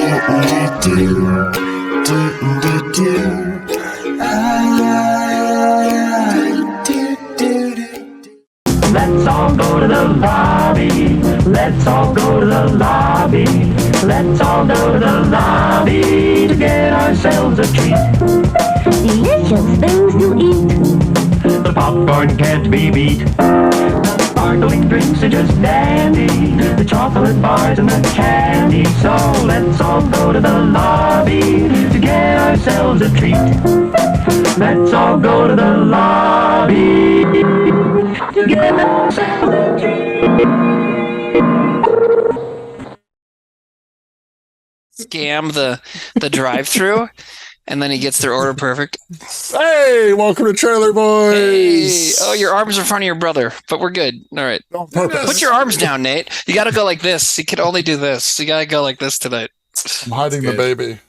Let's all go to the lobby. Let's all go to the lobby. Let's all go to the lobby to get ourselves a treat. Delicious things to eat. The popcorn can't be beat. The sparkling drinks are just dandy. The chocolate bars and the candy. So let's all go to the lobby to get ourselves a treat. Let's all go to the lobby to get ourselves a treat. Scam the drive-through, and then he gets their order perfect. Hey, welcome to Trailer Boys. Hey, oh, your arms are in front of your brother, but we're good. All right. On purpose. Put your arms down, Nate. You got to go like this. You can only do this. You got to go like this tonight. I'm hiding the baby.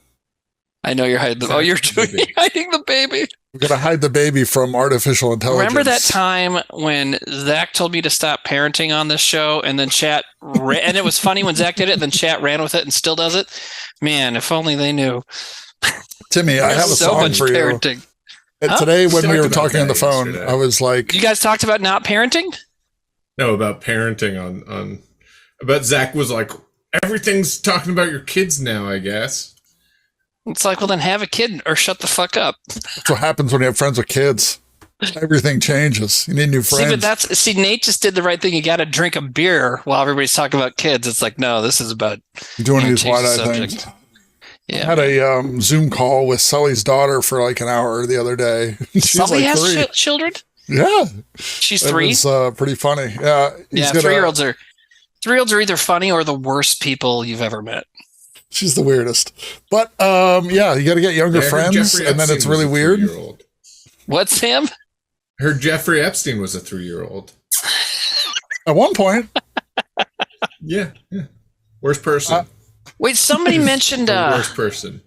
I know you're hiding the. Oh, you're hiding the baby. I'm gonna hide the baby from artificial intelligence. Remember that time when Zach told me to stop parenting on this show, and then chat, and it was funny when Zach did it, and then chat ran with it and still does it. Man, if only they knew. Timmy, I have a so song much for parenting. you. And today, when we were talking on the phone, yesterday. I was like, "You guys talked about not parenting." No, about parenting on. About Zach was like, everything's talking about your kids now, I guess. It's like, well, then have a kid or shut the fuck up. That's what happens when you have friends with kids. Everything changes. You need new friends. See, Nate just did the right thing. You got to drink a beer while everybody's talking about kids. It's like, no, this is about doing these wide-eyed things. Yeah, I had a Zoom call with Sully's daughter for like an hour the other day. Sully like has children? Yeah. She's 3? It was pretty funny. Yeah. Yeah, 3-year-olds are either funny or the worst people you've ever met. She's the weirdest. But, yeah, you got to get younger friends, and then it's really weird. What, Sam? Heard Jeffrey Epstein was a 3-year-old. At one point. Yeah. Worst person. Wait, somebody mentioned... worst person.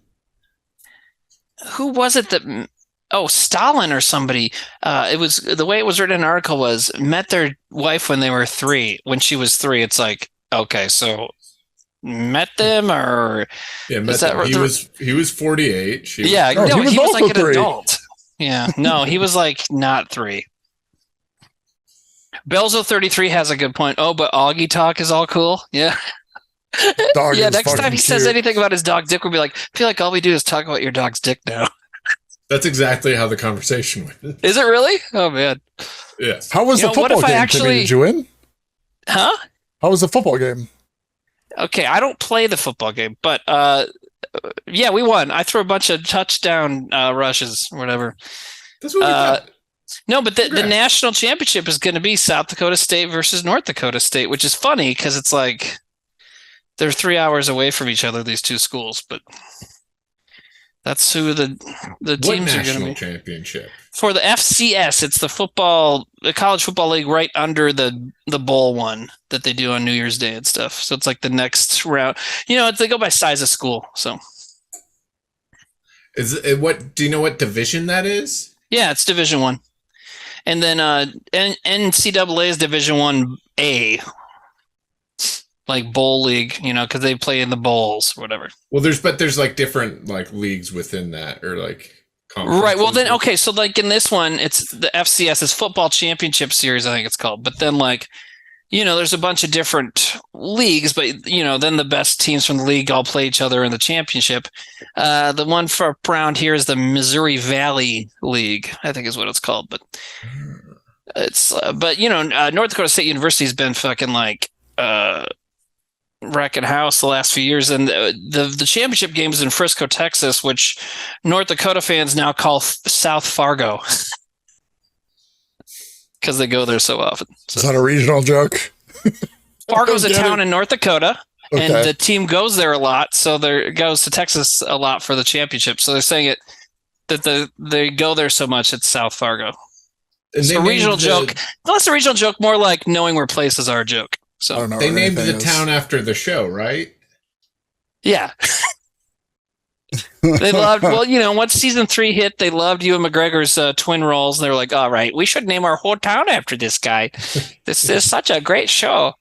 Who was it that... Oh, Stalin or somebody. It was the way it was written in an article was met their wife when they were 3. When she was 3, it's like, okay, so... met them or met them. He was 48. He was like an adult. Yeah, no, he was like not 3. Belzo 33 has a good point. Oh, but Augie talk is all cool. Yeah. Yeah, next time he says anything about his dog Dick, we'll be like, I feel like all we do is talk about your dog's dick now. That's exactly how the conversation went. Is it really? Oh man. Yes. How was the football game? Did you win? Huh? How was the football game? Okay, I don't play the football game, but yeah, we won. I threw a bunch of touchdown rushes or whatever. That's what we got. No, but the national championship is going to be South Dakota State versus North Dakota State, which is funny because it's like they're 3 hours away from each other, these two schools, but that's who the teams are going to be. Championship? For the FCS, it's the college football league right under the bowl one that they do on New Year's Day and stuff. So it's like the next round. They go by size of school. So is it what? Do you know what division that is? Yeah, it's Division 1. And then NCAA is Division 1A, like bowl league, because they play in the bowls or whatever. Well, there's like different like leagues within that, or like conferences. Right. Well, then okay, so like in this one, it's the FCS is Football Championship Series, I think it's called. But then there's a bunch of different leagues, but then the best teams from the league all play each other in the championship. The one for around here is the Missouri Valley League, I think is what it's called. But it's North Dakota State University has been fucking like wrecking house the last few years, and the championship game is in Frisco, Texas, which North Dakota fans now call South Fargo. Because they go there so often. So. Is that a regional joke? Fargo's a town in North Dakota, and the team goes there a lot, so it goes to Texas a lot for the championship. So they're saying that they go there so much, it's South Fargo. It's a regional joke. Less a regional joke, more like knowing where places are a joke. So they named the town after the show, right? Yeah. They loved, once season 3 hit, they loved Ewan McGregor's twin roles. They were like, all right, we should name our whole town after this guy. This is such a great show.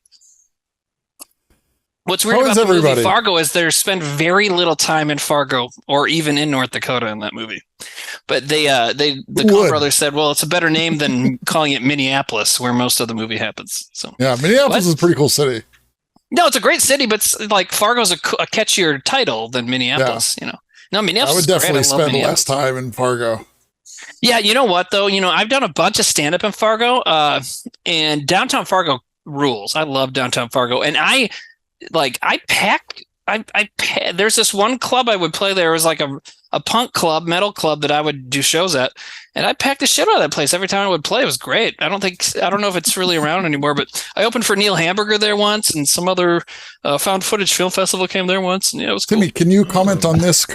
What's weird about the movie Fargo is they spend very little time in Fargo or even in North Dakota in that movie. But the Coen brothers said, well, it's a better name than calling it Minneapolis, where most of the movie happens. So yeah, Minneapolis is a pretty cool city. No, it's a great city, but like Fargo's a catchier title than Minneapolis. You know, no, Minneapolis. I would definitely spend less time in Fargo. Yeah, you know what though? You know, I've done a bunch of stand up in Fargo, and downtown Fargo rules. I love downtown Fargo, and there's this one club I would play there. It was like a punk club, metal club that I would do shows at. And I packed the shit out of that place every time I would play. It was great. I don't know if it's really around anymore, but I opened for Neil Hamburger there once, and some other found footage film festival came there once. And yeah, it was cool. Timmy, can you comment on this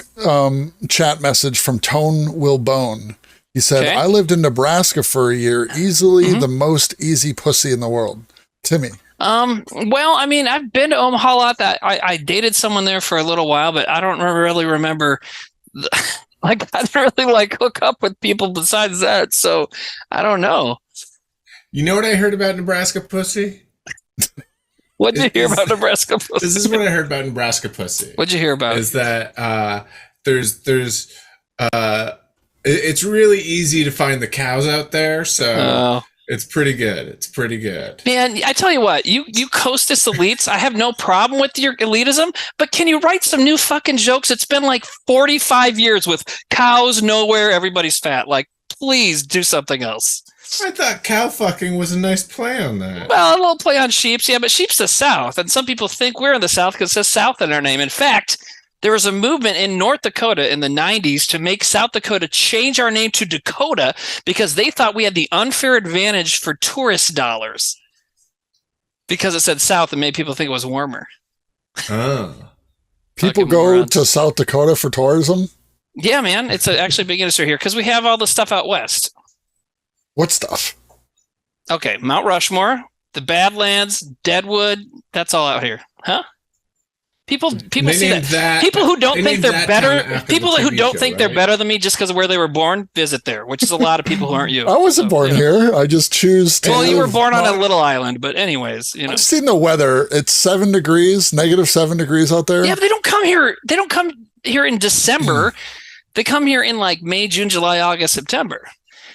chat message from Tone Wilbone? He said, I lived in Nebraska for a year, easily the most easy pussy in the world. Timmy. Well, I mean, I've been to Omaha a lot. I dated someone there for a little while, but I don't really remember. I didn't really hook up with people besides that, so I don't know. You know what I heard about Nebraska pussy? What'd you hear about Nebraska pussy? This is what I heard about Nebraska pussy. What'd you hear about? Is that it's really easy to find the cows out there, so it's pretty good. It's pretty good. Man, I tell you what, you Costas elites, I have no problem with your elitism, but can you write some new fucking jokes? It's been like 45 years with cows nowhere, everybody's fat. Like, please do something else. I thought cow fucking was a nice play on that. Well, a little play on sheeps, yeah, but sheep's the South, and some people think we're in the South because it says South in our name. In fact, there was a movement in North Dakota in the 90s to make South Dakota change our name to Dakota because they thought we had the unfair advantage for tourist dollars because it said South and made people think it was warmer. Oh. People go to South Dakota for tourism? Yeah, man. It's actually a big industry here because we have all the stuff out west. What stuff? Okay, Mount Rushmore, the Badlands, Deadwood, that's all out here. Huh? People see that. People who don't think they're better, people who don't think they're better than me just because of where they were born, visit there, which is a lot of people who aren't you. I wasn't born here. I just choose to. Well, you were born on a little island, but anyways, you know. I've seen the weather. It's -7 degrees out there. Yeah, but they don't come here. They don't come here in December. They come here in like May, June, July, August, September.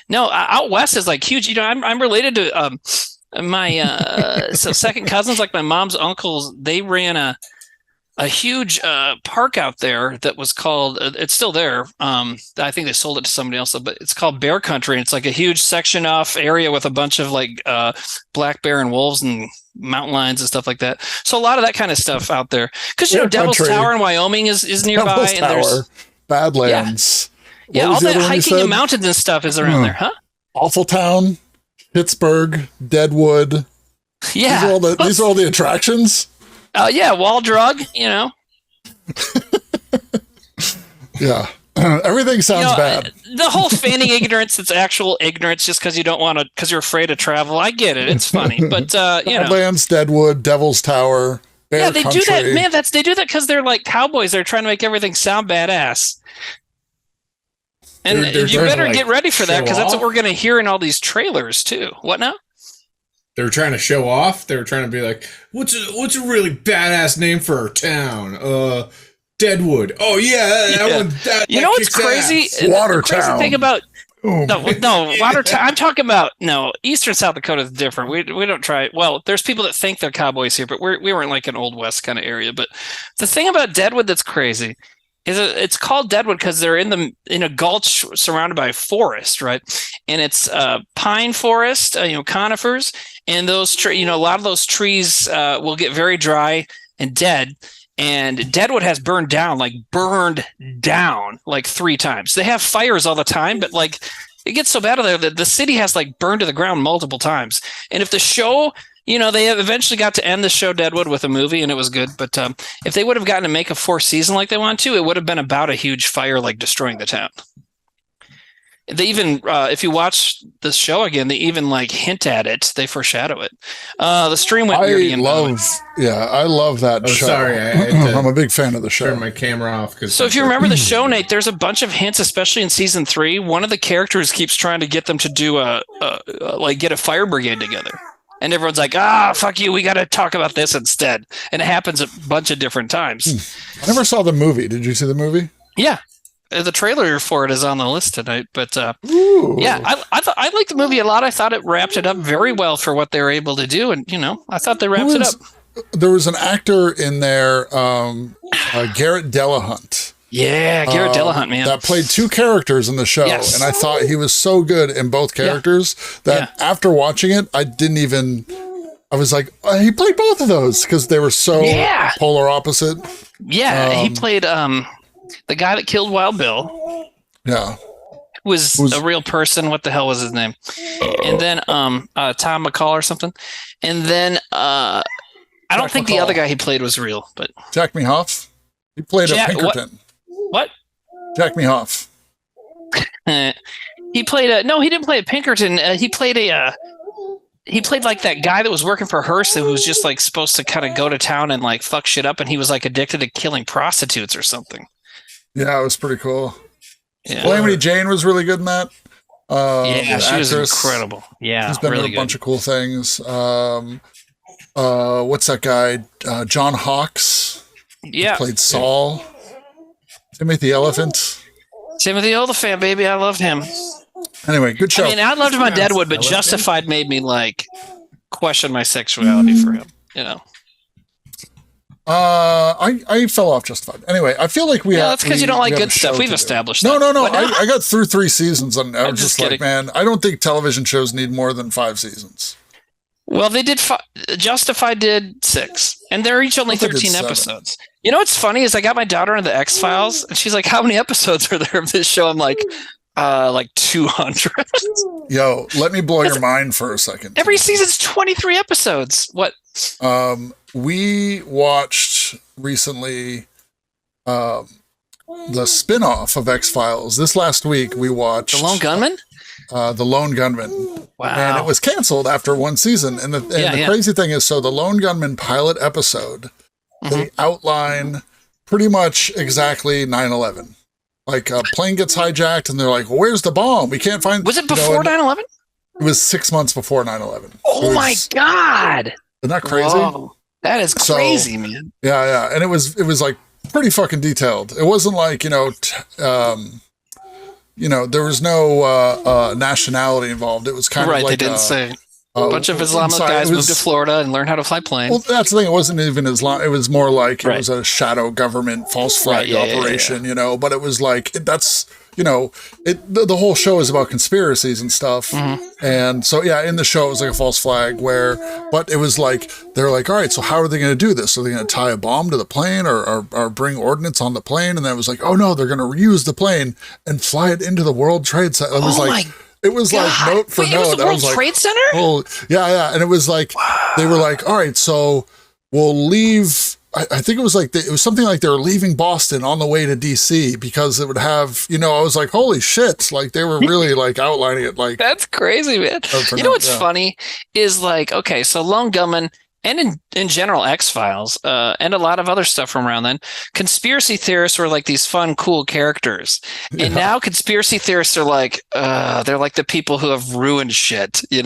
No, out west is like huge. You know, I'm related to my second cousins, like my mom's uncles. They ran a huge park out there that was called, it's still there. I think they sold it to somebody else, but it's called Bear Country. And it's like a huge section off area with a bunch of like black bear and wolves and mountain lions and stuff like that. So a lot of that kind of stuff out there. Because, you know, Devil's Tower in Wyoming is nearby. Devil's and Tower, there's Badlands. Yeah, all that hiking and mountains and stuff is around there, huh? Awful Town, Pittsburgh, Deadwood. Yeah. These are all the attractions? Yeah, Wall Drug, you know. Yeah. Everything sounds bad. The whole feigning ignorance, it's actual ignorance just because you don't want to, because you're afraid to travel. I get it. It's funny. But, you know. Badlands, Deadwood, Devil's Tower, Bear Country. Do that. Man, they do that because they're like cowboys. They're trying to make everything sound badass. And you better get ready for that because that's what we're going to hear in all these trailers too. What now? They were trying to show off. They were trying to be like, what's a really badass name for our town? Deadwood. Oh yeah, that one. You know what's crazy? Watertown. The crazy thing about no Watertown. I'm talking about Eastern South Dakota is different. We don't try. Well, there's people that think they're cowboys here, but we weren't like an Old West kind of area. But the thing about Deadwood that's crazy is it's called Deadwood because they're in a gulch surrounded by forest, right? And it's pine forest, conifers, and those a lot of those trees will get very dry and dead. And Deadwood has burned down like 3 times. They have fires all the time, but like it gets so bad there that the city has like burned to the ground multiple times. And if the show, they have eventually got to end the show Deadwood with a movie and it was good. But if they would have gotten to make a 4th season like they want to, it would have been about a huge fire like destroying the town. They even, if you watch the show again, they even like hint at it. They foreshadow it. The stream went weird again. I love that show. Sorry, I'm a big fan of the show. Turn my camera off. So if you remember the show, Nate, there's a bunch of hints, especially in season 3. One of the characters keeps trying to get them to do get a fire brigade together. And everyone's like, fuck you, we got to talk about this instead. And it happens a bunch of different times. I never saw the movie. Did you see the movie? Yeah. The trailer for it is on the list tonight. But yeah, I liked the movie a lot. I thought it wrapped it up very well for what they were able to do. And, I thought they wrapped it up. There was an actor in there, Garrett Delahunt. Yeah, Garrett Delahunt, man. That played 2 characters in the show. Yes. And I thought he was so good in both characters that after watching it, I was like, he played both of those because they were so polar opposite. Yeah, he played the guy that killed Wild Bill. Yeah. Was a real person. What the hell was his name? And then Tom McCall or something. And then I don't think the other guy he played was real, but Jack Mehoff. He played a Pinkerton. What? Jack Mehoff. He played no, he didn't play a Pinkerton. He played like that guy that was working for Hearst who was just like supposed to kind of go to town and like fuck shit up, and he was like addicted to killing prostitutes or something. Yeah, it was pretty cool. Yeah. Calamity Jane was really good in that. She was incredible. Yeah, she's been in a bunch of cool things. What's that guy? John Hawkes. Yeah, played Saul. Timothy the Elephant, baby. I loved him. Anyway, good show. I mean, I loved him on Deadwood, but Justified made me like question my sexuality for him. I fell off Justified. Anyway, I feel like that's because you don't like good stuff. We've established that. No. I got through 3 seasons, and I was just like, man, I don't think television shows need more than 5 seasons. Well, they did. Justified did 6, and they're each only 13 episodes. You know what's funny is I got my daughter into the X-Files, and she's like, "How many episodes are there of this show?" I'm like 200. Yo, let me blow your mind for a second. Every season's 23 episodes. What? We watched recently the spin-off of X-Files. This last week, we watched The Lone Gunman. The Lone Gunman. Wow. And it was canceled after 1 season. And the crazy thing is, so the Lone Gunman pilot episode, they outline pretty much exactly 9/11. Like a plane gets hijacked and they're like, well, where's the bomb? We can't find. Was it before 9/11? It was 6 months before 9/11. Oh my God. Isn't that crazy? Whoa. That is crazy, man. Yeah. And it was like pretty fucking detailed. It wasn't like, there was no nationality involved. It was kind of like they didn't say. A bunch of Islamic guys moved to Florida and learned how to fly planes. Well, that's the thing. It wasn't even Islam. It was more like it was a shadow government false flag operation, But it was like that's the whole show is about conspiracies and stuff. And so in the show it was like a false flag but it was like they're like, all right, so how are they going to do this? Are they going to tie a bomb to the plane or bring ordnance on the plane? And then it was like, oh no, they're going to reuse the plane and fly it into the World Trade Center. It was it was God. Like note for note. It was the World Trade Center? Oh, yeah. And it was like, they were like, all right, so we'll leave. I think it was like, it was something like they were leaving Boston on the way to DC because it would have, I was like, holy shit. Like they were really like outlining it. Like that's crazy, man. You know what's funny is like, okay, so Lone Gunman and in general X-Files and a lot of other stuff from around then, conspiracy theorists were like these fun, cool characters. And now conspiracy theorists are like, they're like the people who have ruined shit, They're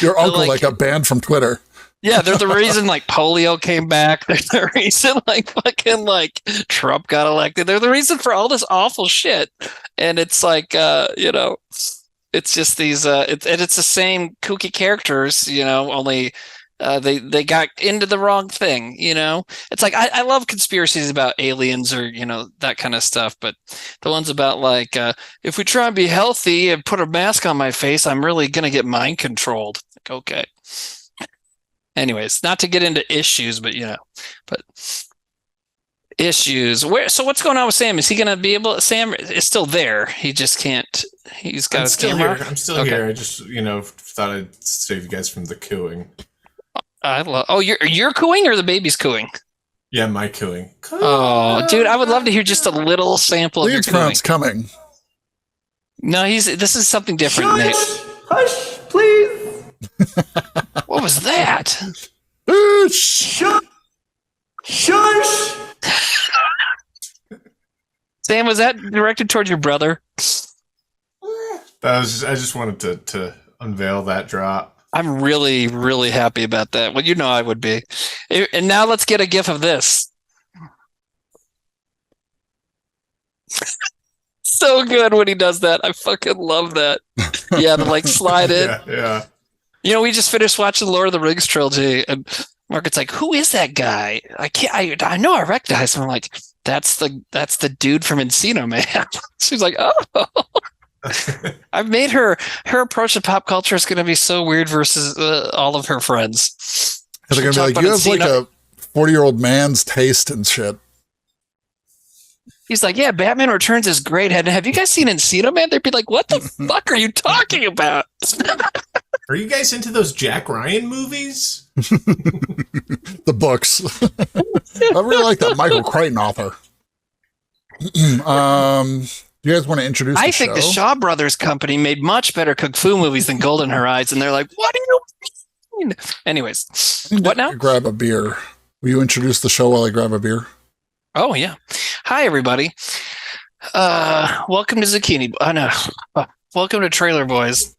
your uncle, like a band from Twitter. Yeah, they're the reason like polio came back. They're the reason like fucking like Trump got elected. They're the reason for all this awful shit. And it's like, it's just these, it's the same kooky characters, only they got into the wrong thing, It's like I love conspiracies about aliens or that kind of stuff, but the ones about like if we try and be healthy and put a mask on my face, I'm really gonna get mind controlled. Like, okay. Anyways, not to get into issues, but issues. So what's going on with Sam? Is he gonna be able? Sam is still there. He just can't. He's got his camera. I'm still here. I just thought I'd save you guys from the cooing. You're cooing or the baby's cooing? Yeah, my cooing. Oh, dude, I would love to hear just a little sample of your cooing. Coming. No, this is something different. Hush, please. What was that? Shush. Shush. Sam, was that directed toward your brother? I just wanted to unveil that drop. I'm really, really happy about that. Well, you know I would be. And now let's get a gif of this. So good when he does that. I fucking love that. Yeah, to like slide in. Yeah. You know, we just finished watching the Lord of the Rings trilogy, and Margaret's like, "Who is that guy? I know I recognize him." I'm like, "That's the dude from Encino Man." She's like, "Oh." I've made her approach to pop culture is going to be so weird versus all of her friends. They're going to be like, you have like a 40-year-old man's taste and shit. He's like, yeah, Batman Returns is great. Have you guys seen Encino Man? They'd be like, what the fuck are you talking about? Are you guys into those Jack Ryan movies? The books. I really like that Michael Crichton author. You guys want to introduce the show? I think the Shaw Brothers company made much better kung fu movies than Golden Horizon. And they're like, what do you mean? Anyways, what now? Grab a beer. Will you introduce the show while I grab a beer? Oh, yeah. Hi, everybody. Welcome to Zucchini. Welcome to Trailer Boys.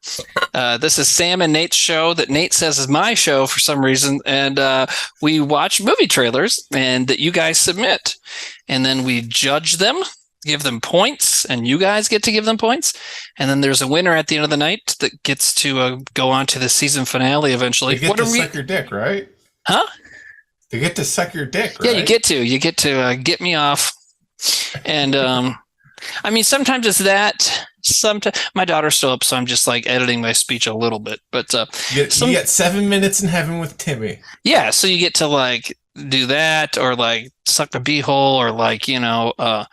This is Sam and Nate's show that Nate says is my show for some reason. And we watch movie trailers and that you guys submit. And then we judge them, give them points, and you guys get to give them points. And then there's a winner at the end of the night that gets to go on to the season finale eventually. You get to suck your dick, right? Huh? You get to suck your dick, right? Yeah, you get to get me off. And I mean, sometimes it's that. Sometimes my daughter's still up, so I'm just like editing my speech a little bit. But you get 7 minutes in heaven with Timmy. Yeah, so you get to like do that, or like suck the beehole, or like I don't know,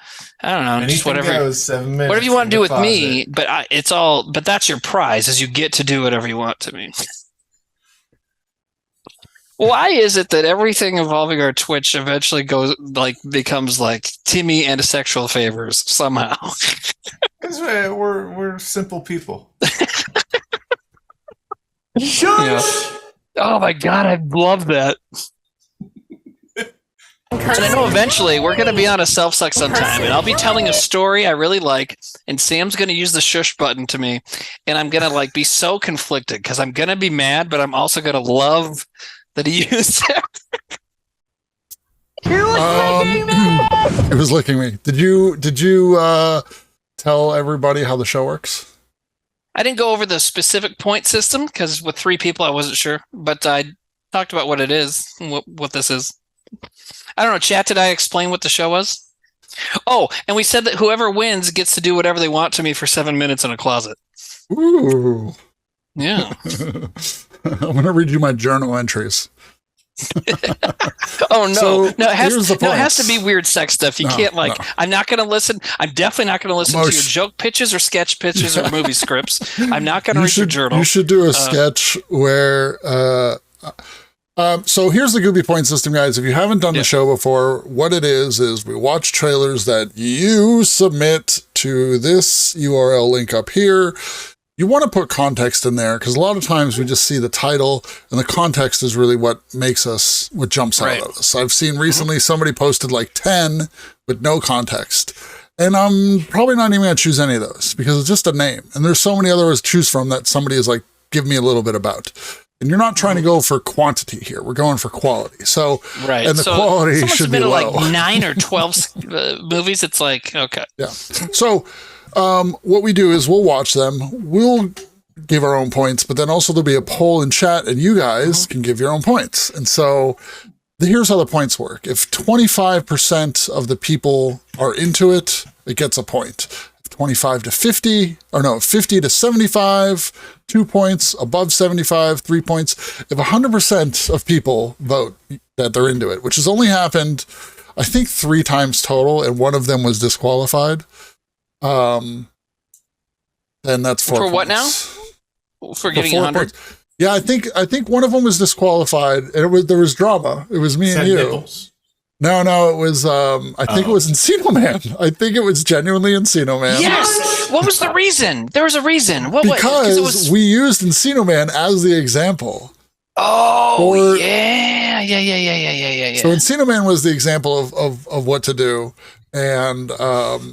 anything just whatever. Goes, 7 minutes whatever you want to do with closet. me. But But that's your prize, is you get to do whatever you want to me. Why is it that everything involving our Twitch eventually becomes like Timmy and sexual favors somehow? Because we're simple people. Yeah. Oh my god, I love that. And I know eventually we're going to be on a self-suck sometime, and I'll be telling a story I really like, and Sam's going to use the shush button to me, and I'm going to like be so conflicted because I'm going to be mad, but I'm also going to love that he used it. It was licking me. Did you tell everybody how the show works? I didn't go over the specific point system because with 3 people I wasn't sure, but I talked about what it is, what this is. I don't know, chat, did I explain what the show was? Oh, and we said that whoever wins gets to do whatever they want to me for 7 minutes in a closet. Ooh. Yeah. I'm going to read you my journal entries. Oh, no. So, no, it has to be points. weird sex stuff. You can't no. I'm not going to listen. I'm definitely not going to listen to your joke pitches or sketch pitches or movie scripts. I'm not going to read your journal. You should do a sketch where... so here's the Gooby Point system, guys. If you haven't done the show before, what it is we watch trailers that you submit to this URL link up here. You want to put context in there because a lot of times we just see the title and the context is really what jumps out at us. I've seen recently somebody posted like 10 with no context. And I'm probably not even going to choose any of those because it's just a name. And there's so many others to choose from that somebody is like, give me a little bit about. And you're not trying to go for quantity here. We're going for quality. So, and the quality should be low. Like 9 or 12 movies. It's like, okay. Yeah. So, what we do is we'll watch them. We'll give our own points, but then also there'll be a poll in chat and you guys can give your own points. And so here's how the points work. If 25% of the people are into it, it gets a point. 25 to 50, or no, 50 to 75, 2 points, above 75, 3 points. If 100% of people vote that they're into it, which has only happened, I think 3 times total, and one of them was disqualified, then that's 4 points. For what now? For getting 100? Yeah, I think one of them was disqualified, and there was drama. It was me and you. Nipples. No, it was, I think it was Encino Man. I think it was genuinely Encino Man. Yes! What was the reason? There was a reason. Because we used Encino Man as the example. Oh, yeah. So Encino Man was the example of what to do. And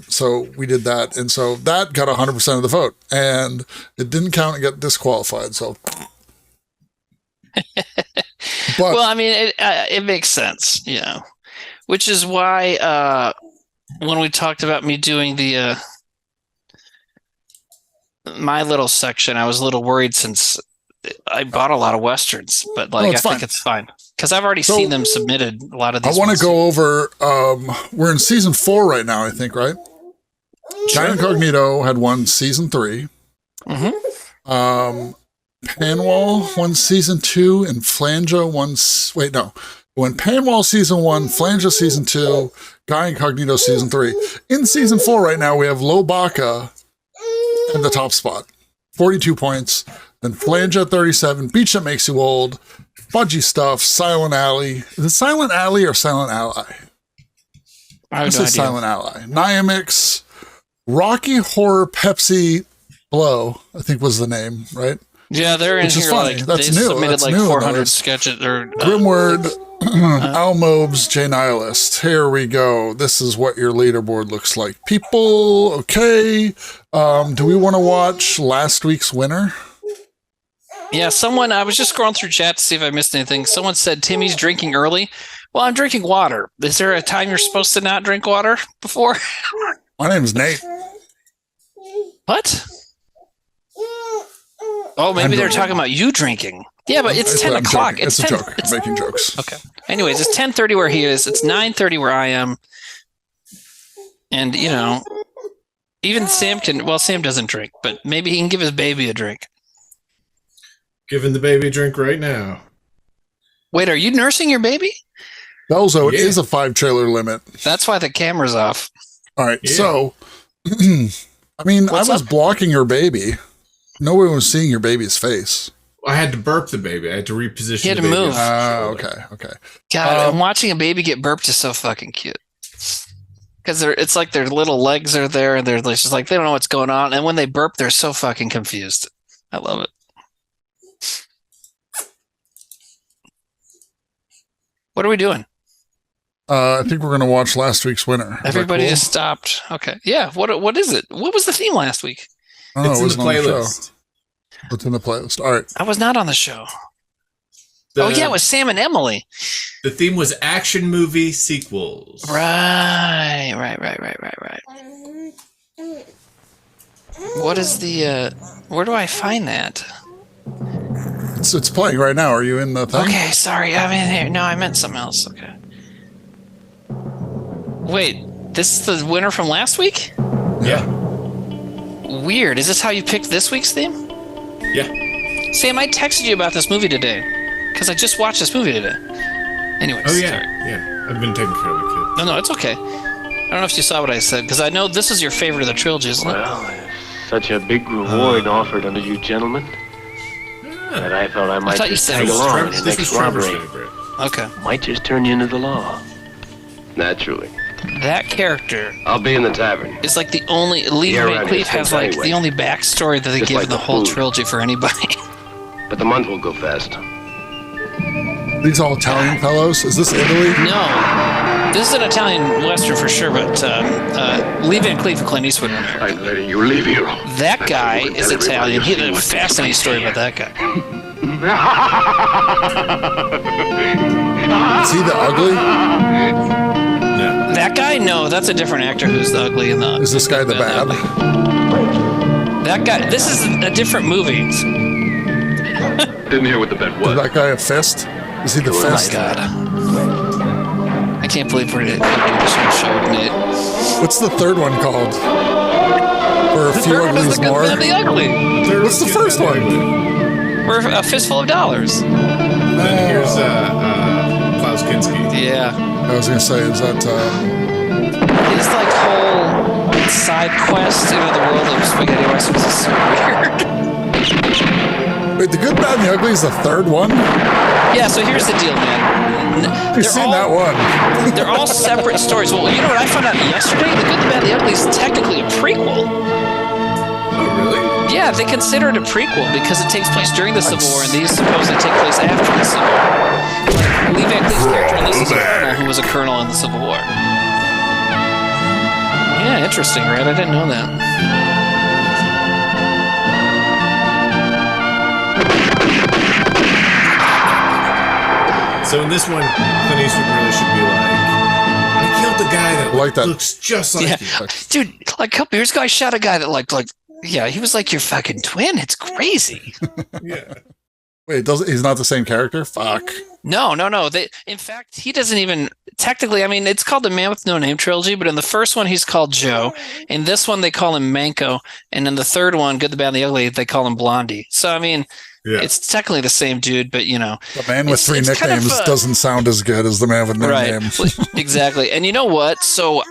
so we did that. And so that got 100% of the vote. And it didn't count and got disqualified. So Well, I mean, it makes sense, which is why when we talked about me doing the my little section, I was a little worried since I bought a lot of Westerns, but I think it's fine because I've already seen them submitted. A lot of these. I want to go over. We're in season 4 right now, I think, right? Guy Incognito had won season 3. Panwall won season 2, and Flanja won. Wait, no. When Panwall season 1, Flanja season 2, Guy Incognito season 3. In season 4 right now, we have Lobaka in the top spot, 42 points. Then Flanja 37, Beach That Makes You Old, Fudgy Stuff, Silent Alley. Is it Silent Alley or Silent Ally? This is Silent Ally. Niamix, Rocky Horror Pepsi Blow, I think was the name, right? Yeah, they're in here. That's they new. submitted That's 400 sketches. Or Grimward, Al Mobes, J Nihilist. Here we go. This is what your leaderboard looks like. People, okay. Do we want to watch last week's winner? Yeah, I was just scrolling through chat to see if I missed anything. Someone said Timmy's drinking early. Well, I'm drinking water. Is there a time you're supposed to not drink water before? My name is Nate. What? Oh, maybe they're talking about you drinking. Yeah, but it's 10 o'clock. It's a joke. I'm making jokes. Okay. Anyways, it's 10:30 where he is. It's 9:30 where I am. And, even Sam Sam doesn't drink, but maybe he can give his baby a drink. Giving the baby a drink right now. Wait, are you nursing your baby? Also, it is a 5 trailer limit. That's why the camera's off. All right, so, I was blocking your baby. No one was seeing your baby's face. I had to burp the baby. I had to reposition He had the to baby. move. Okay. God, and watching a baby get burped is so fucking cute. Because it's like their little legs are there, and they're just like, they don't know what's going on. And when they burp, they're so fucking confused. I love it. What are we doing? I think we're going to watch last week's winner. Everybody has stopped. Okay. Yeah. What is it? What was the theme last week? It's in the playlist. It's in the playlist. All right. I was not on the show. It was Sam and Emily. The theme was action movie sequels. Right. What is the, where do I find that? It's playing right now. Are you in the thing? Okay, sorry. I'm in here. No, I meant something else. Okay. Wait, this is the winner from last week? Yeah. Weird. Is this how you picked this week's theme? Yeah. Sam, I texted you about this movie today because I just watched this movie today. Anyways. Oh, yeah. Sorry. Yeah. I've been taking care of the kids. No, it's okay. I don't know if you saw what I said because I know this is your favorite of the trilogy, isn't it? Well, there's such a big reward offered unto you gentlemen that I thought I might just tag along in the next robbery. Okay. Might just turn you into the law. Naturally. That character I'll be in the tavern. is like the only Lee Van Cleef has like the only backstory that they Just give like in the the whole food. trilogy for anybody. But the month will go fast. These all Italian fellows? Is this Italy? No, this is an Italian Western for sure, but Lee Van Cleef and Clint Eastwood were married. I'm letting you leave here. That guy is Italian. He had a fascinating story about that guy. Is he the ugly? No. That guy? No, that's a different actor who's the ugly and the. Is this guy the bad? That guy. This is a different movie. Didn't hear what the bet Is was. that guy a fist? Is he the Oh my fist? god. I can't believe we're doing this whole show with Nate. What's the third one called? For a The few third one is uglies the good, more? bad, the ugly. What's the first one? We're a fistful of dollars. Then here's Klaus Kinski. Yeah. I was going to say, is that... His like whole side quest into the world of spaghetti westerns is so weird. Wait, the good, bad, and the ugly is the third one? Yeah, so here's the deal, man. You've seen that one. They're all separate stories. Well, you know what I found out yesterday? The Good, the Bad, the Ugly is technically a prequel. Oh, really? Yeah, they consider it a prequel because it takes place during the Civil War, and these supposedly take place after the Civil War. Like, Lee Van Cleef's character in this is a colonel who was a colonel in the Civil War. Yeah, interesting, right? I didn't know that. So in this one, Clint Eastwood really should be like, I killed the guy that looks just like you. Dude, like a couple years ago, I shot a guy that he was like your fucking twin. It's crazy. Yeah. Wait, he's not the same character? Fuck. No. In fact, he doesn't even technically. I mean, it's called the Man with No Name trilogy, but in the first one, he's called Joe. In this one, they call him Manco, and in the third one, Good, the Bad, and the Ugly, they call him Blondie. So I mean, it's technically the same dude, but the man with three nicknames doesn't sound as good as the man with no names. Exactly. And you know what? So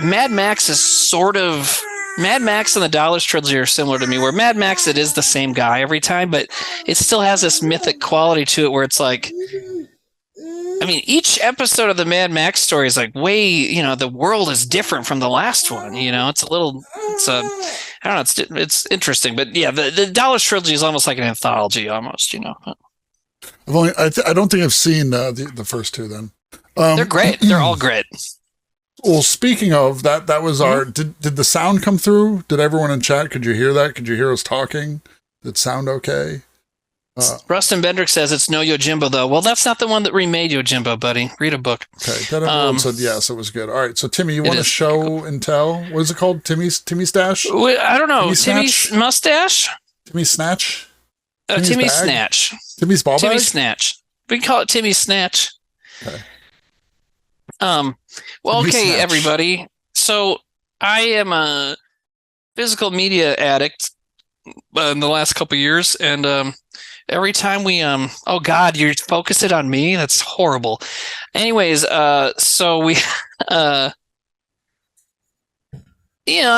Mad Max is sort of. Mad Max and the Dollars trilogy are similar to me, where Mad Max, it is the same guy every time, but it still has this mythic quality to it where it's like, I mean, each episode of the Mad Max story is like the world is different from the last one. It's I don't know, it's interesting, but yeah, the Dollars trilogy is almost like an anthology almost, I don't think I've seen the first two then. They're great. They're all great. Well, speaking of that was our. Did the sound come through? Did everyone in chat? Could you hear that? Could you hear us talking? Did it sound okay? Rustin Bendrick says it's no Yojimbo though. Well, that's not the one that remade Yojimbo, buddy. Read a book. Okay, that everyone said yes, it was good. All right, so Timmy, you want to show and tell? What is it called? Timmy's stash? I don't know. Timmy's mustache. Timmy's snatch. Timmy's snatch. Timmy's ball bag. Timmy's snatch. We can call it Timmy's snatch. Okay. Well, okay, everybody. So I am a physical media addict in the last couple of years, and every time we oh God, you're focusing on me? That's horrible. Anyways, so we I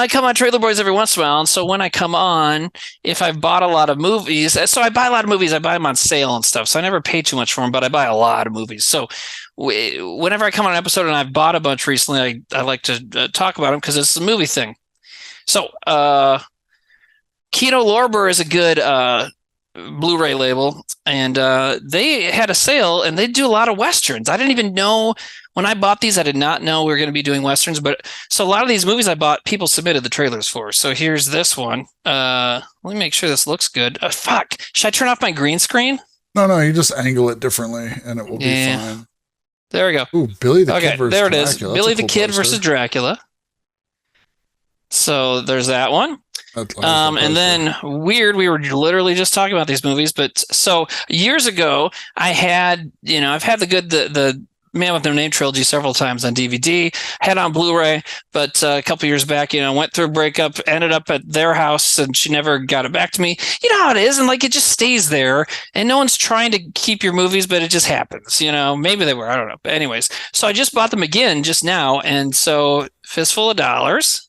come on Trailer Boys every once in a while, and so when I come on, if I've bought a lot of movies, so I buy a lot of movies, I buy them on sale and stuff, so I never pay too much for them, but I buy a lot of movies. So whenever I come on an episode and I've bought a bunch recently, I like to talk about them because it's a movie thing. So Kino Lorber is a good Blu-ray label, and they had a sale, and they do a lot of Westerns. I didn't even know when I bought these, I did not know we were going to be doing Westerns, but so a lot of these movies I bought, people submitted the trailers for. So here's this one. Let me make sure this looks good. Fuck. Should I turn off my green screen? No, you just angle it differently, and it will be fine. There we go. Ooh, Billy the Kid versus there it Dracula. is. Billy the Kid versus Dracula. So there's that one. And then weird, we were literally just talking about these movies, but so years ago I've had the Man with No Name trilogy several times on DVD, had on Blu-ray, but a couple years back, went through a breakup, ended up at their house, and she never got it back to me. You know how it is, and it just stays there, and no one's trying to keep your movies, but it just happens, maybe they were, I don't know. But anyways, so I just bought them again just now, and so Fistful of Dollars,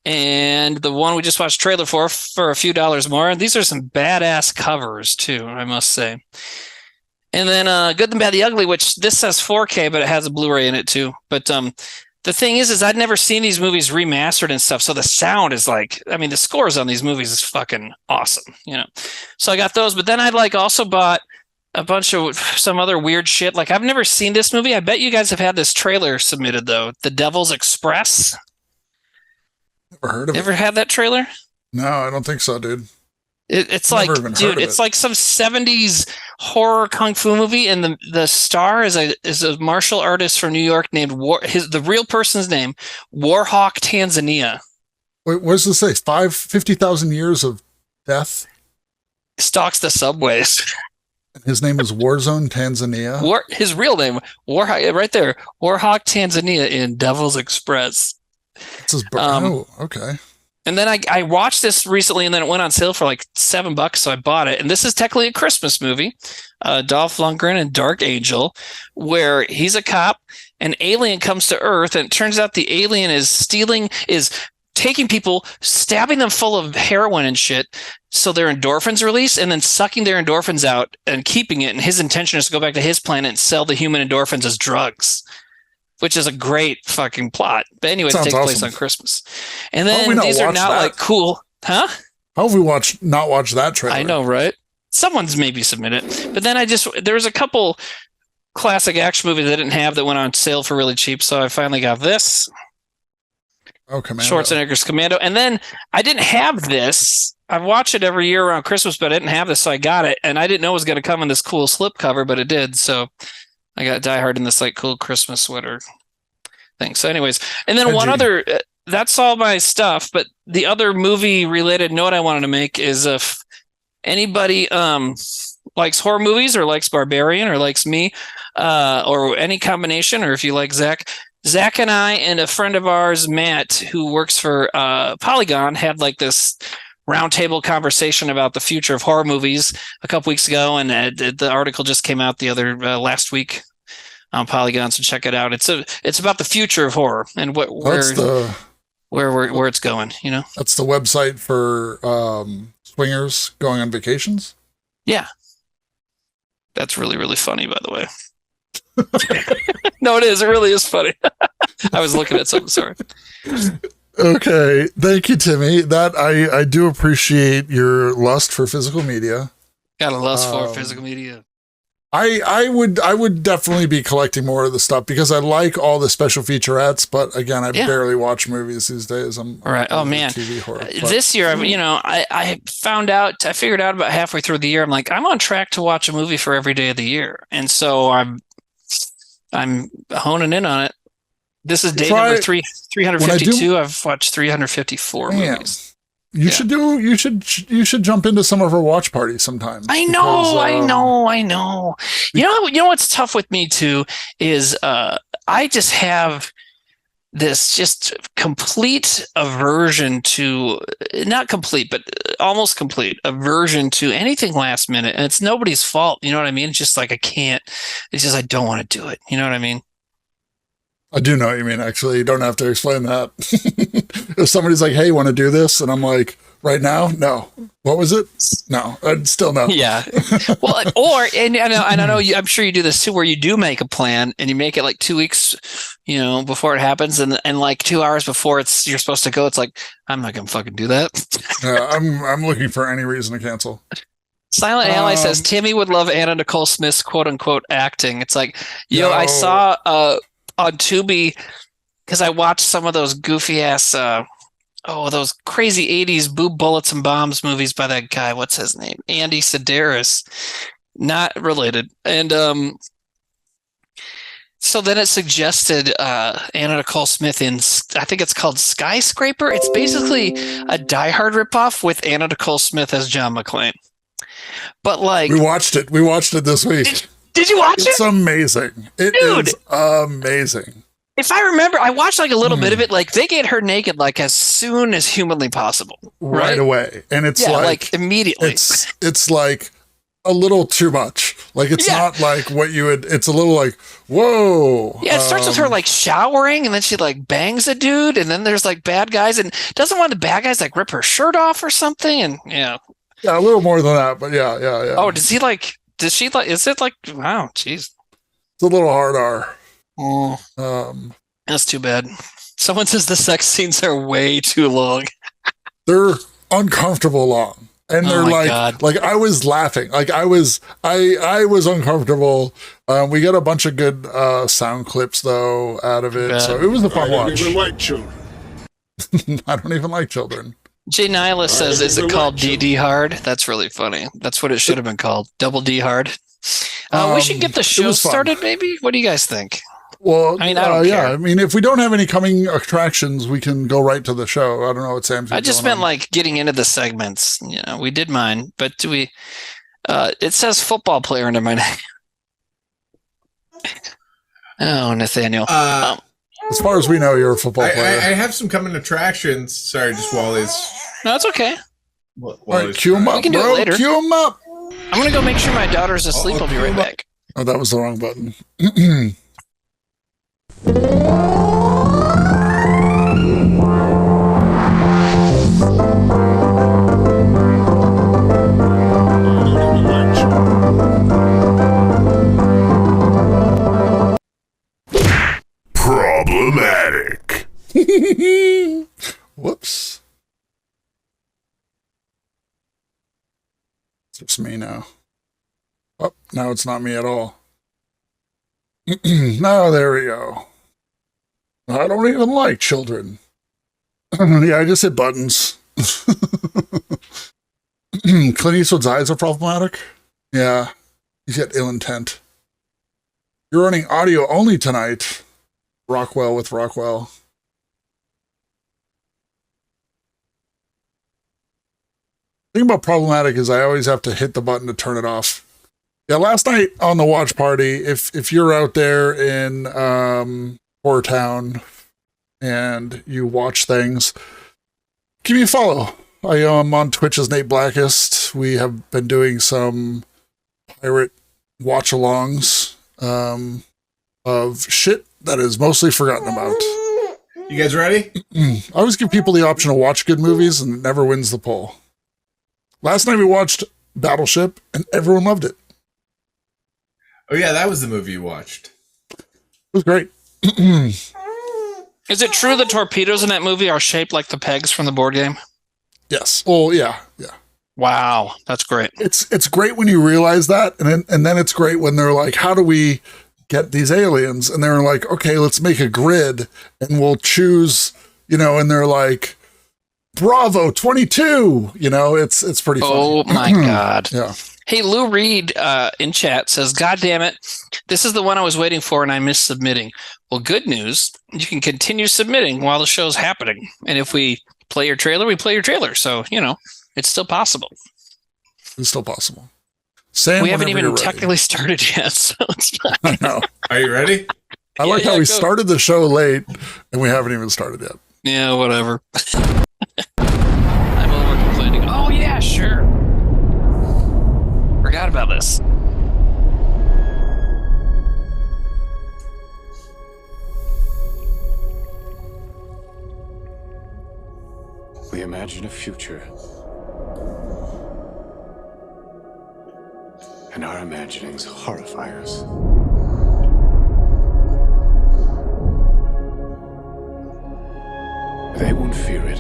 and the one we just watched trailer for a few dollars more, and these are some badass covers too, I must say. And then Good, the Bad, the Ugly, which this says 4K, but it has a Blu-ray in it too. But the thing is I'd never seen these movies remastered and stuff, so the sound is the scores on these movies is fucking awesome, So I got those, but then I also bought a bunch of some other weird shit. I've never seen this movie. I bet you guys have had this trailer submitted though. The Devil's Express. Never heard of it. Ever had that trailer? No, I don't think so, dude. It's like, dude, it's like some 70s horror kung fu movie, and the star is a martial artist from New York named the real person's name, Warhawk Tanzania. Wait, what does this say? 50,000 years of death? Stalks the subways. His name is Warzone Tanzania. His real name, Warhawk, right there, Warhawk Tanzania in Devil's Express. Okay. And then I watched this recently, and then it went on sale for $7, so I bought it. And this is technically a Christmas movie, Dolph Lundgren and Dark Angel, where he's a cop, an alien comes to Earth, and it turns out the alien is taking people, stabbing them full of heroin and shit, so their endorphins release, and then sucking their endorphins out and keeping it. And his intention is to go back to his planet and sell the human endorphins as drugs, which is a great fucking plot. But anyways, it takes place on Christmas. And then these are not cool. Huh? How have we not watched that trailer? I know, right? Someone's maybe submitted. But then there was a couple classic action movies I didn't have that went on sale for really cheap. So I finally got this. Oh, Commando. Schwarzenegger's Commando. And then I didn't have this. I watch it every year around Christmas, but I didn't have this. So I got it. And I didn't know it was going to come in this cool slipcover, but it did. So I got Die Hard in this like cool Christmas sweater thing. So anyways, and then one other, that's all my stuff. But the other movie related note I wanted to make is if anybody likes horror movies or likes Barbarian or likes me or any combination, or if you like Zack and I and a friend of ours, Matt, who works for Polygon, had like this roundtable conversation about the future of horror movies a couple weeks ago, and the article just came out the other last week on Polygon, so check it out. It's about the future of horror and where it's going. You know, that's the website for swingers going on vacations. Yeah, that's really, really funny, by the way. No, it is. It really is funny. I was looking at something. Sorry. Okay. Thank you, Timmy. That I do appreciate your lust for physical media. Got a lust for physical media. I would definitely be collecting more of the stuff because I like all the special featurettes, but again, I barely watch movies these days. I'm right. Oh man, TV horror. This year, I figured out about halfway through the year, I'm like, I'm on track to watch a movie for every day of the year, and so I'm honing in on it. This is day number 352. I've watched 354 movies. You should jump into some of our watch parties sometimes. I know. You know what's tough with me too is I just have this just complete aversion to, not complete, but almost complete aversion to anything last minute, and it's nobody's fault. You know what I mean? It's just like I can't. It's just I don't want to do it. You know what I mean? I do know what you mean, actually. You don't have to explain that. If somebody's like, hey, want to do this? And I'm like, right now? No. What was it? No. I'd still no. Yeah. Well, and I know I'm sure you do this too, where you do make a plan and you make it like 2 weeks, before it happens. And like 2 hours before you're supposed to go, it's like, I'm not going to fucking do that. Yeah, I'm looking for any reason to cancel. Silent Ally says, Timmy would love Anna Nicole Smith's quote unquote acting. It's like, I saw, on Tubi, because I watched some of those goofy ass, those crazy 80s boob bullets and bombs movies by that guy. What's his name? Andy Sedaris. Not related. And so then it suggested Anna Nicole Smith in, I think it's called Skyscraper. It's basically a Die Hard ripoff with Anna Nicole Smith as John McClane. But like, we watched it this week. Did you watch it? It's amazing. It is amazing. If I remember, I watched like a little bit of it. Like they get her naked like as soon as humanly possible, right away, and it's like immediately. It's like a little too much. Like it's not like what you would. It's a little like whoa. Yeah, it starts with her like showering, and then she like bangs a dude, and then there's like bad guys, and doesn't one of the bad guys like rip her shirt off or something? And yeah, a little more than that, but yeah. Oh, does he like? Does she like? Is it like? Wow, jeez. It's a little hard R. That's too bad. Someone says the sex scenes are way too long. They're uncomfortable long, and they're like I was laughing, like I was uncomfortable. We got a bunch of good sound clips though out of it, so it was a fun watch. I don't even like children. I don't even like children. Jay Nyla says, is it called DD Hard? That's really funny. That's what it should have been called. Double D Hard. We should get the show started, maybe? What do you guys think? Well, I don't care. I mean, if we don't have any coming attractions, we can go right to the show. I don't know what Sam's I just meant like getting into the segments. We did mine, but do we... it says football player under my name. Oh, Nathaniel. As far as we know, you're a football player. I have some coming attractions. Sorry, just Wally's. No, it's okay. All right, cue him up, we can do it later. Cue him up. I'm going to go make sure my daughter's asleep. I'll be right back. Oh, that was the wrong button. Problematic. Whoops. It's just me now. Oh, now it's not me at all. No, there we go. I don't even like children. Yeah, I just hit buttons. Clint Eastwood's eyes are problematic. Yeah, he's got ill intent. You're running audio only tonight. Rockwell with Rockwell. The thing about problematic is I always have to hit the button to turn it off. Yeah, last night on the watch party, if you're out there in Horror Town and you watch things, give me a follow. I am on Twitch as Nate Blackest. We have been doing some pirate watch-alongs of shit that is mostly forgotten about. You guys ready? I always give people the option to watch good movies, and it never wins the poll. Last night we watched Battleship, and everyone loved it. Oh yeah, that was the movie you watched. It was great. Is it true the torpedoes in that movie are shaped like the pegs from the board game? Yes. Well, yeah. Wow, that's great. It's great when you realize that, and then it's great when they're like, how do we get these aliens? And they're like, okay, let's make a grid, and we'll choose, and they're like, Bravo 22. It's pretty funny. Oh my God. Yeah. Hey, Lou Reed in chat says, God damn it, this is the one I was waiting for and I missed submitting. Well, good news. You can continue submitting while the show's happening. And if we play your trailer, we play your trailer. So, it's still possible. It's still possible. Sam, we haven't even technically started yet, so it's fine. I know. Are you ready? I like how we started the show late and we haven't even started yet. Yeah, whatever. I'm over complaining. Oh, yeah, sure. Forgot about this. We imagine a future. And our imaginings horrify us. They won't fear it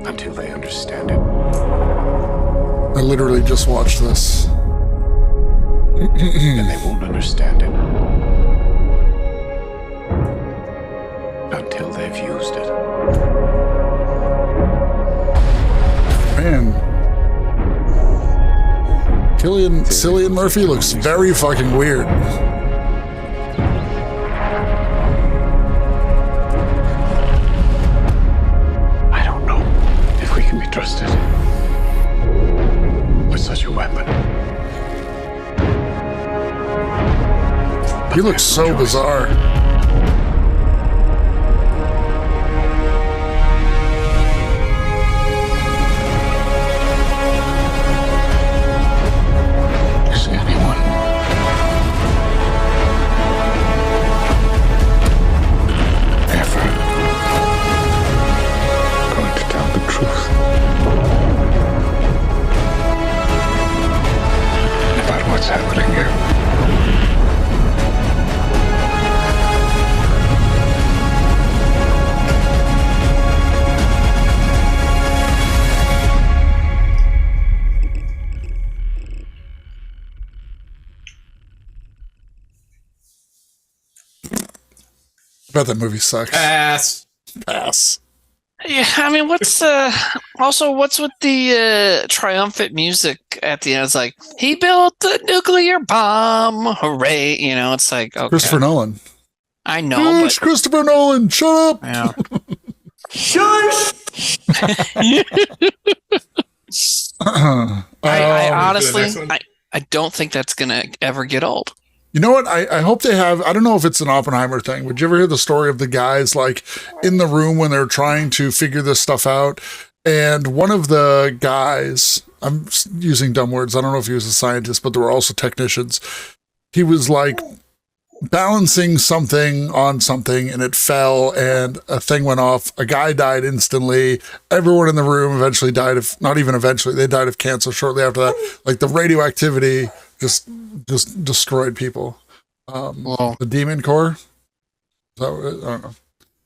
until they understand it. I literally just watched this. And they won't understand it until they've used it. Man. Cillian Murphy looks very fucking weird. I don't know if we can be trusted with such a weapon. He looks so bizarre. Is anyone ever going to tell the truth about what's happening here? I bet that movie sucks. Pass. Yeah, I mean, what's with the triumphant music at the end? It's like, he built the nuclear bomb, hooray! It's like, okay. Christopher Nolan. I know, It's Christopher Nolan. Shut up. Yeah. I honestly, I don't think that's gonna ever get old. You know what? I hope they have. I don't know if it's an Oppenheimer thing. Would you ever hear the story of the guys like in the room when they're trying to figure this stuff out? And one of the guys, I'm using dumb words. I don't know if he was a scientist, but there were also technicians. He was like balancing something on something and it fell and a thing went off. A guy died instantly. Everyone in the room eventually died of, not even eventually, they died of cancer shortly after that. Like the radioactivity just destroyed people. The Demon Core. I don't know.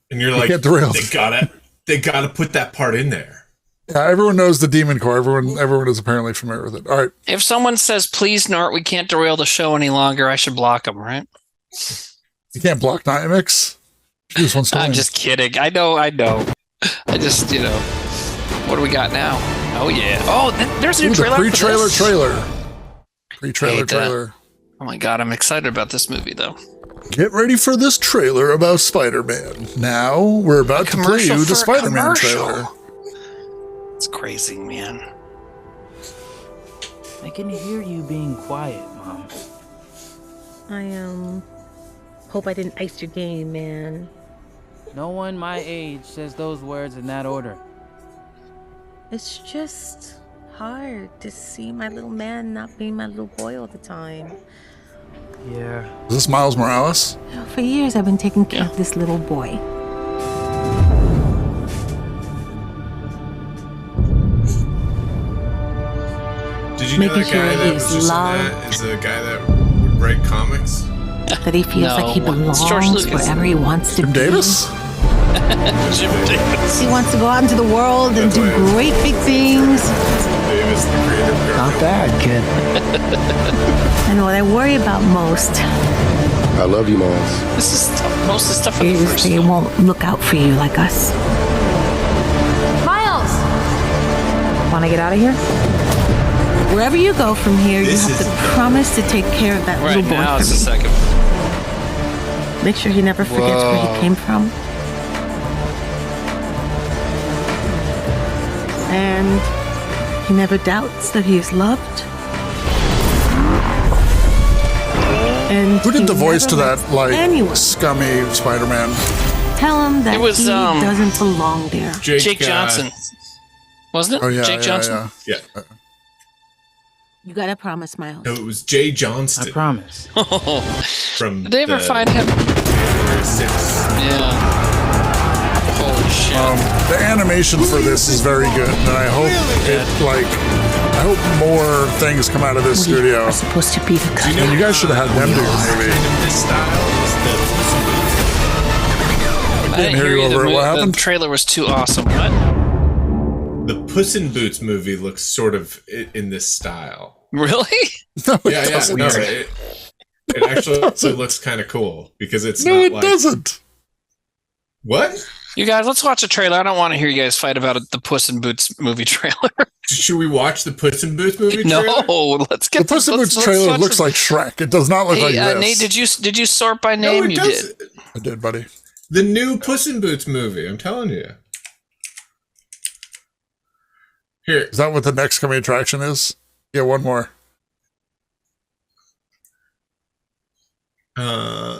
And you're like, they gotta put that part in there. Yeah, everyone knows the Demon Core. Everyone is apparently familiar with it. All right. If someone says, "Please, Nort, we can't derail the show any longer," I should block them, right? You can't block Dynamix. I'm just kidding. I know. I just, what do we got now? Oh yeah. Oh, there's a new trailer. Pre-trailer. Trailer. Oh my god, I'm excited about this movie though. Get ready for this trailer about Spider-Man. Now we're about to play you the Spider-Man trailer. It's crazy, man. I can hear you being quiet, Mom. I hope I didn't ice your game, man. No one my age says those words in that order. It's just hard to see my little man not being my little boy all the time. Yeah. Is this Miles Morales? For years, I've been taking care of this little boy. Did you know that guy that was just in that is a guy that would write comics? That he feels like he belongs wherever he wants to Jim be. Davis? Jim Davis. He wants to go out into the world and do great big things. Davis, the creator of Not bad, kid. And what I worry about most I love you, Miles. This is most of the stuff in the is first they one. won't look out for you like us. Miles! Want to get out of here? Wherever you go from here, you have to promise to take care of that Right little boy now, for it's me. a second. Make sure he never forgets where he came from. And he never doubts that he is loved. And Who did he the voice to never that, lets like, anyone scummy Spider-Man? tell him that It was, he doesn't belong there. Jake Johnson. Wasn't it? Oh, yeah. Jake Johnson? Yeah. You gotta promise, Miles. No, it was Jay Johnston. I promise. From Did they ever find him? January 6th. Yeah. Holy shit. The animation for this is very good, and I hope I hope more things come out of this studio. We're supposed to be the cousin. And you guys should have had them do your movie. This style is I didn't hear you. over it. What The happened? trailer was too awesome. What? the Puss in Boots movie looks sort of in this style. Really? No, it Yeah, doesn't. no, it actually looks kind of cool because it's No, not it like doesn't. What? You guys, let's watch a trailer. I don't want to hear you guys fight about the Puss in Boots movie trailer. Should we watch the Puss in Boots movie trailer? No, let's get The Puss in Boots trailer looks like Shrek. It does not look like this. Nate, did you sort by No, name? it You does. did. I did, buddy. The new Puss in Boots movie. I'm telling you. Here. Is that what the next coming attraction is? Yeah, one more. All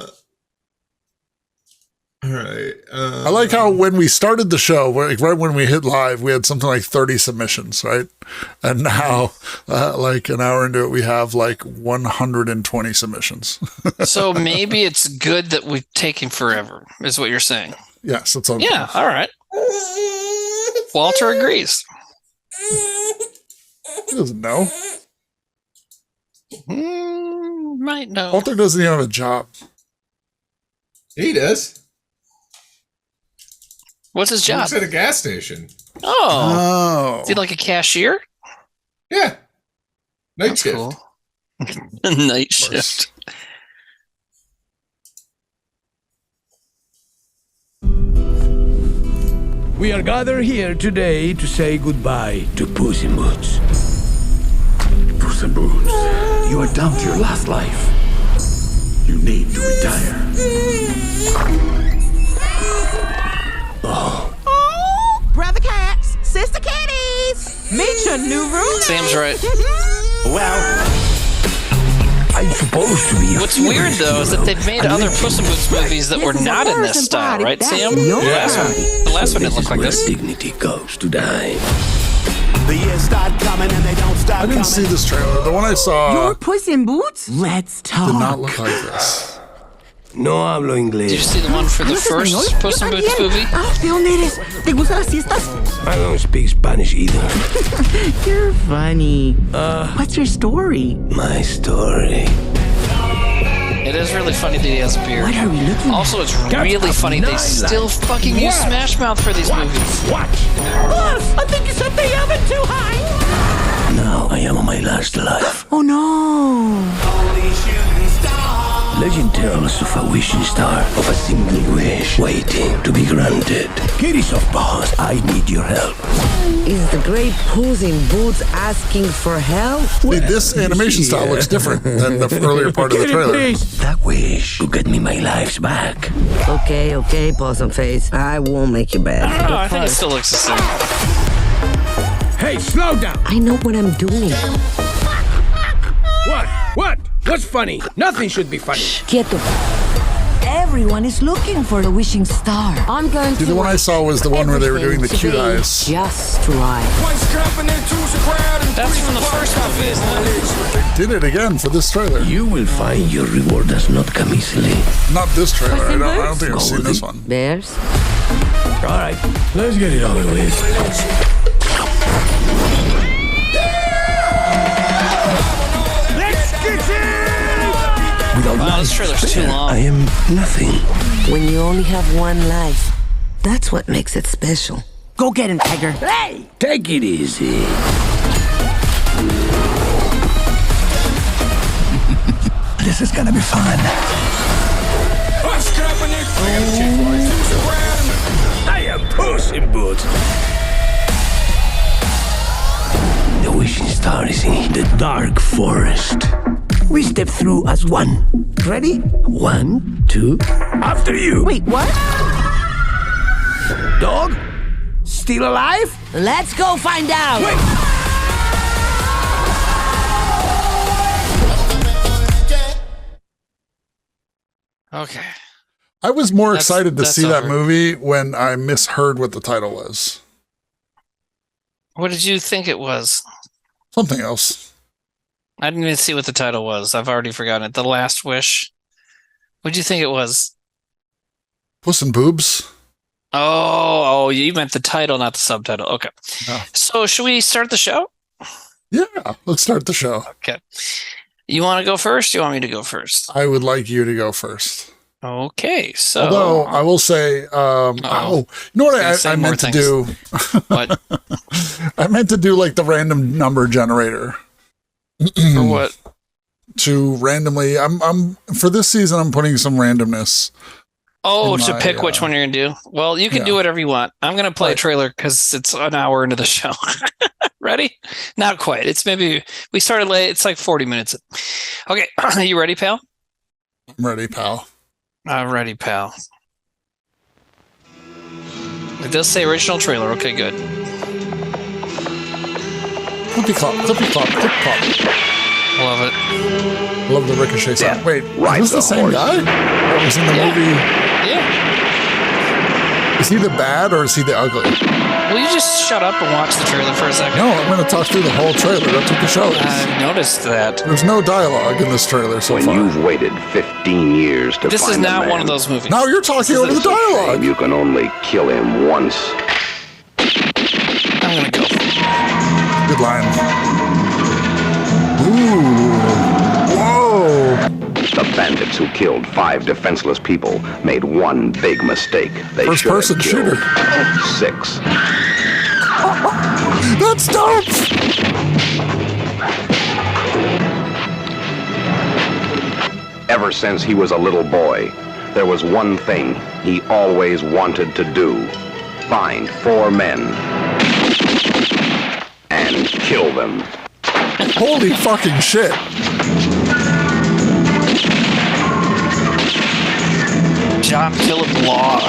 right. I like how when we started the show, like right when we hit live, we had something like 30 submissions, right? And now, like an hour into it, we have like 120 submissions. So maybe it's good that we've taken forever, is what you're saying. Yes, that's all. Yeah, all right. Walter agrees. He doesn't know. Might know. Walter doesn't even have a job. He does. What's his He job? works at a gas station. Oh. Is he like a cashier? Yeah. Night That's shift. cool. Night shift. We are gathered here today to say goodbye to Puss in Boots. Puss in Boots, you are down to your last life. You need to retire. Oh, brother cats, sister kitties, meet your new roommate. Sam's right. Well, I'm supposed to be. What's weird though is that they've made other Puss in Boots movies that were not in this style, right, Sam? Yeah. The last one didn't look like this. Dignity goes to die. The years start coming and they don't stop I didn't see this trailer. The one I saw Your Puss in Boots? Let's talk. did not look like this. No hablo inglés. Did you see the one for the first Puss in Boots movie? ¿De dónde eres? ¿Te gustan las siestas? I don't speak Spanish either. You're funny. What's your story? My story. It is really funny that he has a beard. What are we looking at? Also, it's really funny they still fucking use Smash Mouth for these movies. Boss, I think you set the oven too high. Now I am on my last life. Oh no. Legend tells of a wishing star, of a single wish waiting to be granted. Kitty soft paws, I need your help. Is the great Puss in Boots asking for help? See, this animation style looks different than the earlier part of the trailer. That wish could get me my lives back. Okay, Possum Face. I won't make you bad. I don't know. I think it still looks the same. Hey, slow down! I know what I'm doing. What? What's funny? Nothing should be funny. Quieto. Everyone is looking for the wishing star. I'm going to. The one I saw was the one where they were doing the cute eyes. Just right. That's from the first movie, isn't it? They did it again for this trailer. You will find your reward does not come easily. Not this trailer. I don't think I've seen this one. Bears? All right, let's get it over with. Wow, this trailer's too long. I am nothing. When you only have one life, that's what makes it special. Go get him, Tiger. Hey! Take it easy. This is gonna be fun. I am Puss in Boots. The wishing star is in the dark forest. We step through as one. Ready? 1, 2. After you. Wait, what? Dog? Still alive? Let's go find out. Wait. Okay. I was more excited to see that over. movie when I misheard what the title was. What did you think it was? Something else. I didn't even see what the title was. I've already forgotten it. The Last Wish. What did you think it was? Puss in Boobs. Oh, you meant the title, not the subtitle. Okay. No. So should we start the show? Yeah, let's start the show. Okay. You want to go first? You want me to go first? I would like you to go first. Okay, so... Although, I will say, you know what I meant to do? What? I meant to do like the random number generator. For what? To randomly, I'm for this season, I'm putting some randomness. Oh, to pick which one you're going to do? Well, you can do whatever you want. I'm going to play a trailer because it's an hour into the show. Ready? Not quite. It's maybe, we started late. It's like 40 minutes. Okay, are you ready, pal? I'm ready, pal. I'm ready, pal. It does say original trailer. Okay, good. Clippy clop, clippy clop, clip clop. Love it. Love the ricochet sound. Wait, Ride is this the same guy that was in the movie? Yeah. Is he the bad or is he the ugly? Will you just shut up and watch the trailer for a second? No, I'm going to talk through the whole trailer. That's what the show is. I noticed that. There's no dialogue in this trailer so far. When you've waited 15 years to This find is a not man, one of those movies. Now you're talking over the dialogue. you can only kill him once. I'm going to go. Good line. Ooh. Whoa. The bandits who killed 5 defenseless people made one big mistake. They should have First-person killed shooter. 6. That's dope. Ever since he was a little boy, there was one thing he always wanted to do. Find 4 men and kill them. Holy fucking shit. John Philip Law.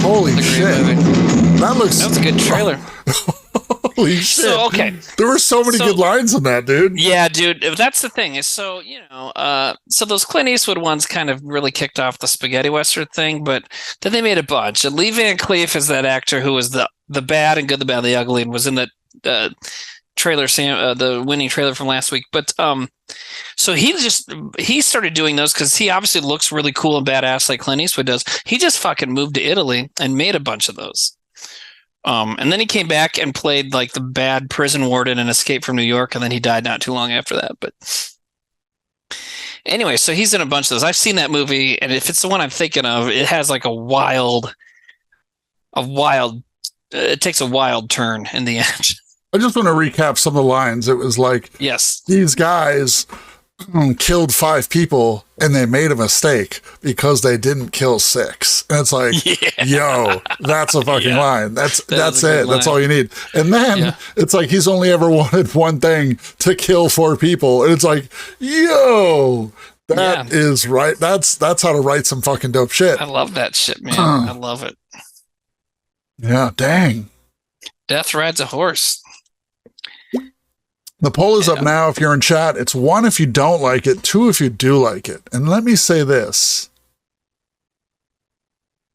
Holy shit. That was a good trailer. Holy shit. So, okay. There were so many good lines in that, dude. Yeah, dude. That's the thing. Is so, so those Clint Eastwood ones kind of really kicked off the spaghetti western thing, but then they made a bunch. And Lee Van Cleef is that actor who was the bad and good, the bad, and the ugly, and was in the trailer, the winning trailer from last week. But so he started doing those because he obviously looks really cool and badass like Clint Eastwood does. He just fucking moved to Italy and made a bunch of those. And then he came back and played like the bad prison warden in Escape from New York, and then he died not too long after that. But anyway, so he's in a bunch of those. I've seen that movie, and if it's the one I'm thinking of, it has like it takes a wild turn in the end. I just want to recap some of the lines. It was like, yes, these guys killed 5 people and they made a mistake because they didn't kill 6. And it's like, yo, that's a fucking line. That's it. Line. That's all you need. And then it's like, he's only ever wanted one thing, to kill 4 people. And it's like, yo, that is right. That's how to write some fucking dope shit. I love that shit, man. I love it. Yeah, dang. Death rides a horse. The poll is up now if you're in chat. It's 1 if you don't like it, 2 if you do like it. And let me say this.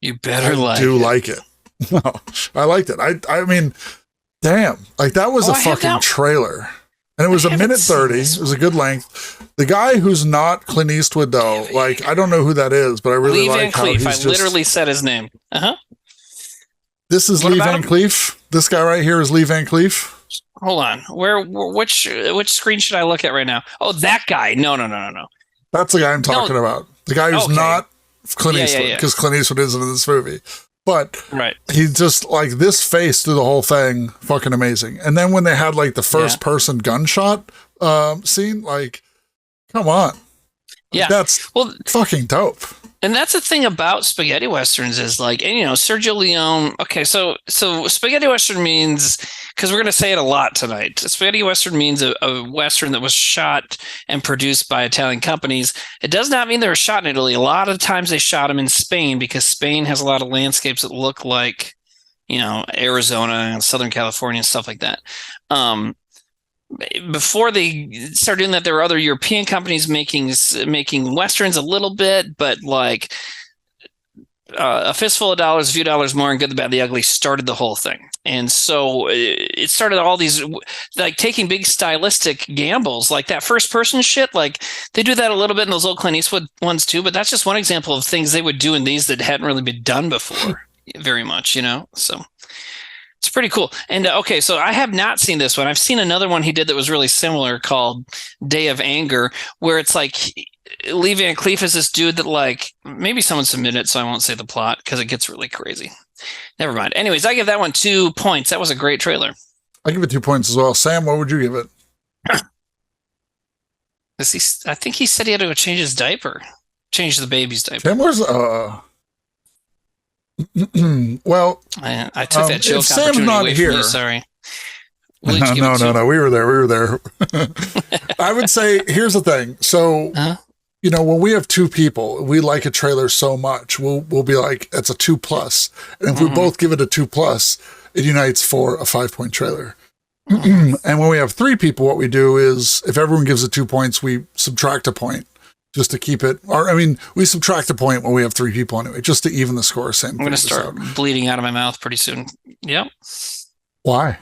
You better like it. No, I liked it. I mean, damn. Like, that was a fucking trailer. And it was a minute 30. It was a good length. The guy who's not Clint Eastwood, though, like, I don't know who that is, but I really Lee like Van how Cleef. he's I literally said his name. This is Lee Van Cleef. This guy right here is Lee Van Cleef. Hold on. Which screen should I look at right now? Oh, that guy. No. That's the guy I'm talking about. The guy who's not Clint Eastwood, because Clint Eastwood isn't in this movie. But he just, like, this face through the whole thing, fucking amazing. And then when they had, like, the first person gunshot scene, like, come on. Yeah. That's fucking dope. And that's the thing about spaghetti westerns is, like, and, you know, Sergio Leone. Okay, so spaghetti western means, because we're going to say it a lot tonight, spaghetti western means a western that was shot and produced by Italian companies. It does not mean they were shot in Italy. A lot of times they shot them in Spain, because Spain has a lot of landscapes that look like, you know, Arizona and Southern California and stuff like that. Before they started doing that, there were other European companies making westerns a little bit, but, like, A Fistful of Dollars, A Few Dollars More, and Good, the Bad, the Ugly started the whole thing. And so it started all these, like, taking big stylistic gambles, like that first person shit. Like, they do that a little bit in those old Clint Eastwood ones too, but that's just one example of things they would do in these that hadn't really been done before very much, you know? So it's pretty cool. And okay, so I have not seen this one. I've seen another one he did that was really similar called Day of Anger, where it's like Lee Van Cleef is this dude that, like, maybe someone submitted it, so I won't say the plot because it gets really crazy. Never mind. Anyways, I give that one 2 points. That was a great trailer. I give it 2 points as well. Sam, what would you give it? I think he said he had to go change his diaper. Change the baby's diaper. Sam, where's well, I took that joke if Sam's not away here, from you, sorry. No, we were there. I would say, here's the thing. So, you know, when we have 2 people, we like a trailer so much, we'll be like, it's a 2+. And if we both give it a 2+, it unites for a 5-point trailer. And when we have 3 people, what we do is, if everyone gives it 2 points, we subtract a point just to keep it. Or, I mean, we subtract a point when we have 3 people anyway, just to even the score. I'm going to start bleeding out of my mouth pretty soon. Yep. Why?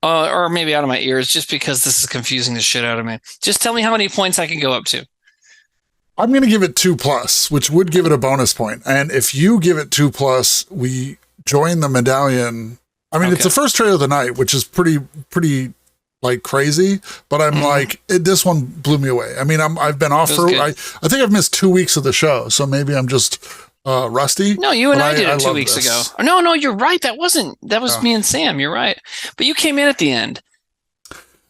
Or maybe out of my ears, just because this is confusing the shit out of me. Just tell me how many points I can go up to. I'm going to give it 2+, which would give it a bonus point. And if you give it 2+, we join the medallion. I mean, it's the first trailer of the night, which is pretty like crazy, but I'm like, this one blew me away. I mean, I've been off for, I think I've missed 2 weeks of the show, so maybe I'm just rusty. No, you and I did it 2 weeks ago. No, you're right. That was me and Sam. You're right. But you came in at the end.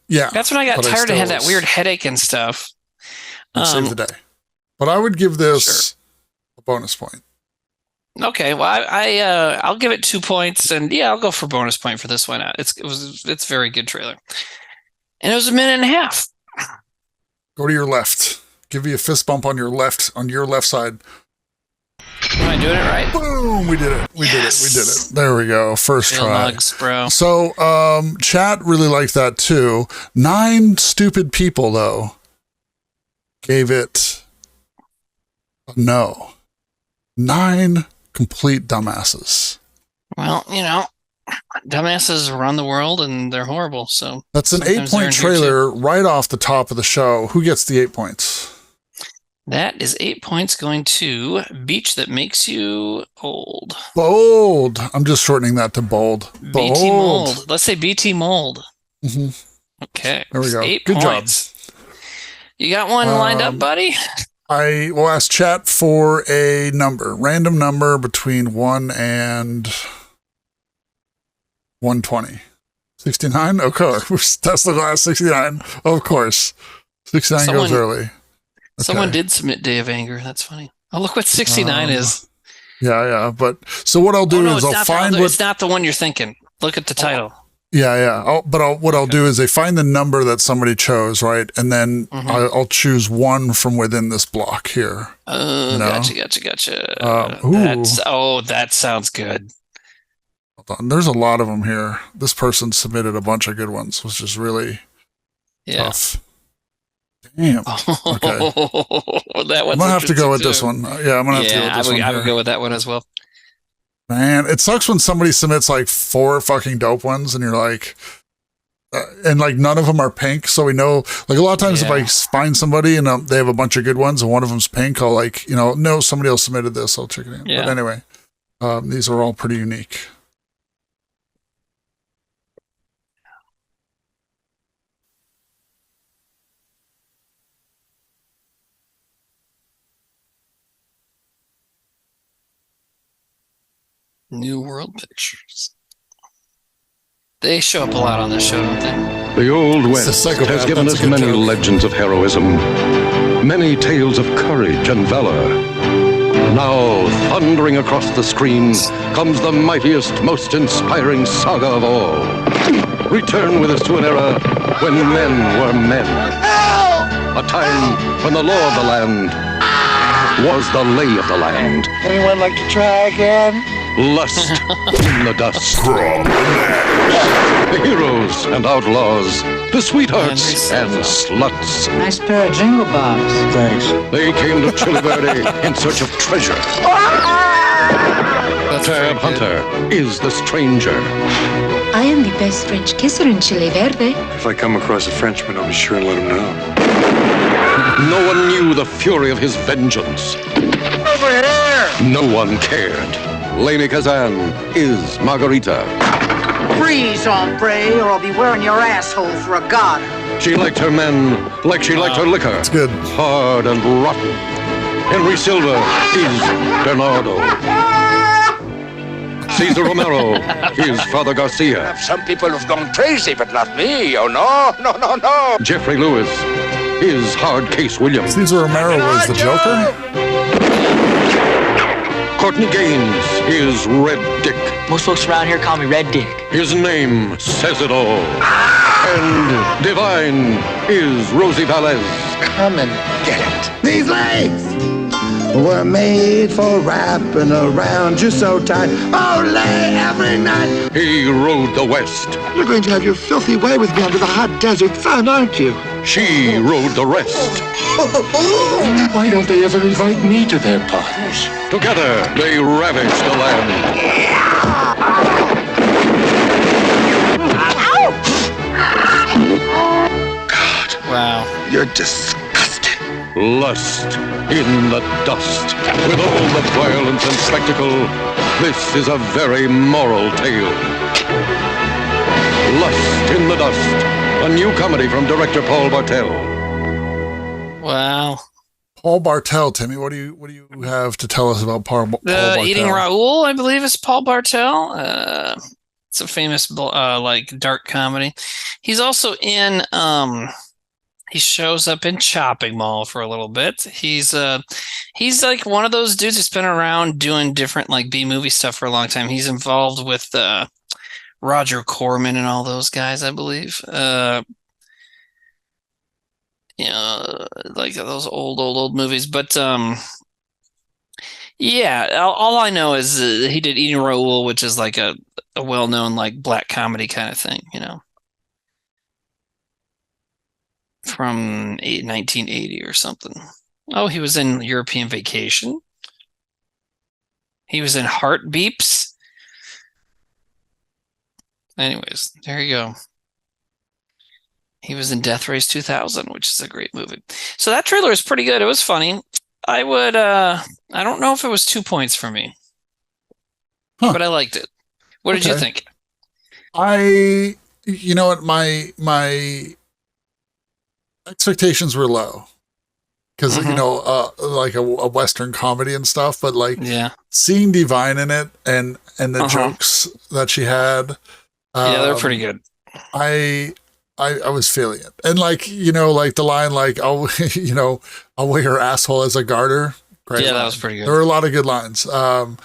Yeah. That's when I got tired and had that weird headache and stuff. Save the day. But I would give this a bonus point. Okay, well, I'll give it 2 points, and I'll go for bonus point for this one. It's a very good trailer, and it was a minute and a half. Go to your left. Give you a fist bump on your left side. Am I doing it right? Boom! We did it. We did it. There we go. First try. Mugs, bro. So, chat really liked that too. 9 stupid people though gave it a no. 9 complete dumbasses. Well, you know, dumbasses run the world and they're horrible. So that's an 8-point trailer right off the top of the show. Who gets the 8 points? That is 8 points going to Beach That Makes You Old. Bold. I'm just shortening that to bold. BT Mold. Let's say BT Mold. Mm-hmm. Okay. There we go. 8 Good points. job. You got one lined up, buddy? I will ask chat for a number, random number between 1 and 120. 69? Of course. Tesla glass 69. Of course. 69 goes early. Okay. Someone did submit Day of Anger. That's funny. Oh, look what 69 is. Yeah. But so what I'll do is I'll find it's not the one you're thinking. Look at the title. Yeah. What I'll do is I find the number that somebody chose, right? And then I'll choose one from within this block here. Oh, gotcha. That sounds good. Hold on. There's a lot of them here. This person submitted a bunch of good ones, which is really tough. Damn. Okay. That one's I'm gonna have to go with this one. Yeah, I'm gonna have to go with this one. I would go with that one as well. Man, it sucks when somebody submits like 4 fucking dope ones, and you're like, and like none of them are pink. So we know, like a lot of times if I find somebody and they have a bunch of good ones and one of them's pink, I'll like, no, somebody else submitted this. I'll check it out. Yeah. But anyway, these are all pretty unique. New World Pictures. They show up a lot on this show, don't they? The Old West has given us many legends of heroism, many tales of courage and valor. Now, thundering across the screen, comes the mightiest, most inspiring saga of all. Return with us to an era when men were men. A time when the law of the land was the lay of the land. Anyone like to try again? Lust in the dust. The heroes and outlaws, the sweethearts and sluts. Nice pair of jingle bobs. Thanks. They came to Chile Verde in search of treasure. Tab Hunter is the stranger. I am the best French kisser in Chile Verde. If I come across a Frenchman, I'll be sure and let him know. No one knew the fury of his vengeance. Over here! No one cared. Lady Kazan is Margarita. Freeze, hombre, or I'll be wearing your asshole for a god. She liked her men like she liked her liquor. That's good. Hard and rotten. Henry Silva is Bernardo. Cesar Romero is Father Garcia. Some people have gone crazy, but not me. Oh, no. Jeffrey Lewis is Hard Case Williams. Cesar Romero was the Joker? Courtney Gaines is Red Dick. Most folks around here call me Red Dick. His name says it all. And Divine is Rosie Valez. Come and get it. These legs were made for wrapping around you so tight. Olay every night. He rode the West. You're going to have your filthy way with me under the hot desert sun, aren't you? She rode the rest. Why don't they ever invite me to their parties? Together, they ravaged the land. God. Wow. You're disgusting. Lust in the dust. With all the violence and spectacle, this is a very moral tale. Lust in the Dust. A new comedy from director Paul Bartel. Wow. Paul Bartel, Timmy, what do you have to tell us about Paul Bartel? Eating Raoul, I believe, is Paul Bartel. It's a famous like dark comedy. He's also in he shows up in Chopping Mall for a little bit. He's like one of those dudes who's been around doing different like B-movie stuff for a long time. He's involved with Roger Corman and all those guys, I believe. Like those old movies. But yeah, all I know is he did Eating Raoul, which is like a well-known like black comedy kind of thing, from 1980 or something. Oh, he was in European Vacation. He was in Heart Beeps. Anyways, there you go. He was in Death Race 2000, which is a great movie. So that trailer is pretty good. It was funny. I would, I don't know if it was 2 points for me, but I liked it. What did you think? You know what? My expectations were low because, like a Western comedy and stuff, but like seeing Divine in it and the jokes that she had. Yeah, they're pretty good. I was feeling it. And like, like the line, like, I'll wear your asshole as a garter. Great line. That was pretty good. There were a lot of good lines. So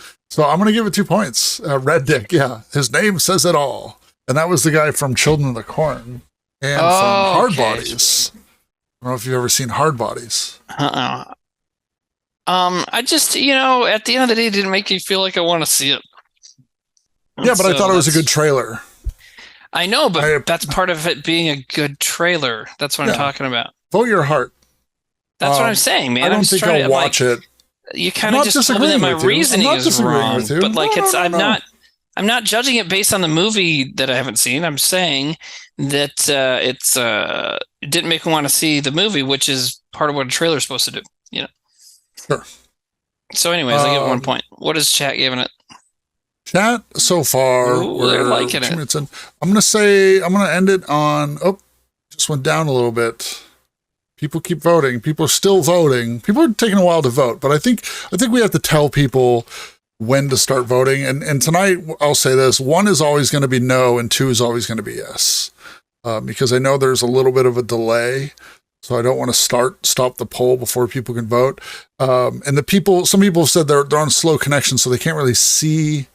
I'm going to give it 2 points. Red Dick. Yeah. His name says it all. And that was the guy from Children of the Corn and from Hard Bodies. I don't know if you've ever seen Hard Bodies. I just, at the end of the day, it didn't make me feel like I want to see it. Yeah, but I thought it was a good trailer. I know, but that's part of it being a good trailer. That's what I'm talking about. Vote your heart. That's what I'm saying, man. I don't think I'll watch it. You kind of just told me that my reasoning is wrong. But like, I'm not judging it based on the movie that I haven't seen. I'm saying that it didn't make me want to see the movie, which is part of what a trailer is supposed to do. Sure. So, anyways, I give it 1 point. What is chat giving it? Chat so far, they're liking it. I'm going to end it on. Oh, just went down a little bit. People keep voting. People are still voting. People are taking a while to vote, but I think we have to tell people when to start voting. And tonight, I'll say this: 1 is always going to be no, and 2 is always going to be yes, because I know there's a little bit of a delay. So I don't want to stop the poll before people can vote. And some people have said they're on slow connection, so they can't really see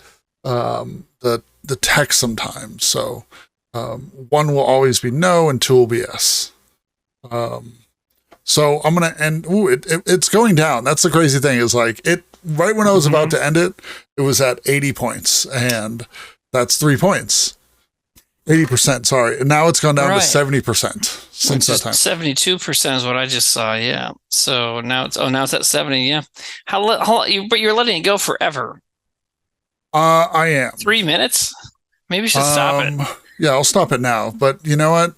the text sometimes. So 1 will always be no, and 2 will be yes. So I'm going to end. It's going down. That's the crazy thing is like right when I was about to end it, it was at 80 points, and that's 3 points. 80%, sorry. And now it's gone down to 70% since that time. 72% is what I just saw, yeah. So now it's at 70, yeah. But you're letting it go forever. I am. 3 minutes? Maybe you should stop it. Yeah, I'll stop it now. But you know what?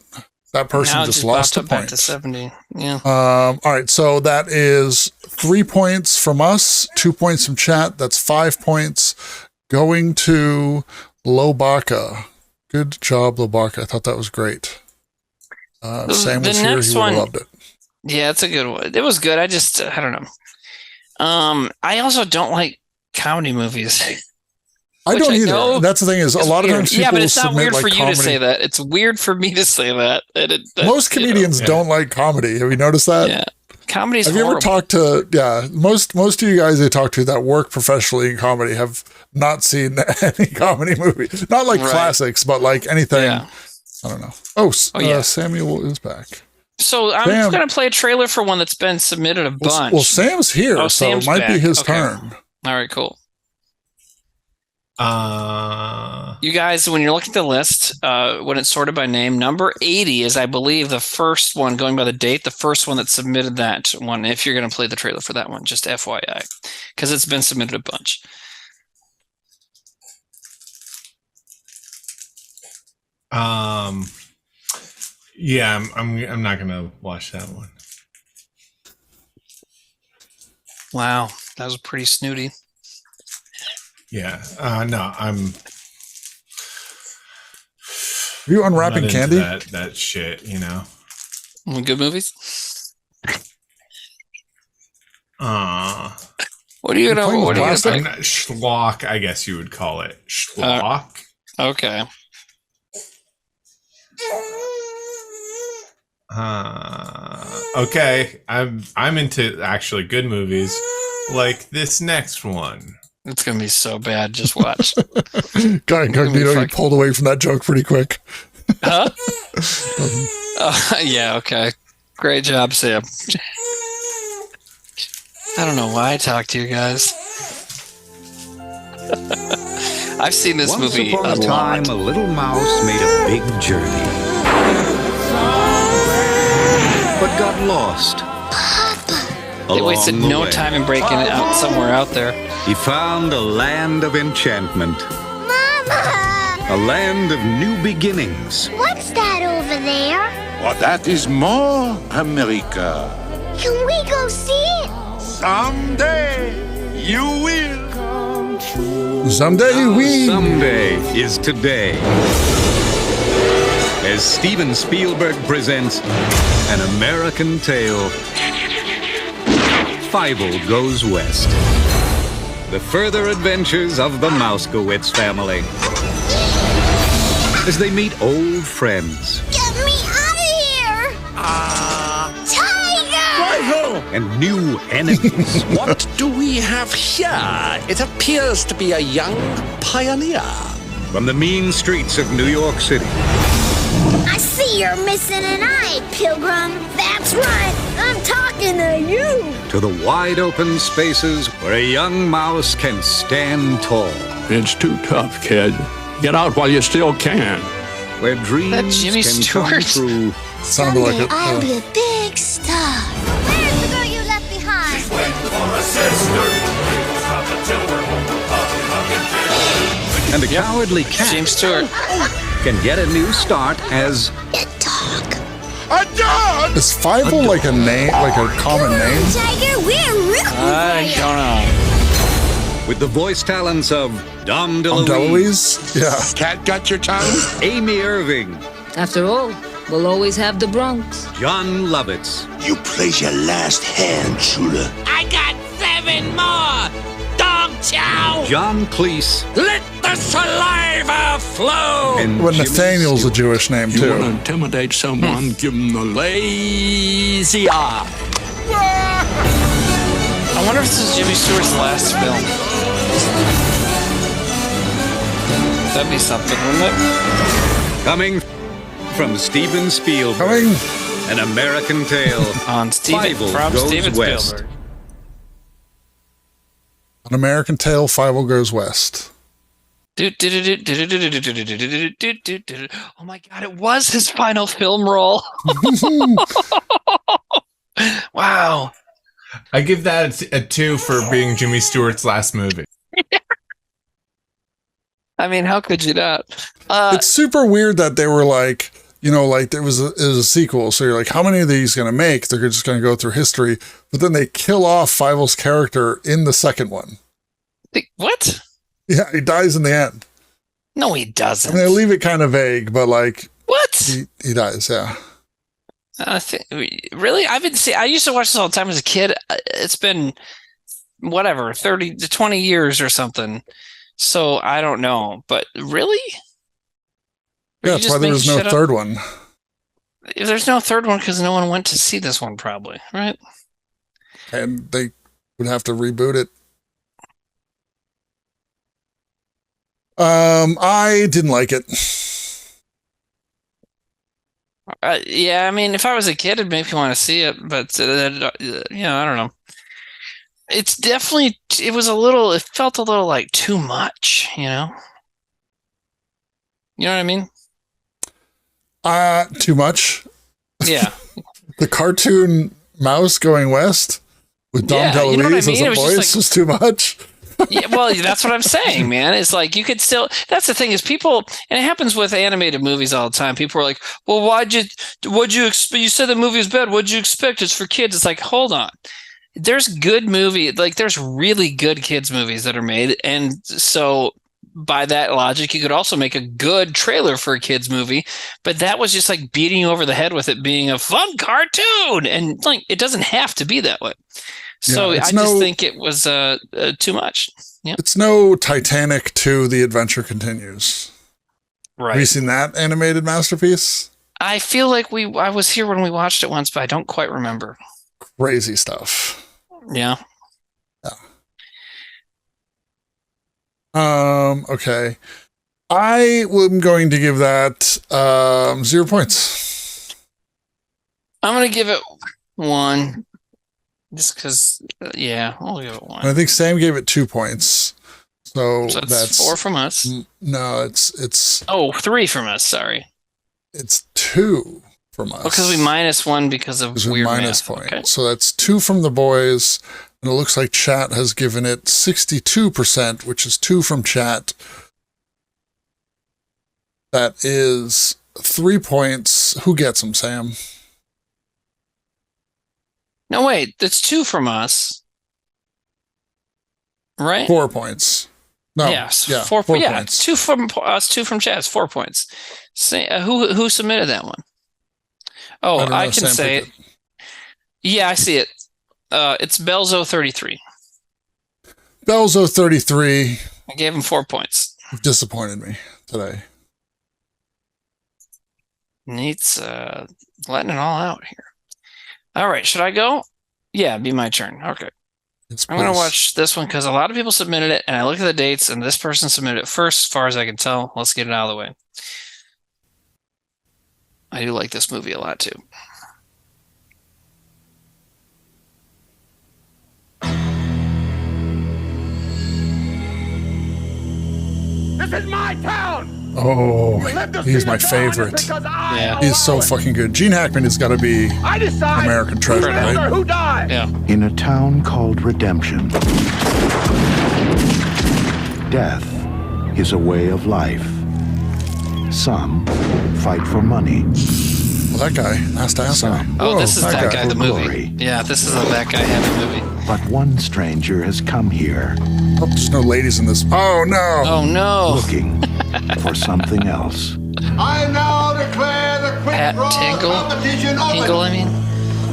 That person just lost a point. Back to 70, yeah. All right, so that is 3 points from us, 2 points from chat. That's 5 points going to Lobaka. Good job, Lobaka. I thought that was great. Sam was here. He would have loved it. Yeah, it's a good one. It was good. I don't know. I also don't like comedy movies. I don't either. That's the thing is, a lot of times people but it's not weird like for you comedy. to say that. It's weird for me to say that. Most comedians don't like comedy. Have you noticed that? Yeah. Comedy's Have you ever talked to, most of you guys I talk to that work professionally in comedy have not seen any comedy movie. Not like classics, but like anything. Yeah. I don't know. Samuel is back. So I'm going to play a trailer for one that's been submitted a bunch. Well, Sam's here, so it might be his turn. All right, cool. You guys, when you're looking at the list, when it's sorted by name, number 80 is, I believe, the first one, going by the date, the first one that submitted that one, if you're going to play the trailer for that one, just FYI, because it's been submitted a bunch. Yeah, I'm not going to watch that one. Wow, that was pretty snooty. Yeah, no, I'm. Are you unwrapping candy? That shit, you know. Good movies. What are you gonna? What are you gonna? Schlock, I guess you would call it. Schlock. Okay. Okay, I'm into actually good movies, like this next one. It's gonna be so bad. Just watch. Guy Incognito, you pulled away from that joke pretty quick. Huh? Yeah. Okay. Great job, Sam. I don't know why I talk to you guys. I've seen this movie Once upon a time, a little mouse made a big journey, but got lost. They wasted no time in breaking it out somewhere out there. He found a land of enchantment. Mama! A land of new beginnings. What's that over there? Well, that is more America. Can we go see it? Someday you will. Someday we. Someday is today. As Steven Spielberg presents An American Tale. Fievel Goes West. The further adventures of the Mousekowitz family. as they meet old friends. Get me out of here! Tiger! And new enemies. What do we have here? It appears to be a young pioneer. From the mean streets of New York City. I see you're missing an eye, Pilgrim. That's right. I'm talking to you. To the wide open spaces where a young mouse can stand tall. It's too tough, kid. Get out while you still can. Where dreams Jimmy can Stewart? come true. Sounded like it. I'll be a big star. Where's the girl you left behind? She's waiting for a sister. And the cowardly cat James Stewart. can get a new start as A dog. A dog! Is Fievel like a name, like a common name? Tiger, we're rooting I for you. don't know. with the voice talents of Dom DeLuise, DeLuise? Yeah. Cat got your tongue? Amy Irving, After all, we'll always have the Bronx. John Lovitz, You place your last hand, Shula. I got 7 more! Dog chow! John Cleese, Let the saliva flow! and But Jimmy Nathaniel's a Stewart. Jewish name, You want to too. intimidate someone, give them the lazy eye. I wonder if this is Jimmy Stewart's last film. That'd be something, wouldn't it? Coming from Steven Spielberg, Coming. An American Tale. On Fievel from Goes Steven West. Spielberg. An American Tale, Fievel Goes West. Oh my god, it was his final film role. Wow. I give that a 2 for being Jimmy Stewart's last movie. I mean, how could you not? It's super weird that they were like, you know, like it was a sequel. So you're like, how many of these going to make? They're just going to go through history. But then they kill off Fievel's character in the second one. What? Yeah, he dies in the end. No, he doesn't. I mean, they leave it kind of vague, but like, what? He dies, yeah. Really? I used to watch this all the time as a kid. It's been whatever, 30 to 20 years or something. So I don't know, but really? Yeah, that's why there was no third one. If there's no third one, because no one went to see this one, probably, right? And they would have to reboot it. I didn't like it. Yeah, I mean, if I was a kid, it'd make me want to see it, but I don't know. It's definitely, it felt a little like too much, you know? You know what I mean? Too much. Yeah. The cartoon mouse going west with Dom DeLuise you know what I mean? as a voice was too much. Yeah, well, that's what I'm saying, man. It's like you could still. That's the thing is people, and it happens with animated movies all the time. People are like, "Well, what'd you expect? You said the movie was bad. What'd you expect? It's for kids." It's like, hold on. There's good movie, like there's really good kids movies that are made, and so by that logic, you could also make a good trailer for a kids movie. But that was just like beating you over the head with it being a fun cartoon, and like it doesn't have to be that way. So yeah, I just think it was too much. Yeah. It's no Titanic 2, The Adventure Continues. Right. Have you seen that animated masterpiece? I feel like I was here when we watched it once, but I don't quite remember. Crazy stuff. Yeah. Okay. I am going to give that 0 points. I'm going to give it 1. Just because, I'll give it 1. And I think Sam gave it 2 points. So that's 4 from us. No, it's 3 from us. Sorry. It's 2 from us. Because we minus 1 because of weird minus math. point. Okay. So that's 2 from the boys. And it looks like chat has given it 62%, which is 2 from chat. That is 3 points. Who gets them, Sam? No, wait. That's 2 from us. Right? 4 points. No. Yes. Yeah, 4 points. Yeah, 2 from us, 2 from chat. It's 4 points. Say, who submitted that one? Oh, I can Sam say it. Yeah, I see it. It's Belzo33. Belzo33. I gave him 4 points. Disappointed me today. Neat's letting it all out here. All right, should I go? Yeah, it'd be my turn. Okay. I'm going to watch this one because a lot of people submitted it, and I look at the dates, and this person submitted it first, as far as I can tell. Let's get it out of the way. I do like this movie a lot, too. This is my town! Oh, he's my favorite. Yeah. He's so fucking good. Gene Hackman has got to be American treasure, right? Who died? Yeah. In a town called Redemption, death is a way of life. Some fight for money. Well, that guy has to ask him. Oh, this is that guy, the movie. Yeah, this is a that guy heavy movie. But one stranger has come here. Oh, there's no ladies in this. Oh, no. Oh, no. Looking for something else. I now declare the quick draw competition open. Hinkle, I mean.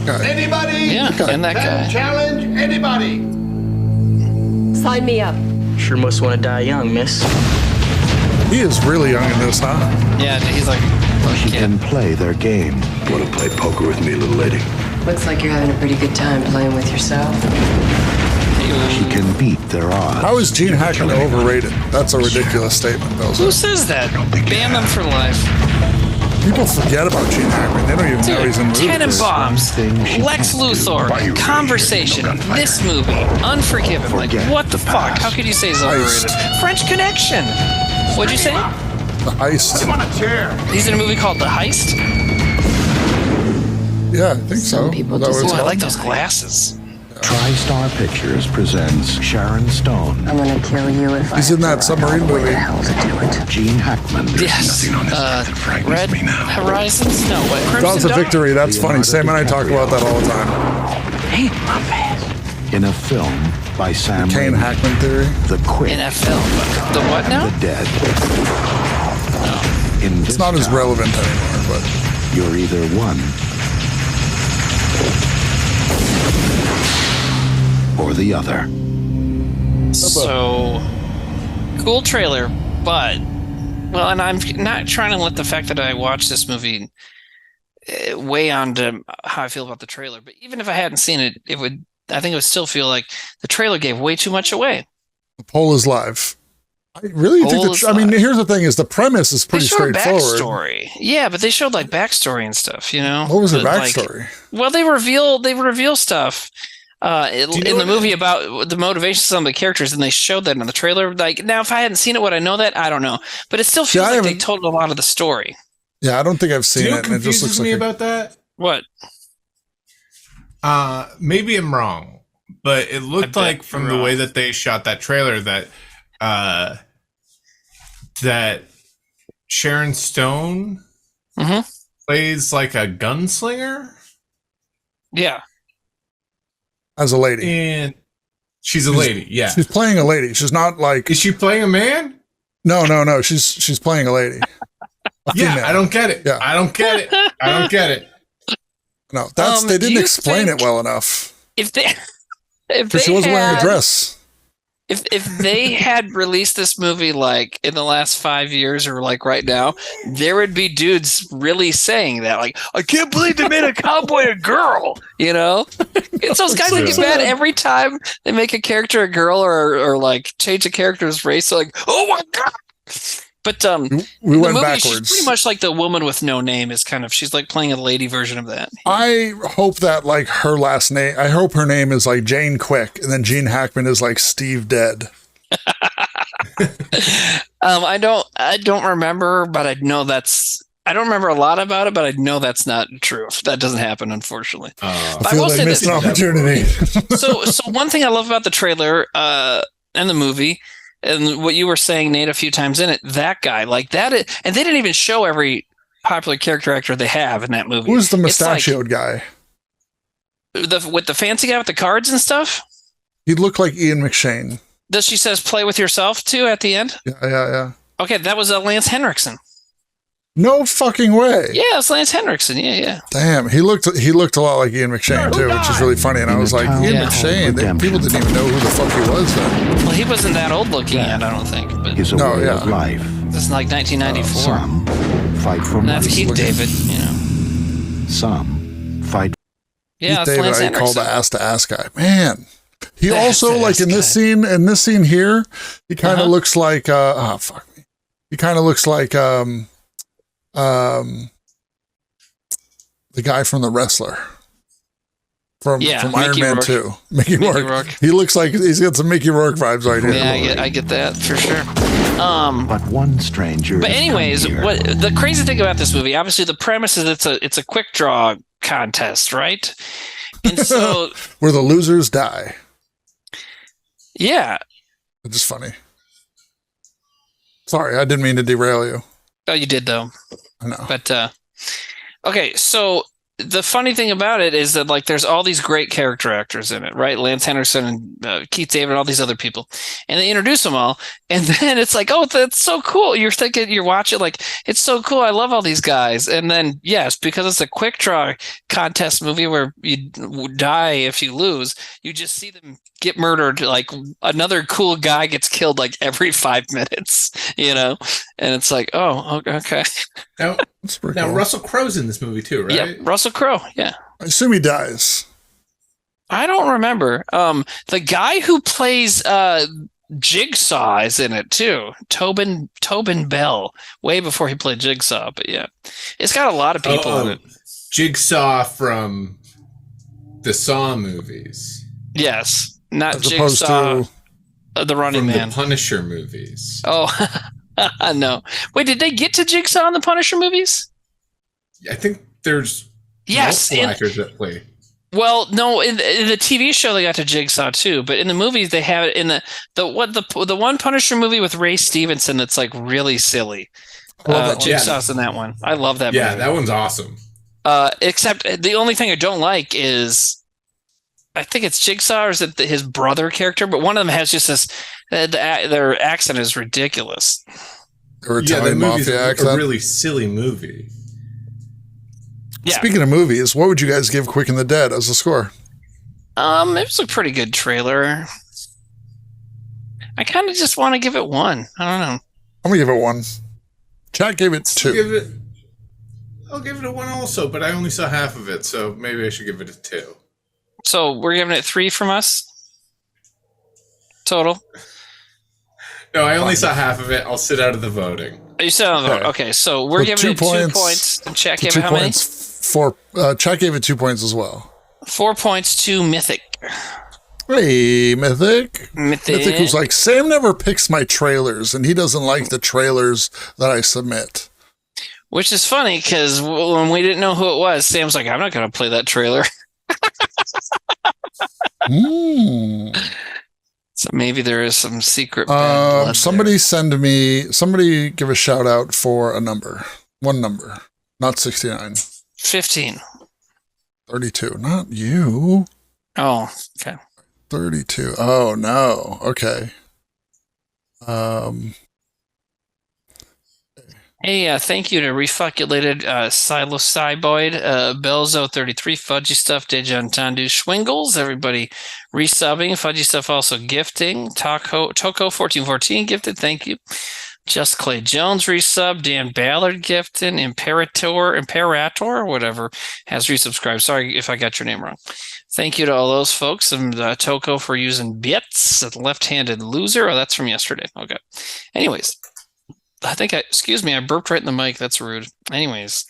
Anybody Yeah, and that can guy. challenge anybody. Sign me up. Sure must want to die young, miss. He is really young in this, huh? Yeah, he's like... She can play their game. Want to play poker with me, little lady? Looks like you're having a pretty good time playing with yourself. She can beat their odds. How is Gene Hackman overrated? That's a ridiculous statement, though. Who says that? Ban them for life. People forget about Gene Hackman. They don't even know he's in movies. Tenenbaums, Lex Luthor, Conversation, this movie, Unforgiven. Like, what the fuck? How could you say he's overrated? French Connection. What'd you say? The Heist. I'm on a chair. He's in a movie called The Heist? Yeah, I think so. Ooh, I like those glasses. TriStar Pictures presents Sharon Stone. I'm gonna kill you if He's in that submarine movie. Gene Hackman. Yes. Red Horizons? No, what? God's a Victory. That's funny. Sam and I talk about that all the time. Hey, my bad. In a film by Sam Kane Raimi. Hackman Theory. The Quick. In a film. The what now? The Dead. It's not as relevant anymore, but you're either one or the other. So, cool trailer, but, well, and I'm not trying to let the fact that I watched this movie weigh on to how I feel about the trailer, but even if I hadn't seen it, I think it would still feel like the trailer gave way too much away. The poll is live. I really think I mean, here's the thing: is the premise is pretty straightforward. Backstory. Yeah, but they showed like backstory and stuff. You know, what was the backstory? Well, they reveal stuff in the movie about the motivation of some of the characters, and they showed that in the trailer. Like, now, if I hadn't seen it, would I know that? I don't know, but it still feels like they told a lot of the story. Yeah, I don't think I've seen it. It just looks like about that. What? Maybe I'm wrong, but it looked like from the way that they shot that trailer that Sharon Stone plays like a gunslinger. Yeah. As a lady. And she's a lady, yeah. She's playing a lady. She's not like... Is she playing a man? No. She's playing a lady. Yeah, I don't get it. Yeah. I don't get it. No, they didn't explain it well enough. If she wasn't wearing a dress. If they had released this movie like in the last 5 years or like right now, there would be dudes really saying that, like, I can't believe they made a cowboy a girl, you know? It's those guys that get mad every time they make a character a girl or like change a character's race. They're like, oh my God. But we went movie, backwards. She's pretty much like the woman with no name is kind of, she's like playing a lady version of that. I hope that like her last name, I hope her name is like Jane Quick and then Gene Hackman is like Steve Dead. I don't remember, but I know I don't remember a lot about it, but I know that's not true. That doesn't happen, unfortunately. I feel like I missed an opportunity. So one thing I love about the trailer and the movie, and what you were saying, Nate, a few times in it, that guy, like that, and they didn't even show every popular character actor they have in that movie. Who's the mustachioed guy? With the fancy guy with the cards and stuff? He looked like Ian McShane. Does she says play with yourself too at the end? Yeah. Okay, that was Lance Henriksen. No fucking way. Yeah, it's Lance Henriksen. Yeah. Damn, he looked a lot like Ian McShane too, which is really funny. And I was like, Ian McShane. People didn't even know who the fuck he was then. Well, he wasn't that old looking yet, I don't think. But His way of life. This is like 1994. Some fight for And that's mercy. Keith David, you know. Some fight. Yeah, Keith that's David, Lance I call the Anderson. ass guy. Man, he The also ass like in this scene here, he kind of looks like fuck me. He kind of looks like the guy from The Wrestler. From Iron Mickey Man Rourke. 2. Mickey Rourke. He looks like he's got some Mickey Rourke vibes right here. Yeah, I get that for sure. But one stranger. But anyways, what the crazy thing about this movie? Obviously, the premise is it's a quick draw contest, right? And so where the losers die. Yeah, it's just funny. Sorry, I didn't mean to derail you. Oh, you did though. I know. But okay, so the funny thing about it is that like there's all these great character actors in it, right? Lance Anderson and Keith David and all these other people, and they introduce them all, and then it's like, oh, that's so cool. You're thinking, you're watching like it's so cool. I love all these guys, and then yes, because it's a quick draw contest movie where you die if you lose, you just see them get murdered. Like another cool guy gets killed like every 5 minutes, you know, and it's like, oh, okay. Now cool. Russell Crowe's in this movie too, right? Yeah, Russell Crowe. Yeah. I assume he dies. I don't remember. The guy who plays Jigsaw is in it too. Tobin Bell, way before he played Jigsaw. But yeah, it's got a lot of people in it. Jigsaw from the Saw movies. Yes, not As opposed Jigsaw. to The Running from Man. the Punisher movies. Oh, no. Wait, did they get to Jigsaw in the Punisher movies? I think there's multiple actors that play. Well, no, in the TV show they got to Jigsaw too, but in the movies they have it in the one Punisher movie with Ray Stevenson that's like really silly. Jigsaw's in that one. I love that movie. Yeah, that one's awesome. Except the only thing I don't like is I think it's Jigsaw or is it his brother character, but one of them has just this their accent is ridiculous. Or Yeah, Italian that movie's mafia a accent. really silly movie. Yeah. Speaking of movies, what would you guys give Quick and the Dead as a score? It was a pretty good trailer. I kind of just want to give it 1. I don't know. I'm gonna give it 1. Chat gave it 2. I'll give it a 1 also, but I only saw half of it, so maybe I should give it a 2. So we're giving it 3 from us total. No, I only saw half of it. I'll sit out of the voting. You said on the vote. Okay, so we're giving it 2 points. And Chat gave it how many? Chat gave it 2 points as well. 4 points to Mythic. Hey, Mythic. Mythic was like, Sam never picks my trailers, and he doesn't like the trailers that I submit. Which is funny, because when we didn't know who it was, Sam's like, I'm not going to play that trailer. So maybe there is some secret bad blood somebody give a shout out for a number. One number. Not 69. 15. 32. Not you. Oh, okay. 32. Oh, no. Okay. Hey, thank you to Refuculated, Psilocyboid, Belzo33, Fudgy Stuff, Dejan Tandu, Schwingles, everybody resubbing, Fudgy Stuff also gifting, Toko1414 gifted, thank you. Just Clay Jones resub, Dan Ballard gifting, Imperator, whatever, has resubscribed. Sorry if I got your name wrong. Thank you to all those folks, and Toko for using bits, the left-handed loser. Oh, that's from yesterday. Okay. Anyways. I burped right in the mic. That's rude. Anyways,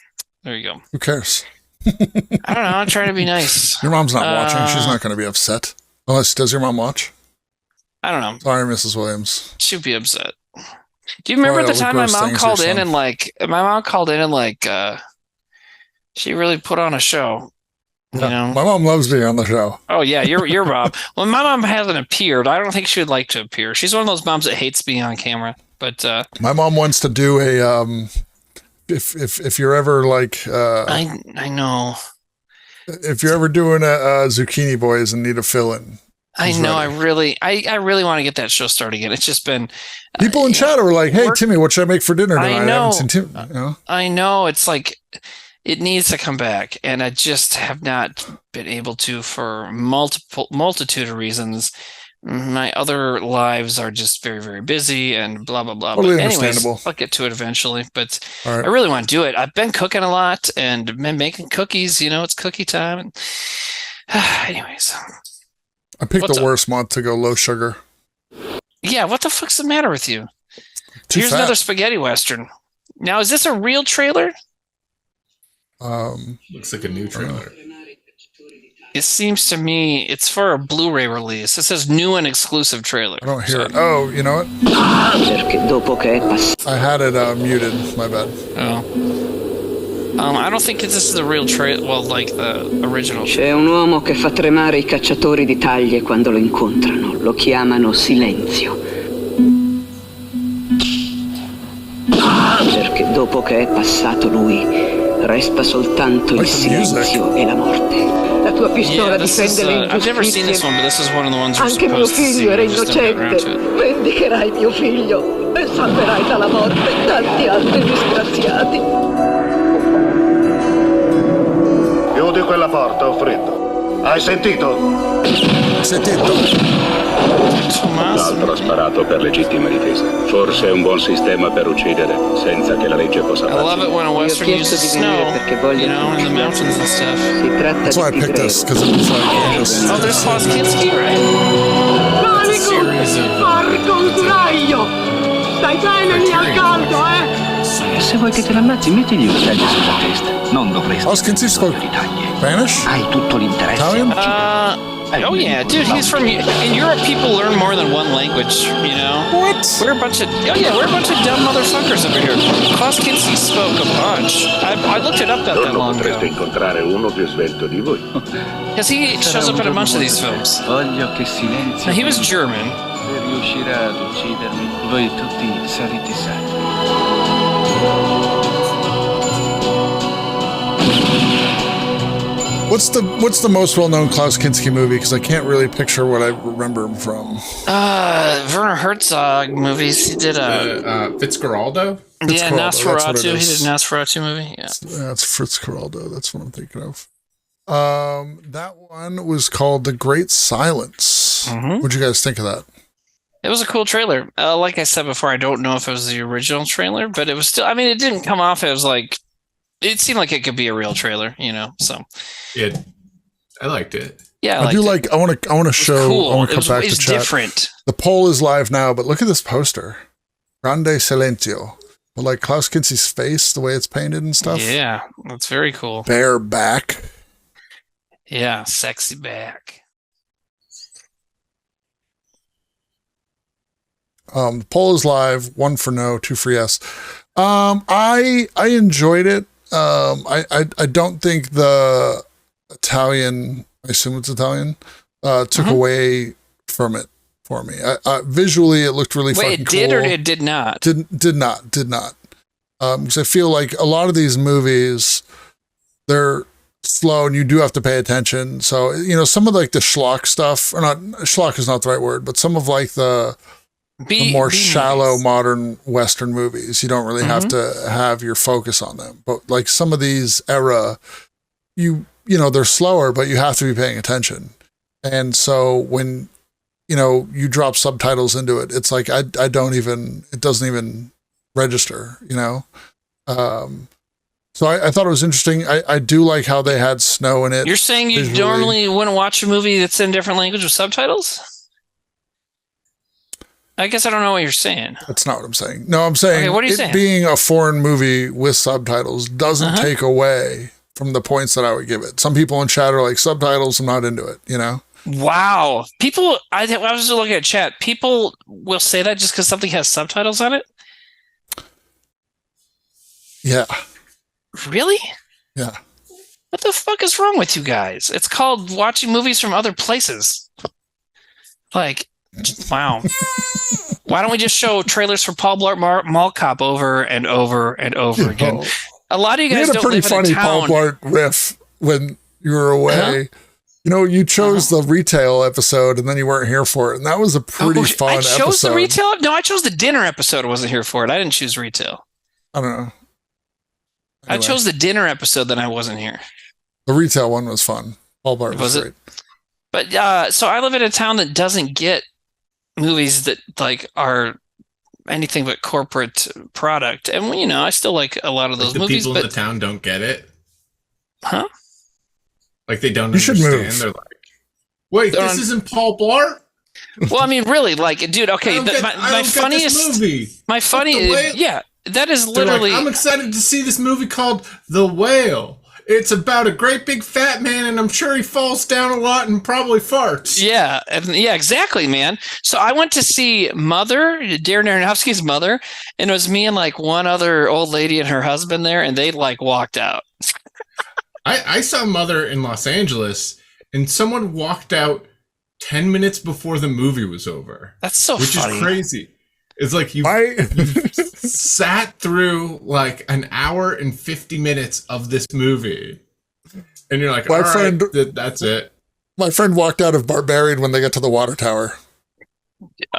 there you go. Who cares? I don't know. I'm trying to be nice. Your mom's not watching. She's not going to be upset. Unless, does your mom watch? I don't know. Sorry, Mrs. Williams. She'd be upset. Do you remember the time my mom called in and she really put on a show? You know? My mom loves being on the show. Oh yeah, your mom. When my mom hasn't appeared, I don't think she would like to appear. She's one of those moms that hates being on camera. But my mom wants to do a if you're ever like I know. If you're ever doing a Zucchini Boys and need a fill-in. I know. Ready. I really want to get that show started again. It's just been people in chat are like, "Hey, Timmy, what should I make for dinner tonight?" I know. haven't seen Tim, you know? I know. It's like it needs to come back, and I just have not been able to for multitude of reasons. my other lives are just very, very busy and blah, blah, blah. Totally but anyways, understandable. I'll get to it eventually. But All right. I really want to do it. I've been cooking a lot and been making cookies. You know, it's cookie time. And anyways. I picked the worst month to go low sugar. Yeah, what the fuck's the matter with you? Too Here's fat. another spaghetti western. Now, is this a real trailer? Looks like a new trailer. It seems to me it's for a Blu-ray release. It says new and exclusive trailer. I don't hear it. Oh, you know what? I had it muted. My bad. Oh. I don't think this is the real trailer. Well, like the original. C'è un uomo che fa tremare I cacciatori di taglie quando lo incontrano. Lo chiamano Silenzio. Perché dopo che è passato lui, resta soltanto il silenzio e la morte. La tua pistola difende le I've never seen this ingiustizie. one, but this is one of the ones we're Anche mio supposed to see. figlio era We just don't get around innocente. to it. Vendicherai mio figlio e salverai dalla morte tanti altri disgraziati. Chiudi quella porta, ho freddo. Hai sentito? L'altro ha sparato per legittima difesa. Forse è un buon sistema per uccidere senza che la legge possa I love it when a western uses snow, you know, in the mountains and stuff. That's why I picked this, because it was like... Oh, there's Klaus Kinski, right? Manico! Porco un curaglio! Stai bene lì al caldo, Se vuoi che te l'ammazzi, mettigli un taglio sulla testa. Non dovresti. Spanish? Hai tutto l'interesse. Italian? Oh yeah, dude, he's from... In Europe, people learn more than one language, you know? What? We're a bunch of... Oh yeah, we're a bunch of dumb motherfuckers over here. Klaus Kinski spoke a bunch. I looked it up not that long ago. Potreste incontrare uno più svelto di voi. Because he shows up in a bunch of these films. Voglio che silenzio. Now, he was German. Se riuscirà ad uccidermi, voi tutti sarete salvi. What's the most well-known Klaus Kinski movie? Because I can't really picture what I remember him from. Werner Herzog movies. He did Fitzcarraldo? Yeah, Nosferatu. He is. did Nosferatu movie. Yeah. That's Fitzcarraldo. That's what I'm thinking of. That one was called The Great Silence. What'd you guys think of that? It was a cool trailer. Like I said before, I don't know if it was the original trailer, but it was still... I mean, it didn't come off as like... It seemed like it could be a real trailer, you know, so... Yeah, I liked it. Yeah, I want to show... cool. I want to come It back to was chat. different. The poll is live now, but look at this poster. Grande Silenzio. But like Klaus Kinski's face, the way it's painted and stuff. Yeah, that's very cool. Bare back. Yeah, sexy back. The poll is live. 1 for no, 2 for yes. I enjoyed it. I don't think the Italian, I assume it's Italian, took away from it for me. Visually, it looked really fucking cool. Wait, it did or it did not? Did not. Because I feel like a lot of these movies, they're slow and you do have to pay attention. So, you know, some of like the schlock stuff, or not, schlock is not the right word, but some of like the more shallow movies. Modern Western movies, you don't really have to have your focus on them. But like some of these era, you know, they're slower, but you have to be paying attention. And so when, you know, you drop subtitles into it, it's like, it doesn't even register, you know? So I thought it was interesting. I do like how they had snow in it. You're saying you visually. normally wouldn't watch a movie that's in a different language with subtitles? I guess I don't know what you're saying. That's not what I'm saying. No, I'm saying Okay, what are you it saying? being a foreign movie with subtitles doesn't take away from the points that I would give it. Some people in chat are like, subtitles, I'm not into it, you know? Wow. People, I was just looking at chat. People will say that just because something has subtitles on it? Yeah. Really? Yeah. What the fuck is wrong with you guys? It's called watching movies from other places. Like, wow. Why don't we just show trailers for Paul Blart Mall Cop over and over and over again? A lot of you guys had a don't pretty live funny in a Paul town. Blart riff when you were away. You know, you chose the retail episode and then you weren't here for it. And that was a pretty fun I episode. chose the retail? No, I chose the dinner episode. I wasn't here for it. I didn't choose retail. I don't know. I chose the dinner episode that I wasn't here. The retail one was fun. Paul Blart was great. But so I live in a town that doesn't get movies that like are anything but corporate product, and I still like a lot of those the movies. People but in the town don't get it, huh? Like they don't You understand. should move. They're like, wait, this isn't Paul Blart? Well, I mean, really, like, dude. Okay, my funniest movie. My funny, yeah, that is They're literally. like, I'm excited to see this movie called The Whale. It's about a great big fat man, and I'm sure he falls down a lot and probably farts. Yeah, exactly, man. So I went to see Mother, Darren Aronofsky's Mother, and it was me and like one other old lady and her husband there, and they like walked out. I saw Mother in Los Angeles, and someone walked out 10 minutes before the movie was over. That's so funny. Which is crazy. It's like you sat through like an hour and 50 minutes of this movie, and you're like, all right, that's it. My friend walked out of Barbarian when they got to the water tower.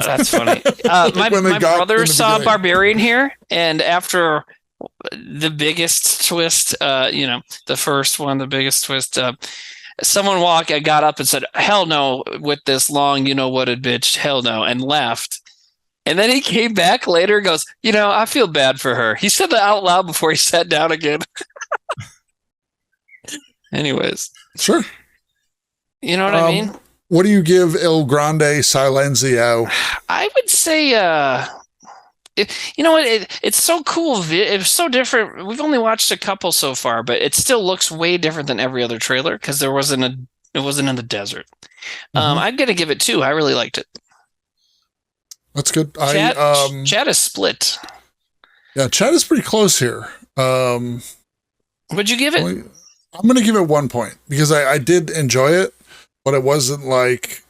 That's funny. My brother saw Barbarian here, and after the biggest twist, the first one, the biggest twist, someone got up and said, hell no, with this long, what-a bitch, hell no, and left. And then he came back later and goes, I feel bad for her. He said that out loud before he sat down again. Anyways. Sure. You know what I mean? What do you give Il Grande Silenzio? I would say, you know what? It's so cool. It's so different. We've only watched a couple so far, but it still looks way different than every other trailer because it wasn't in the desert. I'm going to give it 2. I really liked it. That's good. Chat is split. Yeah, chat is pretty close here. What'd you give it? I'm going to give it 1 point because I did enjoy it, but it wasn't like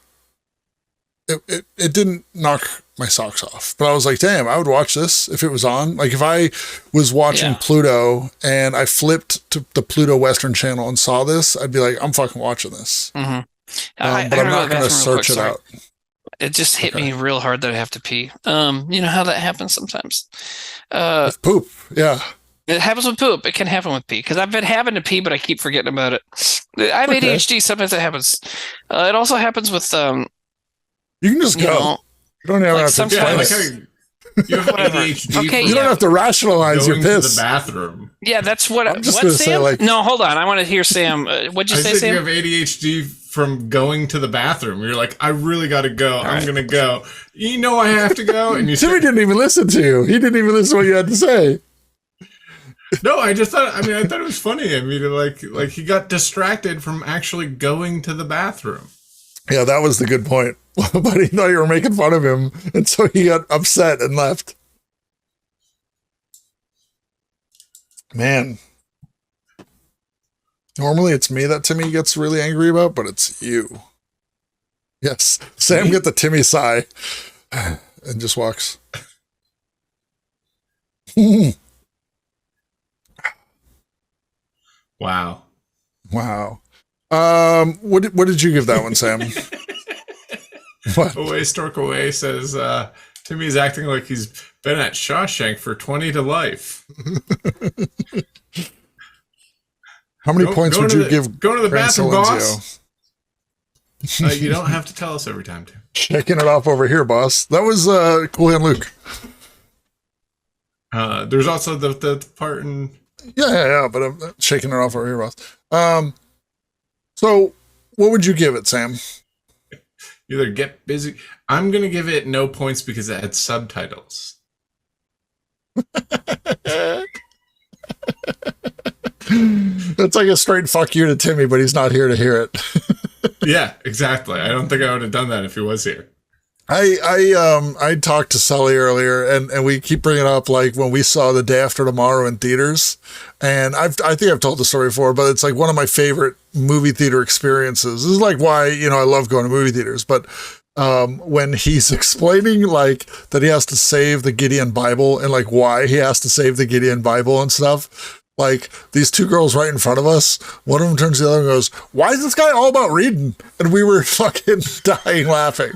it didn't knock my socks off. But I was like, damn, I would watch this if it was on. Like if I was watching Pluto and I flipped to the Pluto Western channel and saw this, I'd be like, I'm fucking watching this. Mm-hmm. But I'm not going to search it out. It just hit me real hard that I have to pee. You know how that happens sometimes. With poop, yeah. It happens with poop. It can happen with pee because I've been having to pee, but I keep forgetting about it. I have ADHD. Sometimes it happens. It also happens with. You can just go. You don't have to sometimes. You have ADHD. Okay, you don't have to rationalize your piss. To the bathroom. Yeah, that's what. I'm just going to say, like, no, hold on. I want to hear Sam. What'd you say, Sam? You have ADHD from going to the bathroom. You're like, I really got to go. I'm going to go. You know I have to go. And Timmy didn't even listen to you. He didn't even listen to what you had to say. No, I just thought. I thought it was funny. Like he got distracted from actually going to the bathroom. Yeah, that was the good point. But he thought you were making fun of him, and so he got upset and left. Man. Normally it's me that Timmy gets really angry about, but it's you. Yes. Sam get the Timmy sigh and just walks. Wow. What did you give that one, Sam? What? Away Stork Away says Timmy's acting like he's been at Shawshank for 20 to life. How many points would you give? Go to the bathroom, boss. You don't have to tell us every time, Tim. Checking it off over here, boss. That was Cool Hand Luke. There's also the part in. Yeah, but I'm shaking it off over here, boss. So what would you give it, Sam? Either get busy. I'm gonna give it no points because it had subtitles. That's like a straight fuck you to Timmy, but he's not here to hear it. Yeah, exactly. I don't think I would have done that if he was here. I talked to Sully earlier, and we keep bringing up like when we saw The Day After Tomorrow in theaters, and I think I've told the story before, but it's like one of my favorite movie theater experiences. This is like why I love going to movie theaters. But when he's explaining like that he has to save the Gideon Bible and like why he has to save the Gideon Bible and stuff. Like these two girls right in front of us, one of them turns to the other and goes, "Why is this guy all about reading?" And we were fucking dying laughing.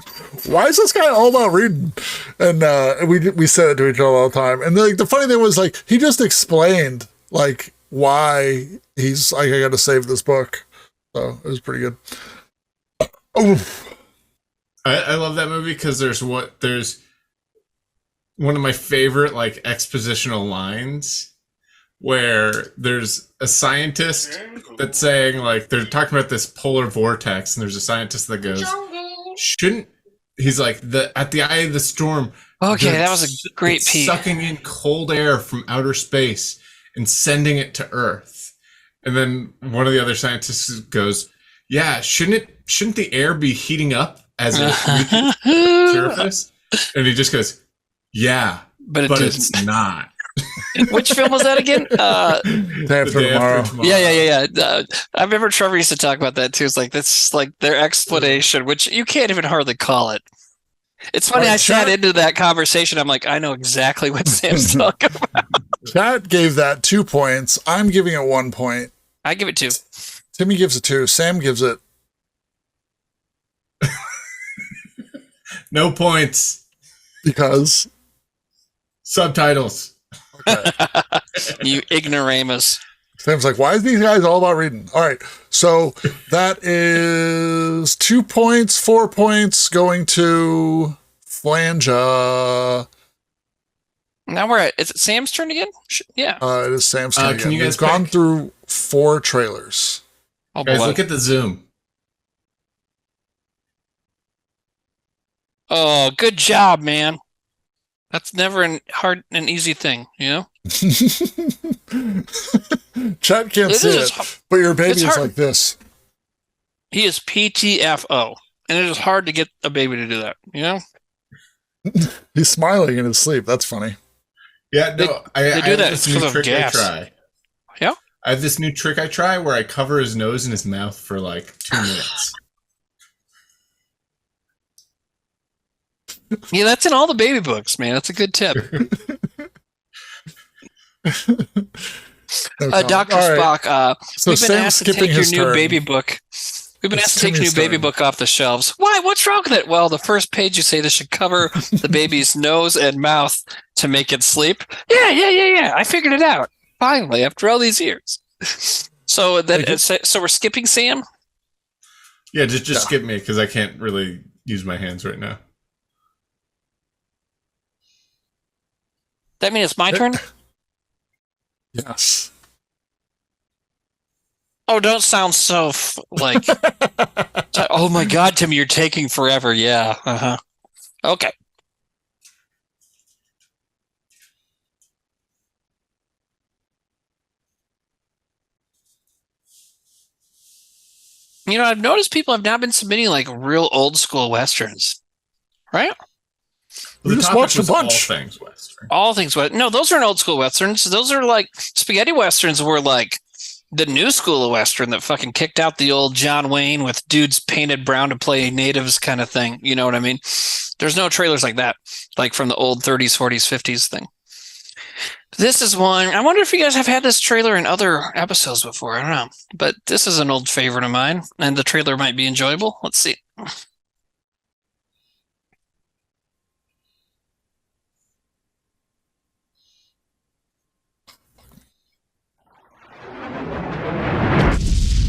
Why is this guy all about reading? And we said it to each other all the time. And like the funny thing was like he just explained like why he's like, I got to save this book. So it was pretty good. Oof. I love that movie because there's one of my favorite like expositional lines where there's a scientist that's saying like they're talking about this polar vortex, and there's a scientist that goes, he's like at the eye of the storm. Okay, that was a great piece. Sucking in cold air from outer space and sending it to Earth. And then one of the other scientists goes, yeah, shouldn't the air be heating up as it reaches the surface? And he just goes, yeah, but it's not. Which film was that again? Day After Tomorrow. Yeah. I remember Trevor used to talk about that too. It's like that's like their explanation, which you can't even hardly call it. It's funny. I sat into that conversation. I'm like, I know exactly what Sam's talking about. Chat gave that 2 points. I'm giving it 1 point. I give it 2. Timmy gives it 2. Sam gives it no points because subtitles. Okay. You ignoramus. Sam's like, why is these guys all about reading? All right. So that is 2 points, 4 points going to Flanga. Now we're at, is it Sam's turn again? Yeah. It is Sam's turn again. Can you guys We've gone through 4 trailers. Oh, guys, boy. Look at the zoom. Oh, good job, man. That's never an easy thing, you know? Chat can't see it, but your baby is like this. He is PTFO, and it is hard to get a baby to do that, you know? He's smiling in his sleep. That's funny. Yeah, no, they do that this new trick I try. Yeah? I have this new trick I try where I cover his nose and his mouth for like 2 minutes. Yeah, that's in all the baby books, man. That's a good tip. Dr. Spock, so we've been asked to take your new baby book. We've been asked to take your new baby book off the shelves. Why? What's wrong with it? Well, the first page you say this should cover the baby's nose and mouth to make it sleep. Yeah. I figured it out. Finally, after all these years. So we're skipping Sam? Yeah, just skip me because I can't really use my hands right now. That means it's my turn? Yes. Oh, don't sound so like. Oh my God, Tim, you're taking forever. Yeah. Uh-huh. Okay. You know, I've noticed people have now been submitting like real old school Westerns, right? We just watched a bunch. All things Western. All things Western. No, those aren't old school Westerns. Those are like spaghetti Westerns were like the new school of Western that fucking kicked out the old John Wayne with dudes painted brown to play natives kind of thing. You know what I mean? There's no trailers like that, like from the old 30s, 40s, 50s thing. This is one. I wonder if you guys have had this trailer in other episodes before. I don't know. But this is an old favorite of mine, and the trailer might be enjoyable. Let's see.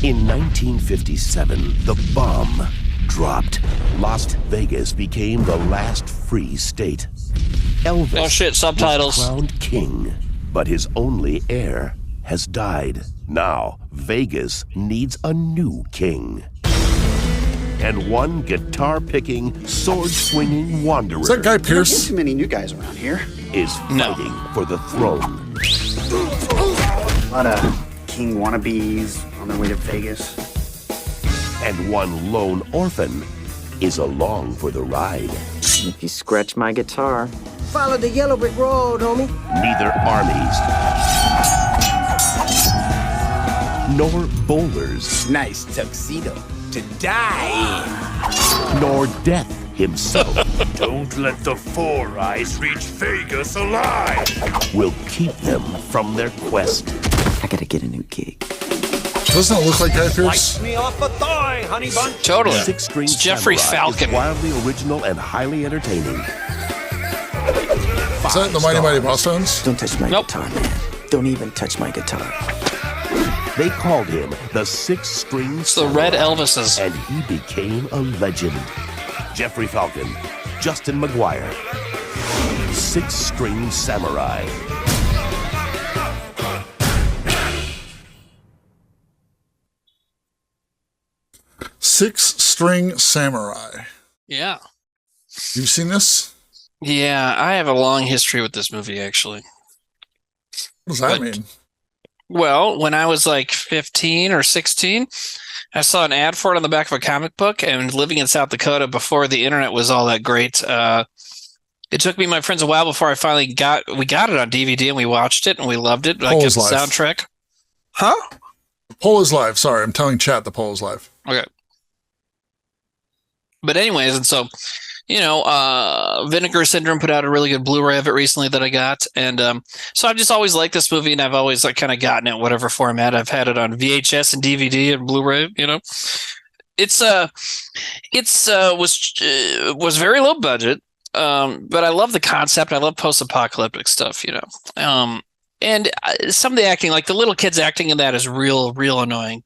In 1957, the bomb dropped. Las Vegas became the last free state. Elvis oh shit, subtitles. was crowned king, but his only heir has died. Now, Vegas needs a new king. And one guitar-picking, sword-swinging wanderer. Is that Guy Pearce? Too many new guys around here. Is fighting for the throne. A lot of king wannabes on their way to Vegas. And one lone orphan is along for the ride. If you scratch my guitar. Follow the yellow brick road, homie. Neither armies nor bowlers. Nice tuxedo to die. Nor death himself. Don't let the Four Eyes reach Vegas alive. Will keep them from their quest. I gotta get a new gig. Doesn't it look like Guy Pearce? Me off a thigh, honey bun. Totally. Six-String It's Jeffrey Samurai Falcon. is wildly original and highly entertaining. Is that the Mighty Mighty Boss Tones? Don't touch my guitar, man. Don't even touch my guitar. They called him the Six-String The Red Elvises. And he became a legend. Jeffrey Falcon, Justin McGuire, Six-String Samurai. Six-String Samurai. Yeah. You've seen this? Yeah, I have a long history with this movie, actually. What does that mean? Well, when I was like 15 or 16, I saw an ad for it on the back of a comic book, and living in South Dakota before the internet was all that great, it took me and my friends a while before I finally got it on DVD, and we watched it, and we loved it. Like the soundtrack. Huh? The poll is live. Sorry, I'm telling chat the poll is live. Okay. But anyways, and so, Vinegar Syndrome put out a really good Blu-ray of it recently that I got. And so I've just always liked this movie, and I've always like kind of gotten it, whatever format. I've had it on VHS and DVD and Blu-ray, It's was very low budget, but I love the concept. I love post-apocalyptic stuff, and some of the acting, like the little kids acting in that is real annoying.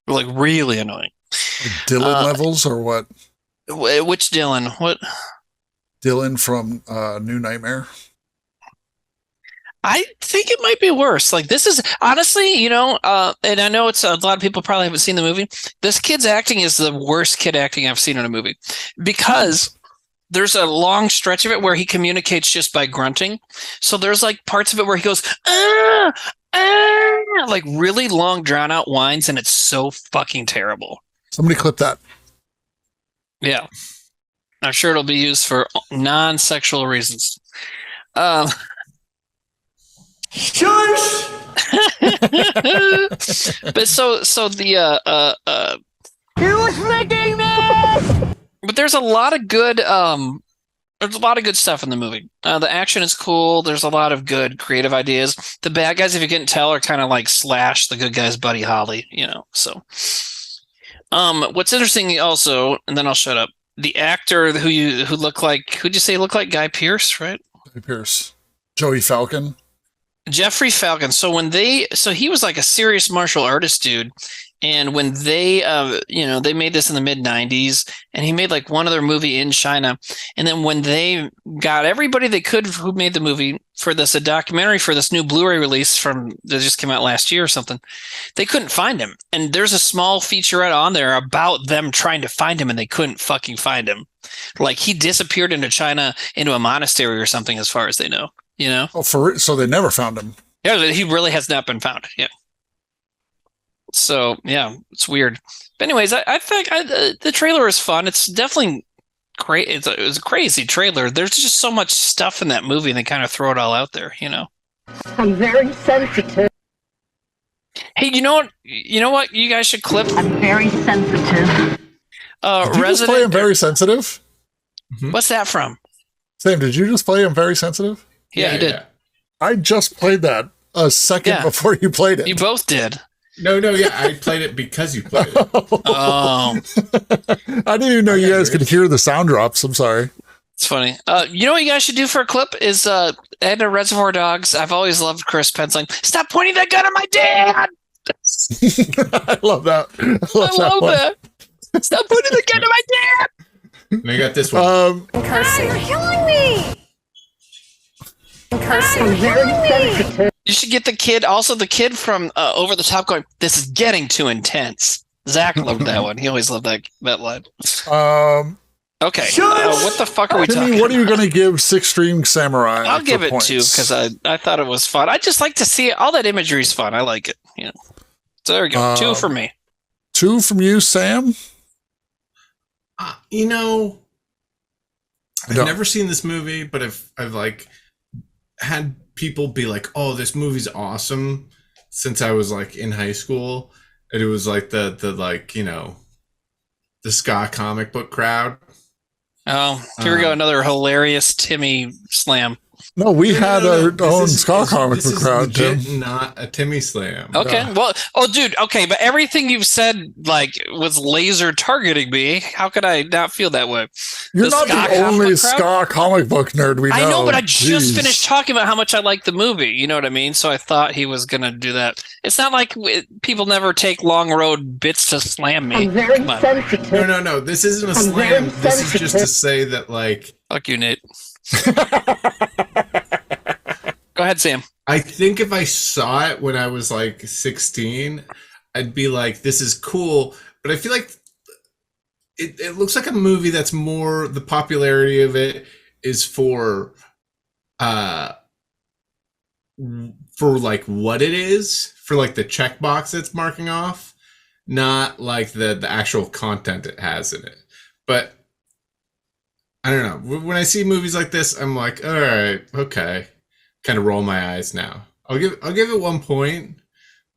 Like really annoying. Dylan levels or what? Which Dylan? What? Dylan from New Nightmare. I think it might be worse. Like this is honestly, and I know it's a lot of people probably haven't seen the movie. This kid's acting is the worst kid acting I've seen in a movie because there's a long stretch of it where he communicates just by grunting. So there's like parts of it where he goes, like really long drawn out whines, and it's so fucking terrible. Somebody clip that. Yeah. I'm sure it'll be used for non-sexual reasons. Shush! But so the He was licking me! But there's a lot of good stuff in the movie. The action is cool. There's a lot of good creative ideas. The bad guys, if you couldn't tell, are kind of like Slash, the good guy's Buddy Holly, so what's interesting also, and then I'll shut up. The actor who'd you say looked like Guy Pearce, right? Guy Pearce. Joey Falcon. Jeffrey Falcon. So he was like a serious martial artist dude. And when they made this in the mid 90s, and he made like one other movie in China. And then when they got everybody they could who made the movie for a documentary for this new Blu-ray release that just came out last year or something, they couldn't find him. And there's a small featurette on there about them trying to find him, and they couldn't fucking find him. Like he disappeared into China, into a monastery or something, as far as they know, Oh, so they never found him. Yeah, he really has not been found. Yeah. So yeah, it's weird. But anyways, I think the trailer is fun. It's definitely great. It was a crazy trailer. There's just so much stuff in that movie, and they kind of throw it all out there, I'm very sensitive. Hey, you know what? You guys should clip. I'm very sensitive. Did you just play I'm Very Sensitive? What's that from? Sam, did you just play I'm Very Sensitive? Yeah, he did. Yeah. I just played that a second before you played it. You both did. No, yeah, I played it because you played it. Oh. I didn't even know you guys could hear the sound drops. I'm sorry. It's funny. You know what you guys should do for a clip is Ed and Reservoir Dogs. I've always loved Chris Penn saying, "Stop pointing that gun at my dad." I love that. I love that. Stop pointing the gun at my dad. And I got this one. Cursing. You're killing me. Cursing. I'm very sensitive. You should get the kid from Over the Top going, "This is getting too intense." Zack loved that one. He always loved that line. Okay. What the fuck are we talking What are you about? going to give Six-String Samurai? I'll give it points? 2 because I thought it was fun. I just like to see it. All that imagery is fun. I like it. So there we go. 2 for me. 2 from you, Sam? I've never seen this movie, but I've like had people be like, "Oh, this movie's awesome," since I was like in high school, and it was like the ska comic book crowd. Oh, here we go, another hilarious Timmy slam. No, we had our own ska comic book crowd, Tim. Tim. Not a Timmy slam. Okay, well, dude, okay, but everything you've said like was laser targeting me. How could I not feel that way? You're not the only ska comic book nerd we know. I know, but I just Jeez. finished talking about how much I like the movie. You know what I mean? So I thought he was going to do that. It's not like people never take long road bits to slam me. I'm very Come on. sensitive. No. This isn't a I'm slam. very This is just to sensitive. say that, like, Fuck you, Nate. Go ahead, Sam. I think if I saw it when I was like 16, I'd be like, this is cool. But I feel like it looks like a movie that's more, the popularity of it is for like what it is, for like the checkbox it's marking off, not like the actual content it has in it. But I don't know. When I see movies like this, I'm like, all right, okay. Kind of roll my eyes now. I'll give it 1 point,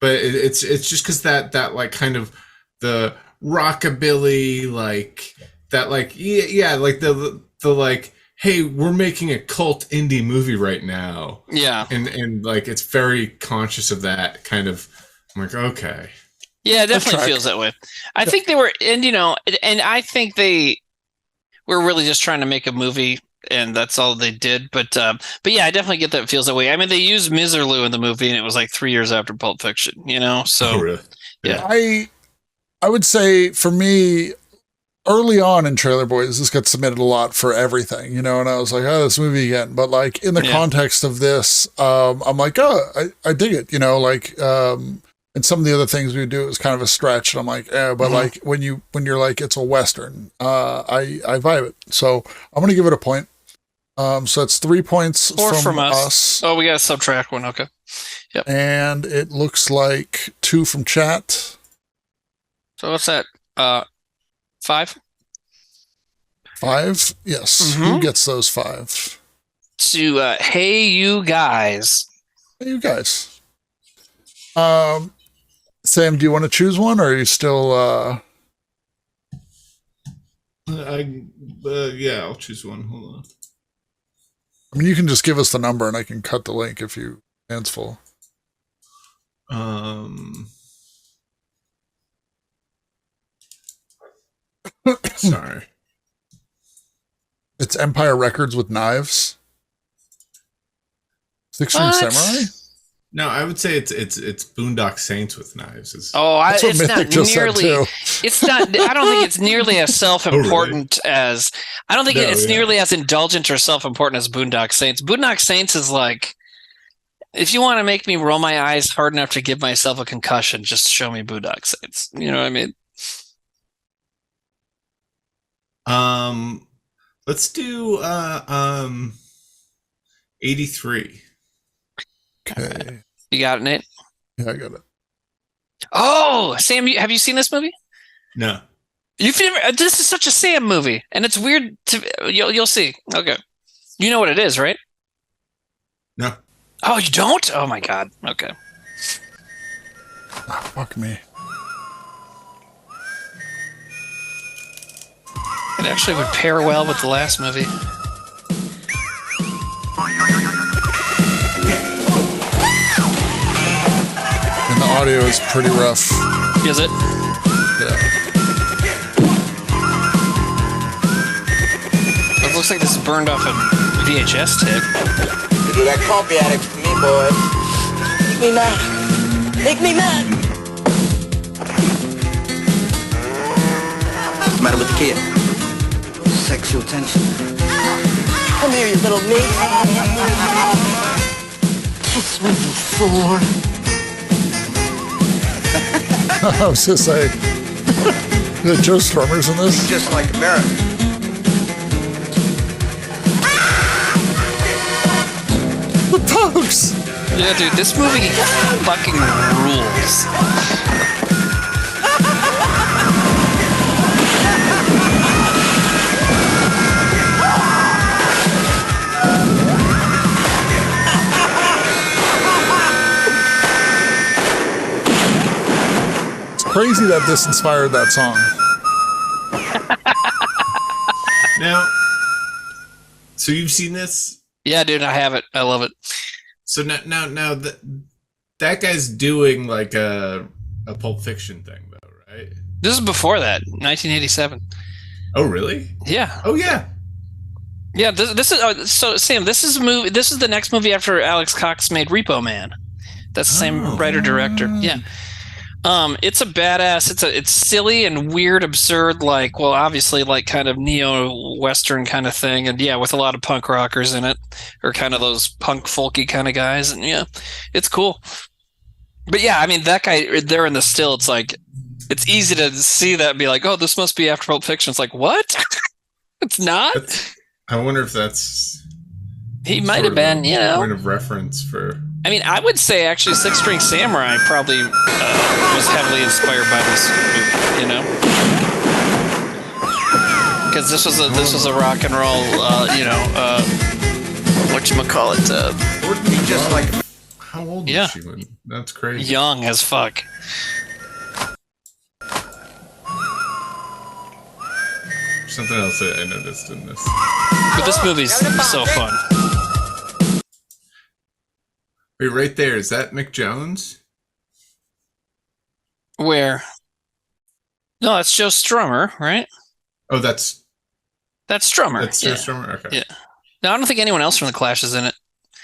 but it's just because that like kind of the rockabilly, like that, like yeah like the like, hey, we're making a cult indie movie right now. Yeah. And like it's very conscious of that kind of. I'm like, okay. Yeah, it definitely feels that way. I think they were, and I think they were really just trying to make a movie, and that's all they did. But yeah, I definitely get that it feels that way. I mean, they used Miserlou in the movie, and it was like 3 years after Pulp Fiction, So oh, really? Yeah. I would say for me, early on in Trailer Boys, this got submitted a lot for everything, and I was like, oh, this movie again. But like in the context of this, I'm like, oh, I dig it, and some of the other things we do is kind of a stretch, and I'm like, but like when you're like, it's a Western, I vibe it. So I'm gonna give it a point. So that's 3 points from us. Oh, we got to subtract one. Okay. Yep. And it looks like 2 from chat. So what's that? 5? 5? Yes. Who gets those 5? To Hey You Guys. Hey You Guys. Sam, do you want to choose one, or are you still yeah, I'll choose one. Hold on. I mean, you can just give us the number and I can cut the link if you hands full. Sorry. It's Empire Records with Knives. 6 String Samurai? No, I would say it's Boondock Saints with Knives. It's not nearly. It's not. I don't think it's nearly as self-important as. I don't think it's nearly as indulgent or self-important as Boondock Saints. Boondock Saints is like, if you want to make me roll my eyes hard enough to give myself a concussion, just show me Boondock Saints. You know what I mean? Let's do 83. Okay. You got it, Nate? Yeah, I got it. Oh, Sam, have you seen this movie? No. You've never. This is such a Sam movie, and it's weird to. You'll see. Okay. You know what it is, right? No. Oh, you don't? Oh my God. Okay. Oh, fuck me. It actually would pair well with the last movie. And the audio is pretty rough. Is it? Yeah. It looks like this is burned off a VHS tape. You do that coffee addict for me, boy. Make me mad. Make me mad. What's the matter with the kid? Sexual tension. Come here, you little me. Kiss me, you fool. I was just saying, the Joe Strummer's in this? Just like America. The Pogues! Yeah, dude, this movie fucking rules. Crazy that this inspired that song. Now, so you've seen this? Yeah, dude, I have it. I love it. So now that guy's doing like a Pulp Fiction thing, though, right? This is before that, 1987. Oh, really? Yeah. Oh, yeah. Yeah, this is so Sam. This is a movie. This is the next movie after Alex Cox made Repo Man. That's the same writer director. Yeah, it's a badass. It's silly and weird, absurd. Like, well, obviously, like kind of neo-western kind of thing, and yeah, with a lot of punk rockers in it, or kind of those punk folky kind of guys, and yeah, it's cool. But yeah, I mean, that guy there in the still, it's like it's easy to see that and be like, oh, this must be after Pulp Fiction. It's like, what? It's not. I wonder if that's he might have been, point of reference for. I mean, I would say actually, Six String Samurai probably was heavily inspired by this movie, because this was a rock and roll, whatchamacallit. Wouldn't he just like? How old was she when? That's crazy. Young as fuck. Something else that I noticed in this. But this movie's so fun. Wait, right there. Is that Mick Jones? Where? No, that's Joe Strummer, right? Oh, that's Strummer. That's Joe Strummer? Okay. Yeah. No, I don't think anyone else from The Clash is in it.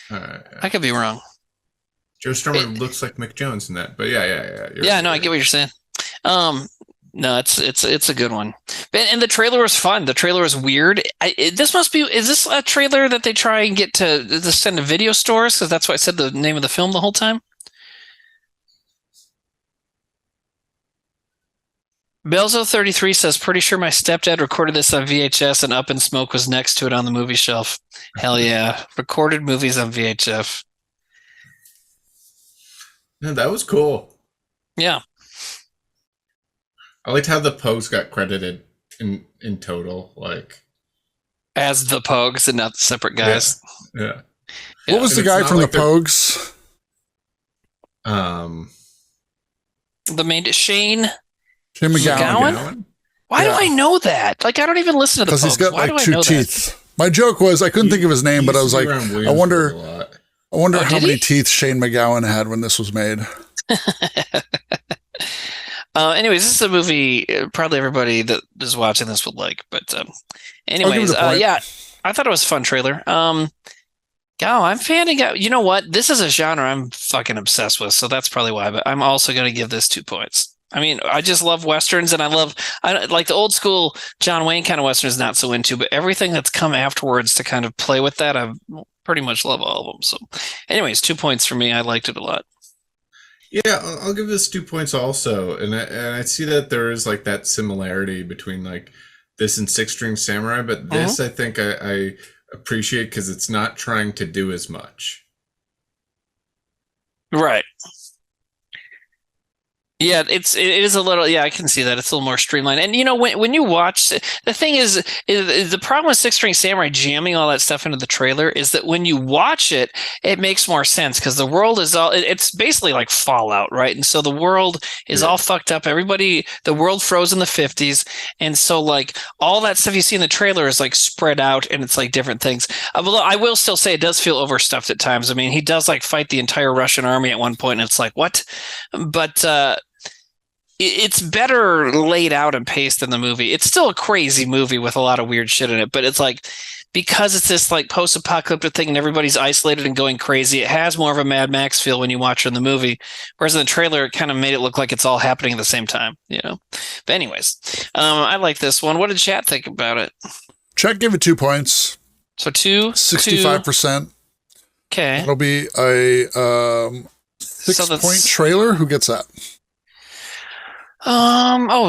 I could be wrong. Joe Strummer looks like Mick Jones in that, but yeah. Yeah, no, I get what you're saying. No, it's a good one. And the trailer was fun. The trailer was weird. Is this a trailer that they try and get to send to video stores? Because that's why I said the name of the film the whole time. Belzo33 says, pretty sure my stepdad recorded this on VHS and Up in Smoke was next to it on the movie shelf. Hell yeah. Recorded movies on VHF. Yeah, that was cool. Yeah. I liked how the Pogues got credited in total, like as the Pogues and not the separate guys. Yeah. What was the guy from the Pogues? The main Shane McGowan. Why do I know that? Like, I don't even listen to the Pogues. Because he's got Why like do I 2 know teeth. that? My joke was I couldn't think of his name, but I was like, I wonder how many teeth Shane McGowan had when this was made. Anyways, this is a movie probably everybody that is watching this would like. But anyways, yeah, I thought it was a fun trailer. I'm fanning out. You know what? This is a genre I'm fucking obsessed with, so that's probably why. But I'm also going to give this 2 points. I mean, I just love westerns, and I like the old school John Wayne kind of westerns. Not so into, but everything that's come afterwards to kind of play with that, I pretty much love all of them. So, anyways, 2 points for me. I liked it a lot. Yeah, I'll give this 2 points also, and I see that there is like that similarity between like this and Six String Samurai, but this I think I appreciate because it's not trying to do as much. Right. Yeah, it is a little. Yeah, I can see that it's a little more streamlined. And you know, when you watch, the thing is the problem with Six String Samurai jamming all that stuff into the trailer is that when you watch it, it makes more sense because the world is all. It's basically like Fallout, right? And so the world is all fucked up. The world froze in the 50s, and so like all that stuff you see in the trailer is like spread out, and it's like different things. Although I will still say it does feel overstuffed at times. I mean, he does like fight the entire Russian army at one point, and it's like what? But it's better laid out and paced than the movie. It's still a crazy movie with a lot of weird shit in it, but it's like because it's this like post-apocalyptic thing and everybody's isolated and going crazy, it has more of a Mad Max feel when you watch it in the movie. Whereas in the trailer, it kind of made it look like it's all happening at the same time, you know? But anyways, I like this one. What did chat think about it? Chat gave it 2 points. So 65%. Okay. That'll be a 6-point trailer. Who gets that?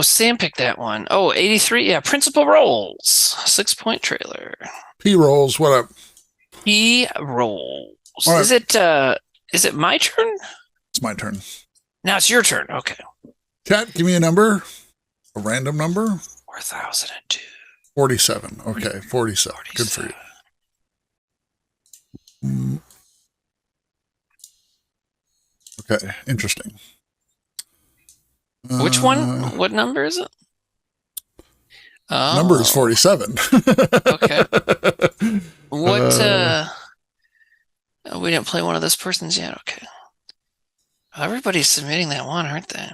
Sam picked that one. 83. Yeah, principal roles. 6-point trailer. P-rolls. What up? P-rolls. Right. Is it my turn? It's my turn. Now it's your turn. Okay. Chat, give me a number. A random number. 4002. 47. Okay, 47. Good for you. Okay, interesting. Which one? What number is it? Number is 47. Okay. What? We didn't play one of this person's yet. Okay. Everybody's submitting that one, aren't they?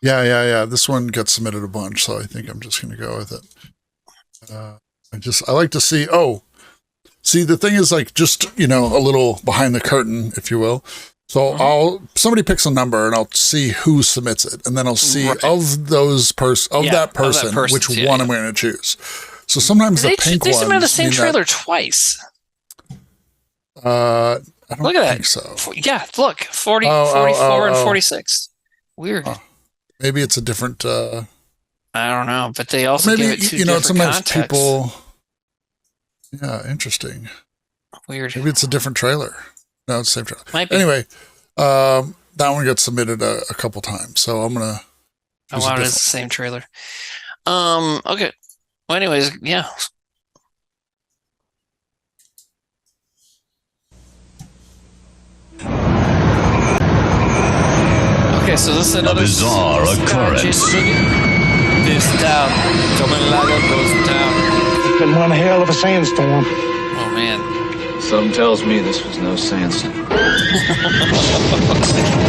Yeah. This one gets submitted a bunch, so I think I'm just going to go with it. I like to see, the thing is like just, a little behind the curtain, if you will. So somebody picks a number and I'll see who submits it. And then I'll see of that person, which one I'm going to choose. So sometimes the pink one. They submitted the same trailer twice. I don't look at think that. So. Yeah, look, 44 and 46. Weird. Maybe it's a different. I don't know, but they also give it two different sometimes contexts. People. Yeah, interesting. Weird. Maybe it's a different trailer. No, it's the same trailer. Might be. Anyway, that one gets submitted a couple times, so I'm gonna. Oh wow, it is the same trailer. Okay. Well, anyways, yeah. Okay, so this is another bizarre occurrence. This town, Copenhagen goes down. It's been one hell of a sandstorm. Oh man. Something tells me this was no sandstorm.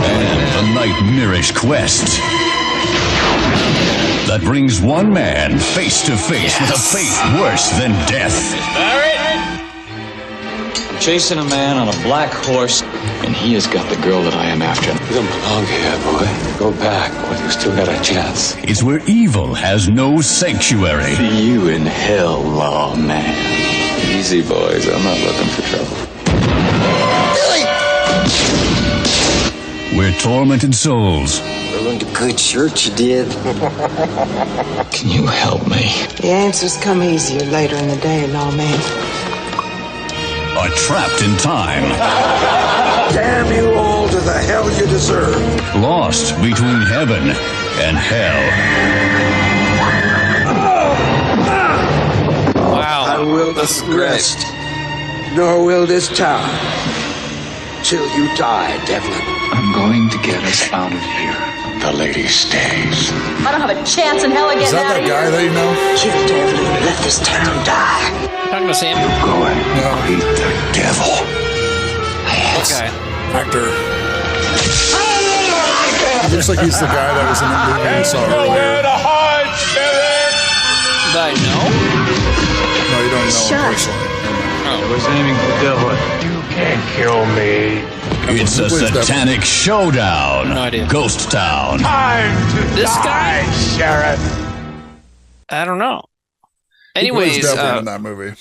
And a nightmarish quest that brings one man face to face with a fate worse than death. I'm chasing a man on a black horse, and he has got the girl that I am after. You don't belong here, boy. Go back while you still got a chance. It's where evil has no sanctuary. See you in hell, lawman. Easy, boys. I'm not looking for trouble. Where tormented souls. We went to good church, you did. Can you help me? The answers come easier later in the day, lawman. Are trapped in time. Damn you all to the hell you deserve. Lost between heaven and hell. Wow. I will not rest, nor will this town, till you die, Devlin. I'm going to get us out of here. The lady stays. I don't have a chance in hell of getting out of here. Is that guy that you know? Kill Devlin and let this town die. Talking to Sam. Go and meet the devil. Okay. Actor. Looks like he's the guy that was in the movie we saw earlier. Did I know? No, you don't know him personally. I was aiming for Devlin. You can't kill me. It's a satanic showdown. No idea. Ghost Town. Time to This die, guy? Sheriff. I don't know. Who Anyways, plays Devlin in that movie?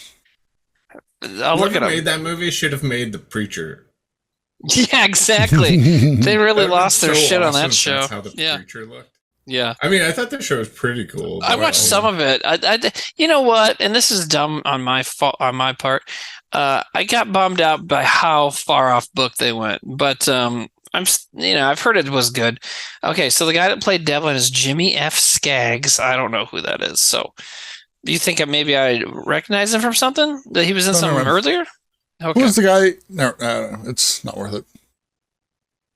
I'll look it Whoever up. made that movie should have made The Preacher. Yeah, exactly. They really lost their shit on that That's show. how The Yeah. Preacher looked. Yeah. I mean, I thought the show was pretty cool. I watched some of it. You know what? And this is dumb on my fault, on my part. I got bummed out by how far off book they went, but I've heard it was good. Okay, so the guy that played Devlin is Jimmy F. Skaggs. I don't know who that is. So, do you think maybe I recognize him from something that he was in something earlier? Okay. Who's the guy? No, it's not worth it.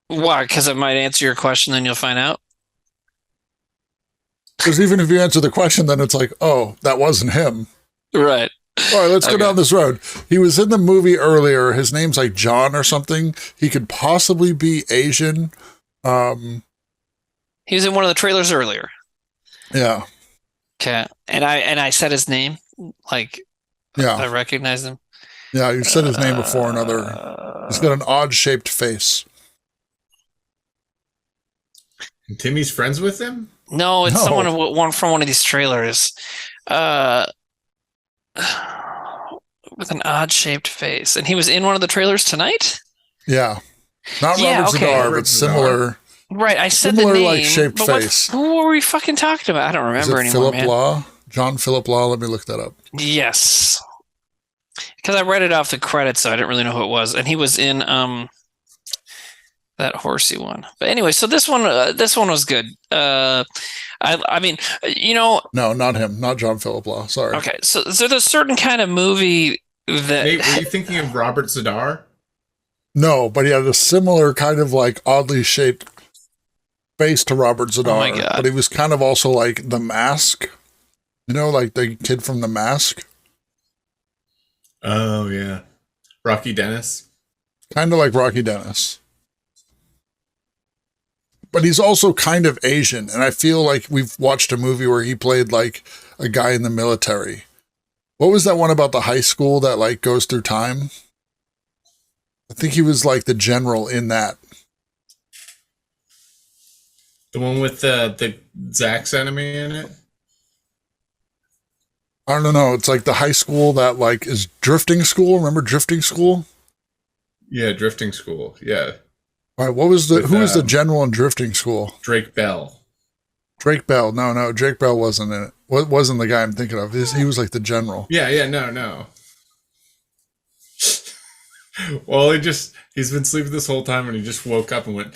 Why? Because it might answer your question, then you'll find out. Because even if you answer the question, then it's like, oh, that wasn't him. Right. All right, let's go down this road. He was in the movie earlier. His name's like John or something. He could possibly be Asian. He was in one of the trailers earlier. Yeah. Okay. And I said his name. Like, yeah. I recognized him. Yeah, you said his name before. He's got an odd-shaped face. And Timmy's friends with him? No, it's someone from one of these trailers. With an odd-shaped face. And he was in one of the trailers tonight? Yeah. Not Robert Zadar, but similar. Right, I said similar, the name. like, shaped face. Who were we fucking talking about? I don't remember anymore, Philip man. Law? John Philip Law? Let me look that up. Yes. Because I read it off the credits, so I didn't really know who it was. And he was in that horsey one. But anyway, so this one was good. I mean, you know. No, not him. Not John Philip Law. Sorry. Okay, so there's a certain kind of movie that. Nate, were you thinking of Robert Zadar? No, but he had a similar kind of like oddly shaped face to Robert Zadar. Oh my God. But he was kind of also like The Mask. You know, like the kid from The Mask. Oh, yeah. Rocky Dennis. Kind of like Rocky Dennis. But he's also kind of Asian. And I feel like we've watched a movie where he played like a guy in the military. What was that one about the high school that like goes through time? I think he was like the general in that. The one with the Zack's enemy in it? I don't know. It's like the high school that like is drifting school. Remember drifting school? Yeah, drifting school. Yeah. All right. Who was the general in drifting school? Drake Bell. Drake Bell. No, Drake Bell wasn't in it. What wasn't the guy I'm thinking of? He was like the general. Yeah, no. Well, he's been sleeping this whole time and he just woke up and went,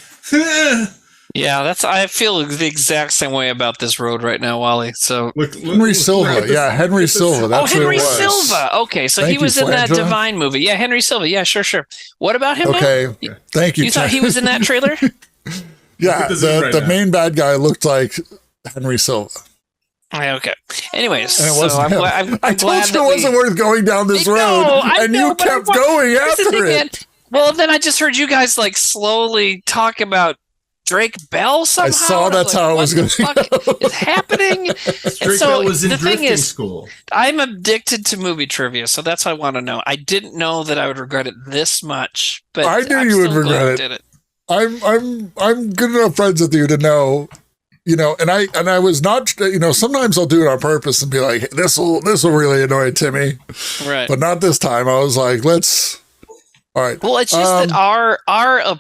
Yeah, I feel the exact same way about this road right now, Wally. So Henry Silva. Yeah, Henry Silva. That's Henry who it was. Silva. Okay, so he was in that Divine movie. Yeah, Henry Silva. Yeah, sure. What about him? Okay, man? Thank you. You thought he was in that trailer? Yeah, the main bad guy looked like Henry Silva. Okay. Anyways, and it so wasn't him. I'm told you it wasn't worth going down this road, and you kept going after it. Well, then I just heard you guys like slowly talk about Drake Bell somehow. I saw that's how it was going to go. What is happening? Drake Bell was in drifting school. I'm addicted to movie trivia, so that's what I want to know. I didn't know that I would regret it this much, but I knew you would regret it. I'm good enough friends with you to know, you know, and I was not, you know, sometimes I'll do it on purpose and be like, this will really annoy Timmy, right? But not this time. I was like, all right. Well, it's just that our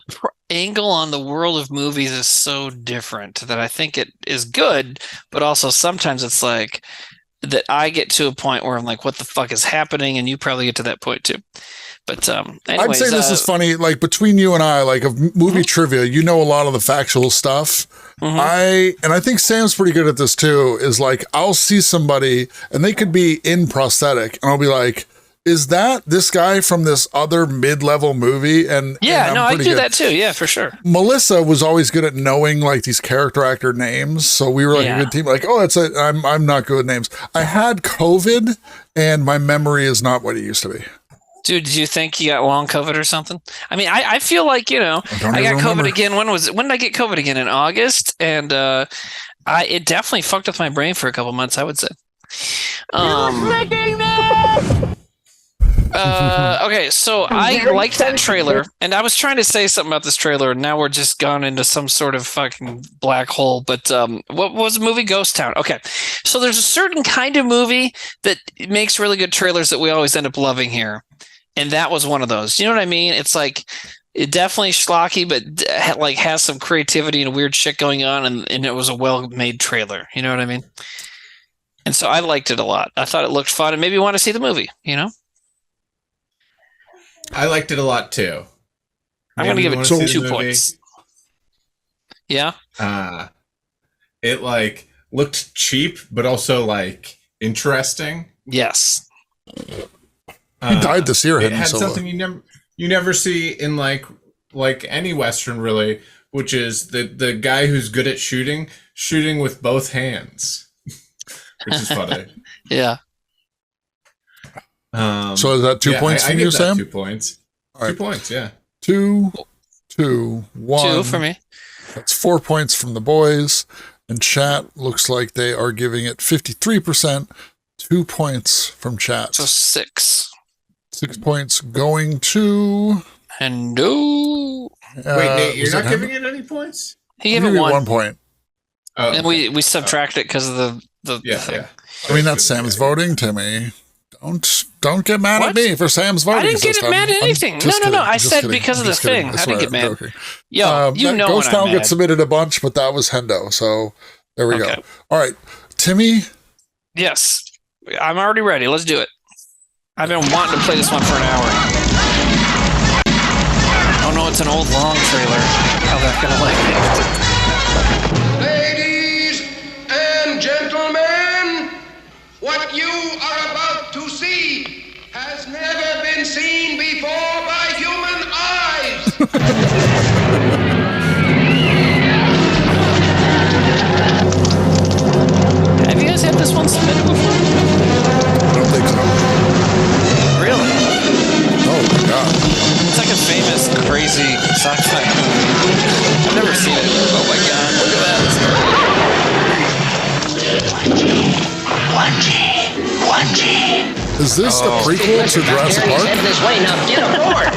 angle on the world of movies is so different that I think it is good, but also sometimes it's like that I get to a point where I'm like, what the fuck is happening? And you probably get to that point too. But anyways, I'd say this is funny. Like between you and I, like of movie trivia, you know a lot of the factual stuff. I think Sam's pretty good at this too. Is like I'll see somebody and they could be in prosthetic, and I'll be like, "Is that this guy from this other mid-level movie?" And I do that too. Yeah, for sure. Melissa was always good at knowing like these character actor names, so we were like a good team. Like, oh, I'm not good at names. I had COVID, and my memory is not what it used to be. Dude, do you think you got long COVID or something? I mean, I feel like, you know, I got COVID again. When did I get COVID again? In August, and it definitely fucked with my brain for a couple months, I would say. Okay, so I liked that trailer, and I was trying to say something about this trailer, and now we're just gone into some sort of fucking black hole. But what was the movie? Ghost Town. Okay, so there's a certain kind of movie that makes really good trailers that we always end up loving here, and that was one of those. You know what I mean? It's like it definitely schlocky, but like has some creativity and weird shit going on, and it was a well-made trailer. You know what I mean? And so I liked it a lot. I thought it looked fun, and maybe you want to see the movie. You know. I liked it a lot too. I'm going to give it 2 points. Yeah. It like looked cheap, but also like interesting. Yes. He died this year. It had something you never see in like any Western really, which is the guy who's good at shooting with both hands, which is funny. Yeah. So is that 2 points from you, Sam? 2 points. All right. 2 points, yeah. 2, 1. 2 for me. That's 4 points from the boys. And chat looks like they are giving it 53%. 2 points from chat. So 6. 6 points going to Hendo. Wait, Nate, you're not giving it any points? He gave it 1 point. Oh, and we subtract it because of the thing. Yeah. I mean, that's Sam's voting, Timmy. Don't get mad at me for Sam's voting. I didn't get mad at anything. No. I said because of the thing. I didn't get mad. Okay. Yo, you know Ghost when I'm Town mad. gets submitted a bunch, but that was Hendo. So there we go. All right, Timmy. Yes, I'm already ready. Let's do it. I've been wanting to play this one for an hour. Oh no, it's an old long trailer. How that gonna like it? Ladies and gentlemen, what you are about to see has never been seen before by human eyes. Have you guys had this one submitted before? I don't think so. Really? Oh my god. It's like a famous, crazy sci-fi movie. I've never seen it. Oh my god, look at that. 1G. Is this a prequel to Jurassic Park? This way, now get aboard.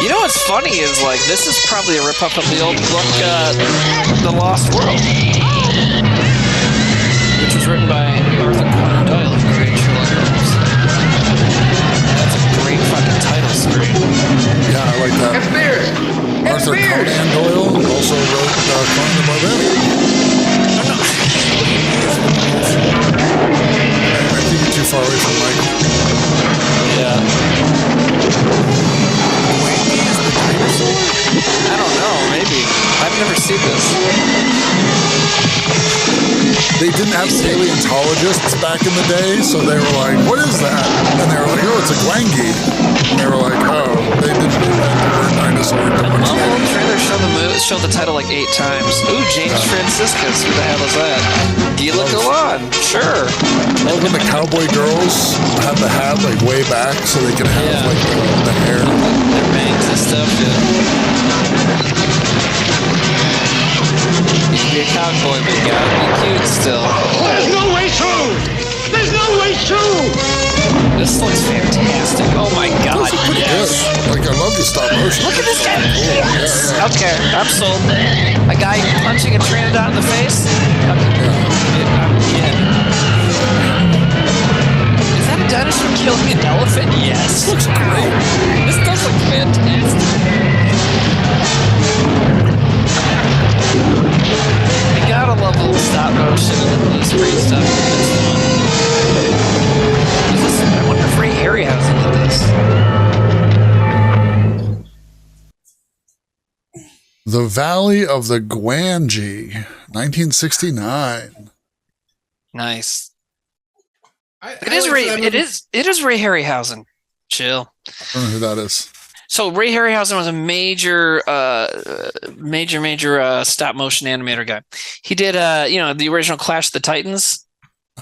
You know what's funny is like this is probably a rip-off of the old book, The Lost World, which was written by Arthur Conan Doyle, who created Sherlock Holmes. That's a great fucking title screen. Yeah, I like that. Arthur Conan Doyle also wrote Conan the Barbarian. I think you're too far away from Mike. Yeah. I don't know, maybe. I've never seen this. They didn't have paleontologists back in the day, so they were like, what is that? And they were like, oh, it's a guangi. And they were like, oh, they didn't invent the word dinosaur. Oh, the trailer showed the title like 8 times. Ooh, James Franciscus. Who the hell is that? Gila Galan. Sure. Well, when the cowboy girls have the hat like way back so they can have like the hair. Their bangs and stuff, You can be a cowboy, but you gotta be cute still. There's no way through! There's no way through! This looks fantastic. Oh my god, yes. Like, I love the stop motion. Look at this guy. Yes. Okay, I'm sold. A guy punching a Trinidad in the face? I'm in. Is that a dinosaur killing an elephant? Yes. This looks great. This does look fantastic. You gotta love a little stop motion and the screen stuff. I wonder if Ray Harryhausen did this. The Valley of the Guangi, 1969. Nice. It is Ray Harryhausen. Chill. I don't know who that is. So Ray Harryhausen was a major stop motion animator guy. He did the original Clash of the Titans.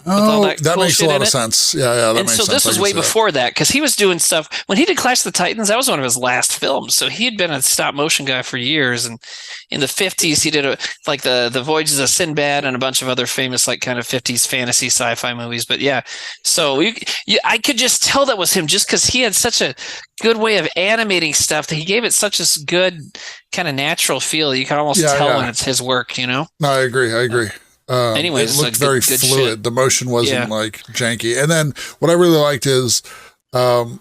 Oh, that makes a lot of sense. Yeah, that makes sense. And so this was way before that because he was doing stuff when he did Clash of the Titans. That was one of his last films. So he had been a stop motion guy for years. And in the 50s, he did the Voyages of Sinbad and a bunch of other famous like kind of 50s fantasy sci-fi movies. But yeah, so I could just tell that was him just because he had such a good way of animating stuff that he gave it such a good kind of natural feel. You can almost tell when it's his work. No, I agree. Anyways, it looked very fluid. Shit. The motion wasn't like janky. And then what I really liked is the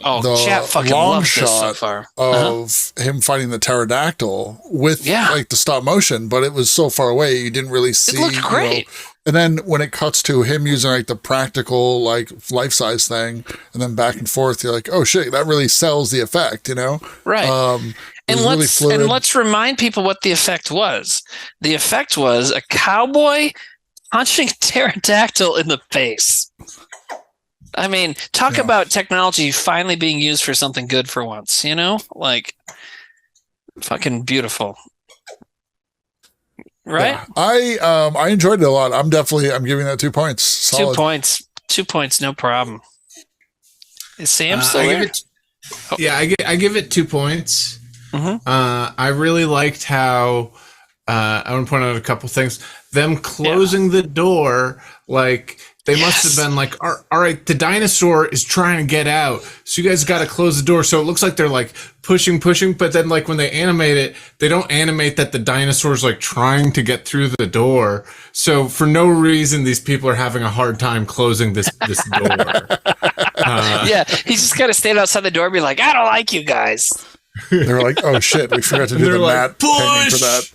long shot of him fighting the pterodactyl with like the stop motion, but it was so far away you didn't really see. It looked great. And then when it cuts to him using like the practical like life size thing, and then back and forth, you're like, oh shit, that really sells the effect, Right. And let's remind people what the effect was. The effect was a cowboy punching a pterodactyl in the face. I mean, talk about technology finally being used for something good for once, like fucking beautiful. Right? Yeah. I enjoyed it a lot. I'm giving that 2 points. Solid. 2 points, no problem. Is Sam still there? I give it 2 points. Mm-hmm. I really liked how I want to point out a couple things. Them closing the door, like they must have been like, all right, the dinosaur is trying to get out, so you guys got to close the door. So it looks like they're like pushing, but then like when they animate it, they don't animate that the dinosaur's like trying to get through the door. So for no reason, these people are having a hard time closing this door. He's just got to stand outside the door and be like, I don't like you guys. They're like, oh shit, we forgot to do the matte painting for that.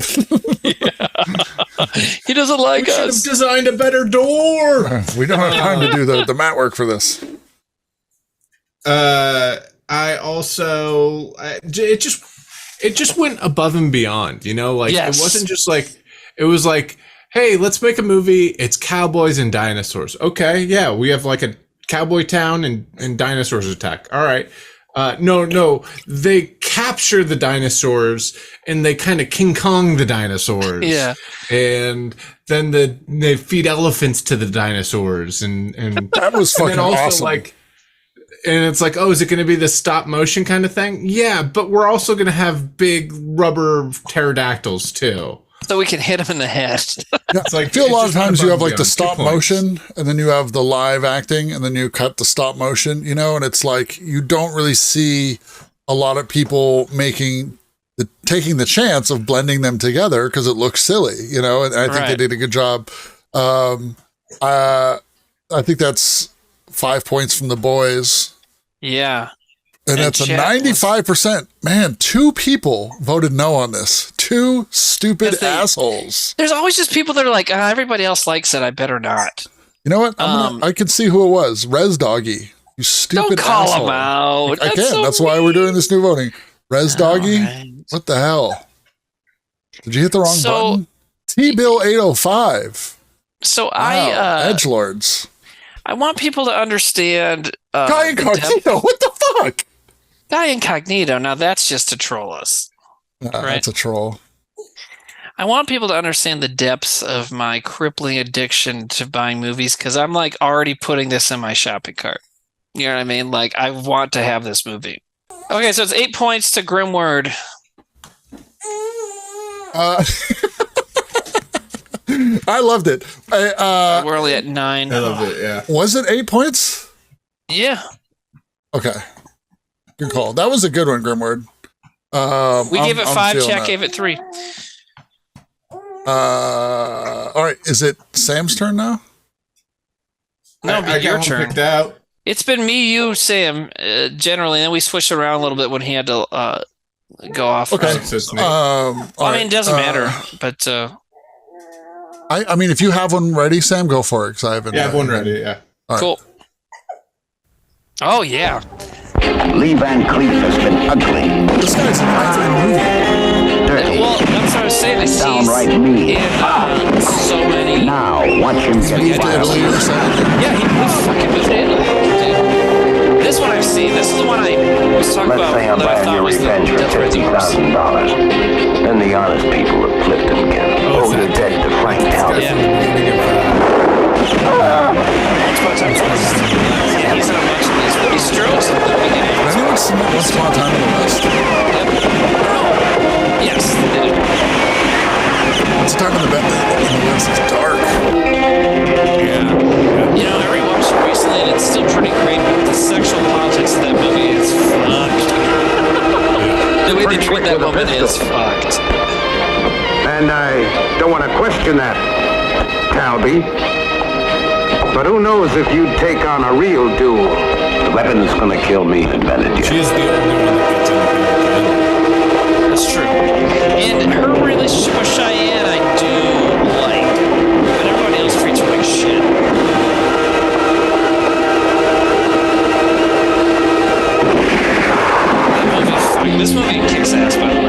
He doesn't like us. We should have designed a better door. We don't have time to do the matte work for this. I also it just went above and beyond, It wasn't just like it was like, hey, let's make a movie. It's cowboys and dinosaurs. Okay, yeah, we have like a cowboy town and dinosaurs attack. All right. No, they capture the dinosaurs and they kind of King Kong the dinosaurs. Yeah. And then they feed elephants to the dinosaurs and that was fucking awesome. Like, and it's like, oh, is it going to be the stop motion kind of thing? Yeah, but we're also going to have big rubber pterodactyls too. so we can hit him in the head. Yeah, It's like, I feel a it's lot of just times one you have above like the and stop beyond. 2 points. motion, and then you have the live acting, and then you cut the stop motion, and it's like you don't really see a lot of people taking the chance of blending them together because it looks silly, and I think they did a good job. I think that's 5 points from the boys. Yeah. And that's a 95%. Man, 2 people voted no on this. 2 stupid assholes. There's always just people that are like, everybody else likes it. I better not. You know what? I can see who it was. Res Doggy. You stupid Don't call asshole. him out. I That's can. so That's why we're doing this new voting. Res Doggy? right. What the hell? Did you hit the wrong button? T-Bill 805. So Wow. I Edgelords. I want people to understand Guy Incognito. What the fuck? Guy Incognito. Now that's just to troll us. Right? Right. That's a troll. I want people to understand the depths of my crippling addiction to buying movies because I'm like already putting this in my shopping cart. You know what I mean? Like I want to have this movie. Okay, so it's 8 points to Grimward. I loved it. We're only at 9. I loved it, yeah. Was it 8 points? Yeah. Okay. Good call. That was a good one, Grimward. We gave it 5. feeling Chat that. gave it 3. All right. Is it Sam's turn now? No, I but your got one turn. picked out. It's been me, you, Sam, generally, and then we switched around a little bit when he had to go off. Okay. So it's me. I mean, it doesn't matter, but I mean, if you have one ready, Sam, go for it. Because I haven't. Yeah, I have one ready, yeah. All right. cool. Oh, yeah. Lee Van Cleef has been ugly. This guy's in every movie. Dirty. Well, that's what I was saying. I see Downright mean. in so many. Now, watch him get Moved to Italy or wild. something. Yeah, he fucking moved to Italy. Dude. This one I've seen. This is the one I was talking Let's about say I'm that I buying thought your was the revenge for Death Rising Horse. $50,000. Then the honest people have flipped him again. Oh, Over the Zack. dead to Frank County. Yeah. Yeah, he's in a bunch of these. He strokes at the beginning. Has anyone seen that Once Upon a Time in the West? Yes, they did. Once Upon a Time in the West is dark. Yeah. You know, I rewatched it recently and it's still pretty great, but the sexual politics of that movie is fucked. The way they treat that woman is fucked. And I don't want to question that, Talby. But who knows if you'd take on a real duel? The weapon's gonna kill me, invented you. She is the only one that gets anything. That's true. And her relationship with Cheyenne, I do like. But everybody else treats her like shit. This movie kicks ass, by the way.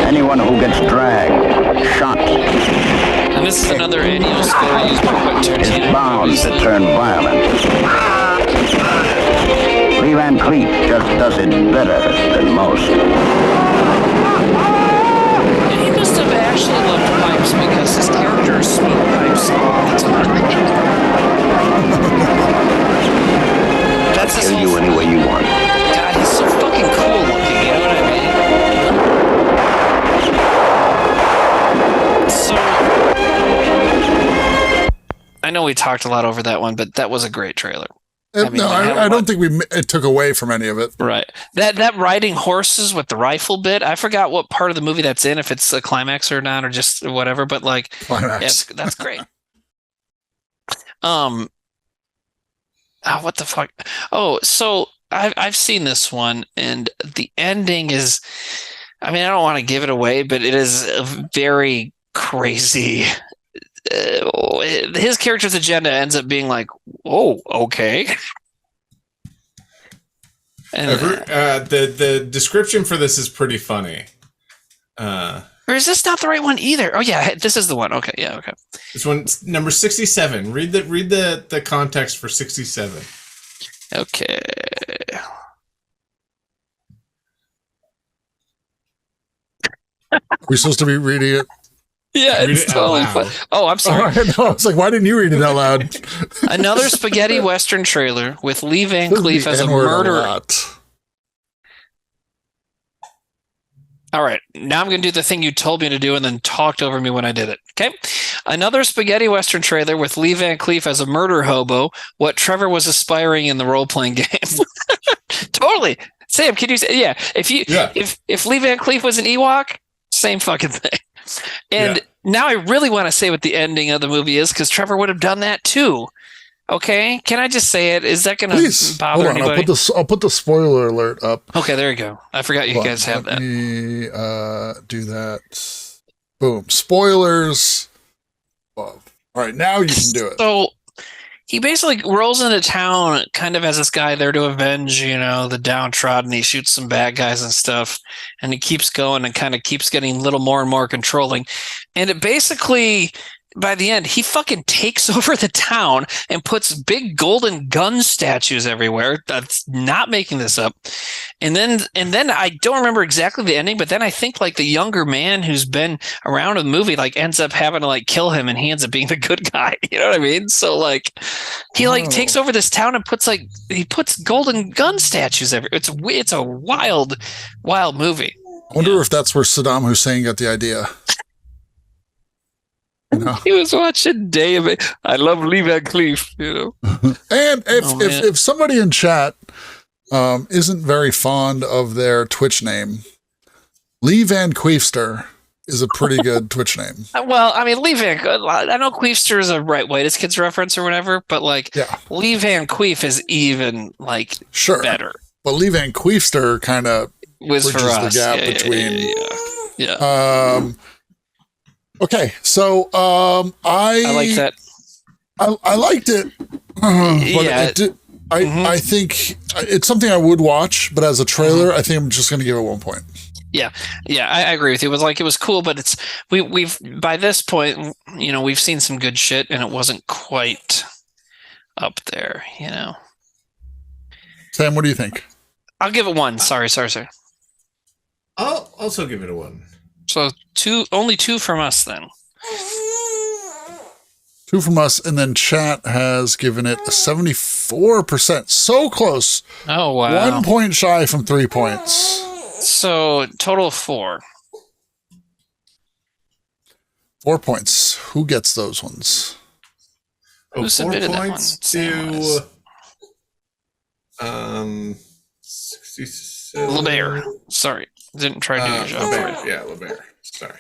Anyone who gets dragged, shot, And this is another Ennio score used by Quentin is Tarantino. bound to turn violent. Lee Van Cleef just does it better than most. And he must have actually loved pipes because his characters smoke pipes all the time. That's his Kill you whole any way you want. God, he's so fucking cool looking, you know what I mean? So, I know we talked a lot over that one, but that was a great trailer. I don't think it took away from any of it. Right. That riding horses with the rifle bit, I forgot what part of the movie that's in, if it's a climax or not, or just whatever, but like, Climax. that's great. What the fuck? Oh, so I've seen this one, and the ending is, I mean, I don't want to give it away, but it is very crazy. His character's agenda ends up being like, oh, okay. And the description for this is pretty funny. Or is this not the right one either? Oh yeah, this is the one. Okay, yeah, okay. This one's number 67. Read the context for 67. Okay. We're supposed to be reading it. Yeah, it's totally fun. Oh, I'm sorry. I was like, why didn't you read it out loud? Another spaghetti western trailer with Lee Van Says the Cleef as a N-word murderer. lot. All right, now I'm going to do the thing you told me to do and then talked over me when I did it. Okay. Another spaghetti Western trailer with Lee Van Cleef as a murder hobo, what Trevor was aspiring in the role-playing game. Totally. Sam, can you say, yeah, if Lee Van Cleef was an Ewok, same fucking thing. And now I really want to say what the ending of the movie is, because Trevor would have done that too. Okay, can I just say it? Is that going to bother anybody? I'll put the spoiler alert up. Okay, there you go. I forgot you guys have that. Let me do that. Boom. Spoilers. All right, now you can do it. So he basically rolls into town kind of as this guy there to avenge, the downtrodden. He shoots some bad guys and stuff, and he keeps going and kind of keeps getting a little more and more controlling. And it basically, by the end, he fucking takes over the town and puts big golden gun statues everywhere. That's not making this up. And then I don't remember exactly the ending, but then I think like the younger man who's been around in the movie like ends up having to like kill him, and he ends up being the good guy. You know what I mean? So like he takes over this town and puts golden gun statues everywhere. It's a wild movie. I wonder if that's where Saddam Hussein got the idea. He was watching Day of It. I love Lee Van Cleef, And if somebody in chat isn't very fond of their Twitch name, Lee Van Queefster is a pretty good Twitch name. Well, I mean, Lee Van, I know Queefster is a Right Whitest Kids reference or whatever, but Lee Van Queef is even better. But Lee Van Queefster kind of bridges the gap between. Yeah. Okay, so I like that. I liked it, but I think it's something I would watch. But as a trailer, I think I'm just going to give it 1 point. Yeah, I agree with you. It was cool, but we've by this point, we've seen some good shit, and it wasn't quite up there. Sam, what do you think? I'll give it 1. Sorry. I'll also give it a 1. So only 2 from us then. 2 from us, and then chat has given it a 74%. So close. Oh wow! 1 point shy from 3 points. So total of 4. 4 points. Who gets those ones? Who submitted 4 points to 67. LeBear. Sorry. Didn't try to do your job. LeBear. Yeah, LeBear. Sorry.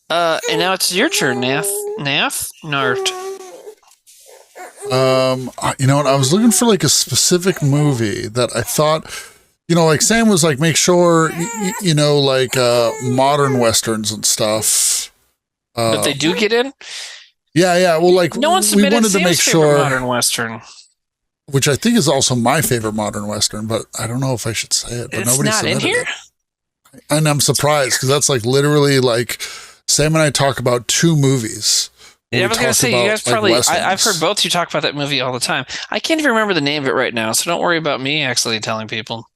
And now it's your turn, Nart. You know what? I was looking for like a specific movie that I thought, like Sam was like, make sure, modern Westerns and stuff. But they do get in? Yeah. Well, no one we wanted Sam's to make sure. Modern Western. Which I think is also my favorite modern Western, but I don't know if I should say it. But it's nobody not in here? It. And I'm surprised because that's like literally like Sam and I talk about 2 movies. Yeah, I was going to say, you guys probably, I've heard both you talk about that movie all the time. I can't even remember the name of it right now, so don't worry about me actually telling people.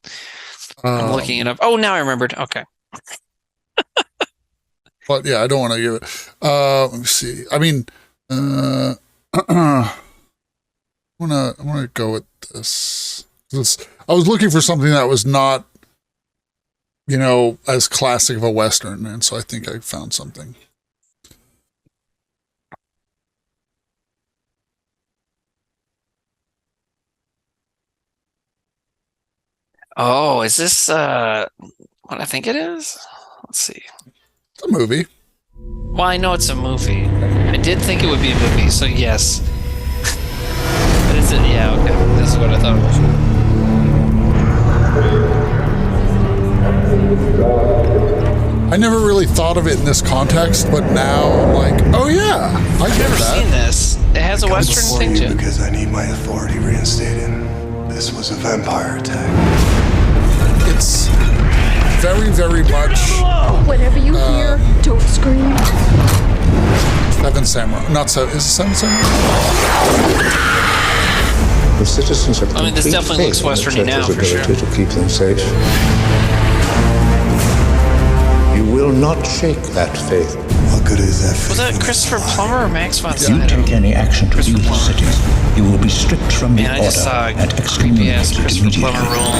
I'm looking it up. Oh, now I remembered. Okay. But yeah, I don't want to give it. Let me see. I mean, I want to go with this. I was looking for something that was not, as classic of a Western. And so I think I found something. Oh, is this what I think it is? Let's see. It's a movie. Well, I know it's a movie. I did think it would be a movie, so yes. But is it? Yeah, okay. This is what I thought it was. I never really thought of it in this context, but now I'm like, oh yeah, I've never seen this. It has a Western thing too. Because I need my authority reinstated. This was a vampire attack. It's very, very much. Whatever you hear, don't scream. 7 Samurai. Not so. Is it 7 Samurai? The citizens have this definitely looks Westerny now, for sure. To keep them safe. You will not shake that faith. What good is that faith? Was that Christopher Plummer or Max von Sydow? If you take any action to leave the city, you will be stripped from the order and excommunicated immediately. Christopher Plummer rule.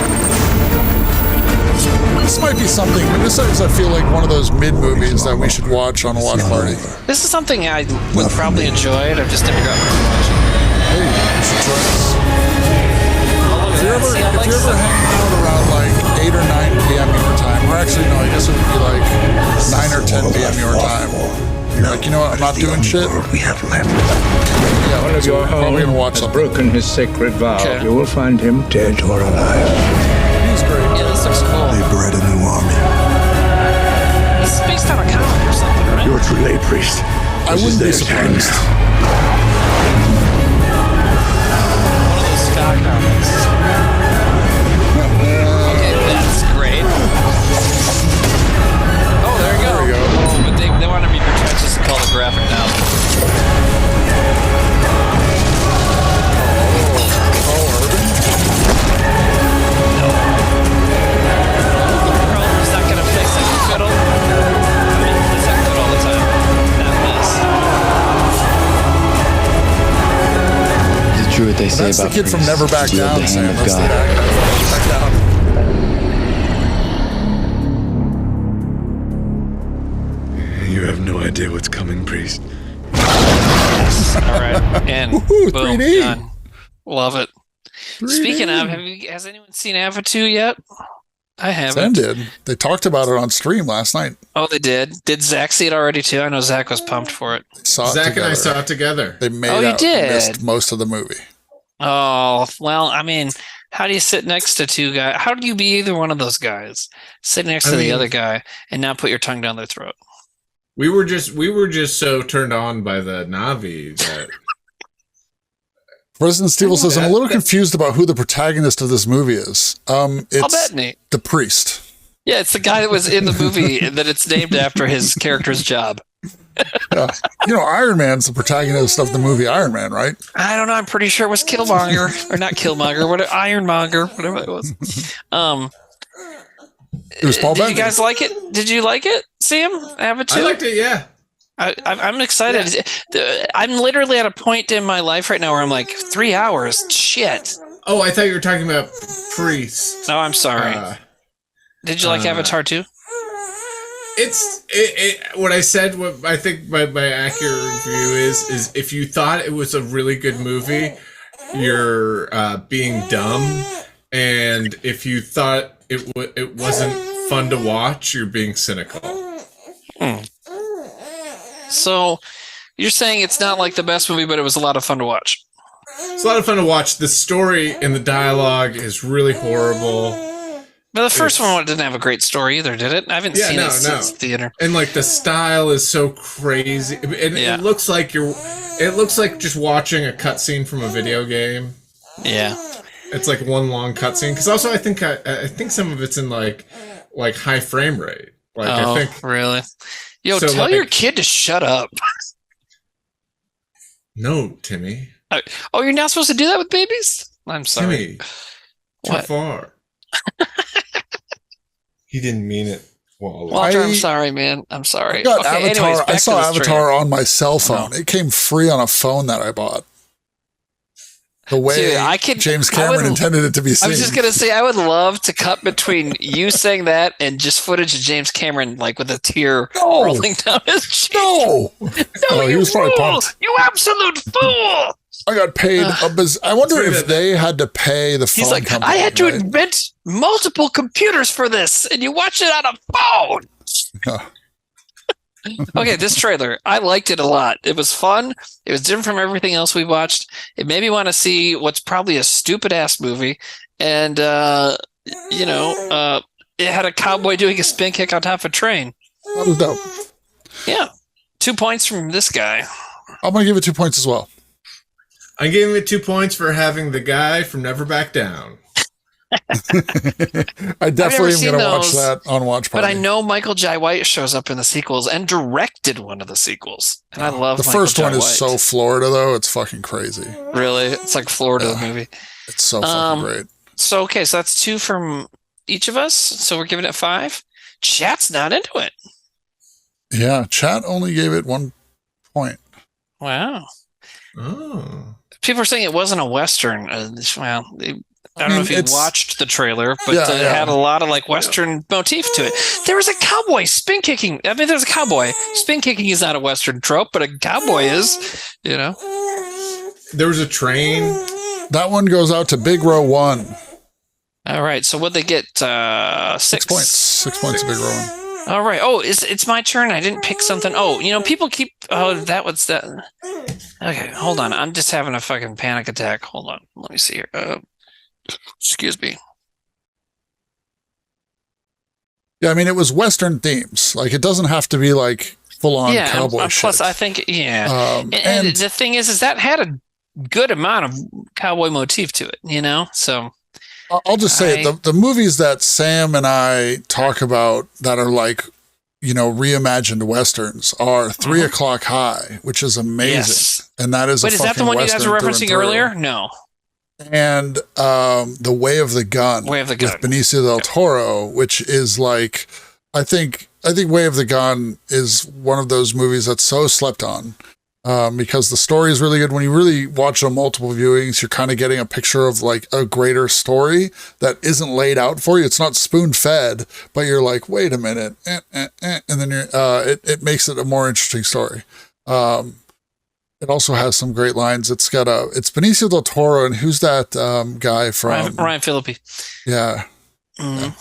This might be something, but this is, I feel like, one of those mid-movies that we should watch on a watch party. This is something I would probably enjoy it. I've just never gotten to watch it. Hey, you should join us. If you're ever hanging out around like 8 or 9 p.m. your time, or actually, no, I guess it would be like 9 or 10 p.m. your time. You're like, you know what, I'm not doing shit. We have left. Yeah, One of your home has broken his sacred vow. Okay. You will find him dead or alive. He's great. Yeah, this looks cool. They bred a new army. This is based on a comic or something, right? You're too late, priest. I wouldn't be surprised. One of those Scott comics. Okay, that's great. Oh, there you go. There you go. Oh, but they want to be pretentious and call it graphic novel. Is that going to fix it? Fiddle? I mean, it's not good all the time. Not this. Is it true what they say That's the about kid from priests Never Back wield Down, the Sam. hand of That's the God? guy from Never Back Down. You have no idea what's coming, priest. All right. And Woohoo, boom, 3D. done. Love it. 3D. Speaking of, has anyone seen Ava 2 yet? I Sam haven't. did. They talked about it on stream last night. Oh, they did? Did Zack see it already too? I know Zack was pumped for it. They saw it Zach together. and I saw it together. They made Oh, you out did? missed most of the movie. Oh, well, I mean, how do you sit next to two guys? How do you be either one of those guys? Sit next to the other guy and not put your tongue down their throat. We were just so turned on by the Na'vi that President Stevel says, I'm a little confused about who the protagonist of this movie is. It's Nate. the priest. Yeah, it's the guy that was in the movie that it's named after his character's job. You know, Iron Man's the protagonist of the movie Iron Man, right? I don't know. I'm pretty sure it was Killmonger or not Killmonger, Ironmonger, whatever it was. It was Paul Did Bettany. you guys like it? Did you like it, Sam? Have it too? I liked it. Yeah. I'm excited. Yeah. I'm literally at a point in my life right now where I'm like 3 hours. Shit. Oh, I thought you were talking about Priest. No, I'm sorry. Did you like Avatar too? What I said. What I think my accurate review is if you thought it was a really good movie, you're being dumb, and if you thought it wasn't fun to watch, you're being cynical. So you're saying it's not like the best movie, but it was a lot of fun to watch. It's a lot of fun to watch. The story and the dialogue is really horrible. But the first one didn't have a great story either, did it? I haven't seen it since theater. And like the style is so crazy. And it looks like just watching a cutscene from a video game. Yeah. It's like one long cutscene. Because also I think some of it's in like high frame rate. Like I think really? Yo, so tell your kid to shut up. No, Timmy. Oh, you're not supposed to do that with babies? I'm sorry. Timmy, too far. He didn't mean it. Walter, I'm sorry, man. I'm sorry. I got Okay, Avatar. anyways, I saw Avatar on my cell phone. It came free on a phone that I bought. The way James Cameron intended it to be seen. I was just going to say, I would love to cut between you saying that and just footage of James Cameron, like with a tear rolling down his cheek. No, he was probably pumped. You absolute fool! I got paid. I wonder if they had to pay the phone He's like, company. I had to invent multiple computers for this, and you watch it on a phone. Okay, this trailer, I liked it a lot. It was fun. It was different from everything else we watched. It made me want to see what's probably a stupid-ass movie. And, it had a cowboy doing a spin kick on top of a train. That was dope. Yeah. 2 points from this guy. I'm going to give it 2 points as well. I'm giving it 2 points for having the guy from Never Back Down. I definitely am going to watch that on Watch Party. But I know Michael Jai White shows up in the sequels and directed one of the sequels. And I love the Michael first Jai one is White. so Florida, though. It's fucking crazy. Really? It's like Florida, the movie. It's so fucking great. So, okay, so that's 2 from each of us. So we're giving it 5. Chat's not into it. Yeah, chat only gave it 1 point. Wow. Oh. People are saying it wasn't a Western. I don't know if you watched the trailer, but it had a lot of like Western motif to it. There was a cowboy spin kicking. I mean, there's a cowboy. Spin kicking is not a Western trope, but a cowboy is, you know. There was a train. That one goes out to Big Row 1. All right. So what'd they get? 6 points. 6 points to Big Row 1. All right. Oh, it's my turn. I didn't pick something. Oh, you know, people keep. Oh, that was that. Okay, hold on. I'm just having a fucking panic attack. Hold on. Let me see here. Excuse me. Yeah, I mean, it was Western themes. Like, it doesn't have to be like full on cowboy shit. Plus, I think, and the thing is that had a good amount of cowboy motif to it, you know? So I'll just say the movies that Sam and I talk about that are like, you know, reimagined Westerns are 3 O'Clock High, which is amazing. Yes. And that is is that the one Western you guys were referencing earlier? No. And The Way of the Gun. With Benicio del Toro, which is like, I think Way of the Gun is one of those movies that's so slept on because the story is really good. When you really watch it on multiple viewings, you're kind of getting a picture of like a greater story that isn't laid out for you. It's not spoon fed, but you're like, wait a minute, and then it makes it a more interesting story. It also has some great lines. It's Benicio del Toro, and who's that guy from Ryan Phillippe? Yeah. Yeah.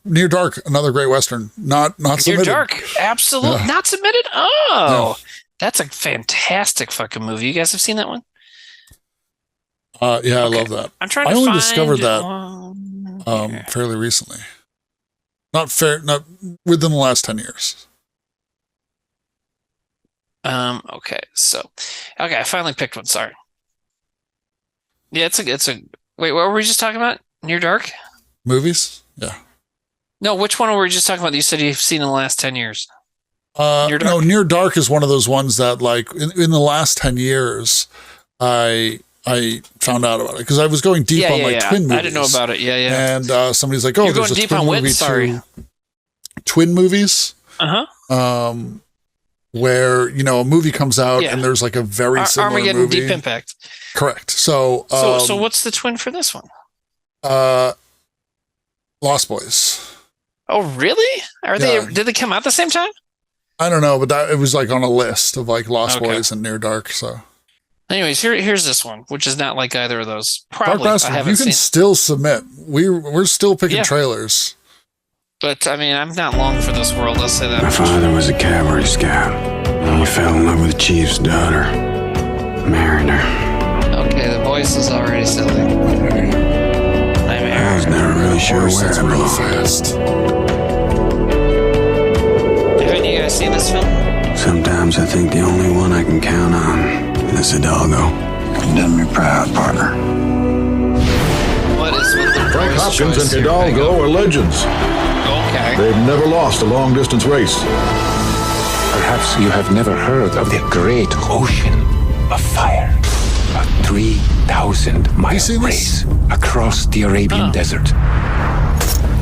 Near Dark, another great Western. Not submitted. Near Dark, absolutely not submitted. Oh, that's a fantastic fucking movie. You guys have seen that one? Yeah, I love that. I'm trying to only find discovered that fairly recently. Not within the last 10 years. Okay, I finally picked one. Sorry. Yeah, it's a. Wait, what were we just talking about? Near Dark? Movies? Yeah. No, which one were we just talking about that you said you've seen in the last 10 years? No, Near Dark is one of those ones that, like, in the last 10 years, I found out about it because I was going deep on twin movies. I didn't know about it. Yeah. And somebody's like, "Oh, you're there's going a deep twin on movie what? Sorry. Twin movies." Uh-huh. Where, you know, a movie comes out and there's like a very similar Armageddon movie. Deep Impact. Correct. So what's the twin for this one? Lost Boys. Oh, really? Did they come out at the same time? I don't know, but it was like on a list of like Lost Boys and Near Dark. So, anyways, here's this one, which is not like either of those. Probably Dark Master, you can still submit. We're still picking trailers. But I mean, I'm not long for this world. Let's say that. My father was a cavalry scout. He fell in love with the chief's daughter. Married her. Okay, the voice is already silly. I was never really sure where I belonged. Have any of you guys seen this film? Sometimes I think the only one I can count on is Hidalgo. You've done me proud, partner. What is with the Frank Hopkins and Hidalgo are legends. Okay. They've never lost a long-distance race. Perhaps you have never heard of the great ocean of fire. A 3,000-mile race across the Arabian desert.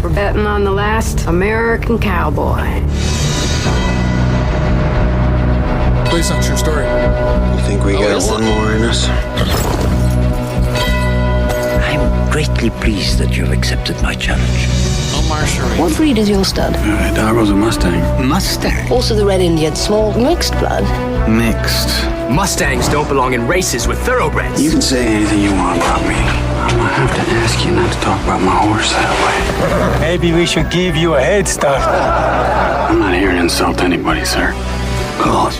We're betting on the last American cowboy. Based on true story. You think we got one more in us? I'm greatly pleased that you've accepted my challenge. What breed is your stud? Hidalgo's a Mustang. Mustang. Also the Red Indian, small mixed blood. Mixed. Mustangs don't belong in races with thoroughbreds. You can say anything you want about me. I'm gonna have to ask you not to talk about my horse that way. Maybe we should give you a head start. I'm not here to insult anybody, sir. Call us.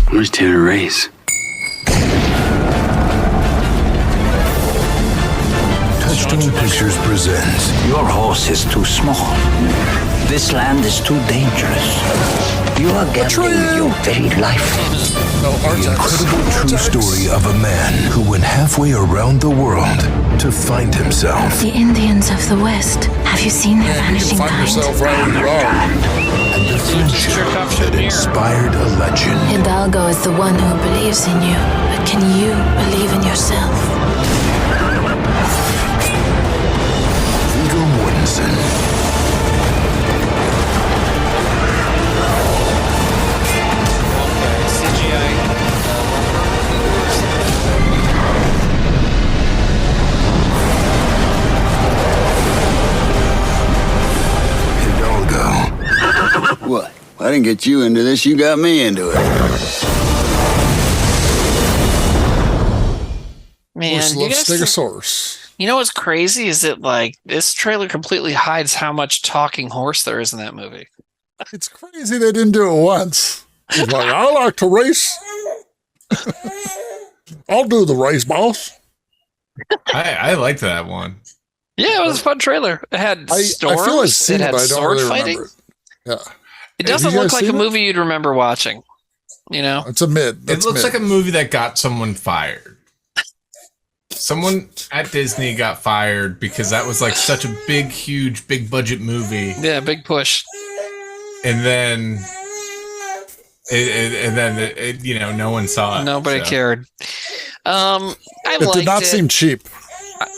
I'm just here to race. Touchstone Pictures presents Your horse is too small. This land is too dangerous. You are gambling with your very life. The incredible true story of a man who went halfway around the world to find himself. The Indians of the West. Have you seen their vanishing kind? And the friendship that inspired a legend. Hidalgo is the one who believes in you. But can you believe in yourself? Viggo Mortensen. I didn't get you into this. You got me into it. Man, you guys Stegosaurus. You know what's crazy is that like this trailer completely hides how much talking horse there is in that movie. It's crazy they didn't do it once. He's like, I like to race. I'll do the race, boss. I liked that one. Yeah, it was a fun trailer. It had storms. I feel I've seen it it, had but I don't sword really fighting. remember it. Yeah. It doesn't look like a movie you'd remember watching. You know? It's a mid. It looks like a movie that got someone fired. Someone at Disney got fired because that was like such a huge, big budget movie. Yeah, big push. And then, no one saw it. Nobody cared. It did not seem cheap.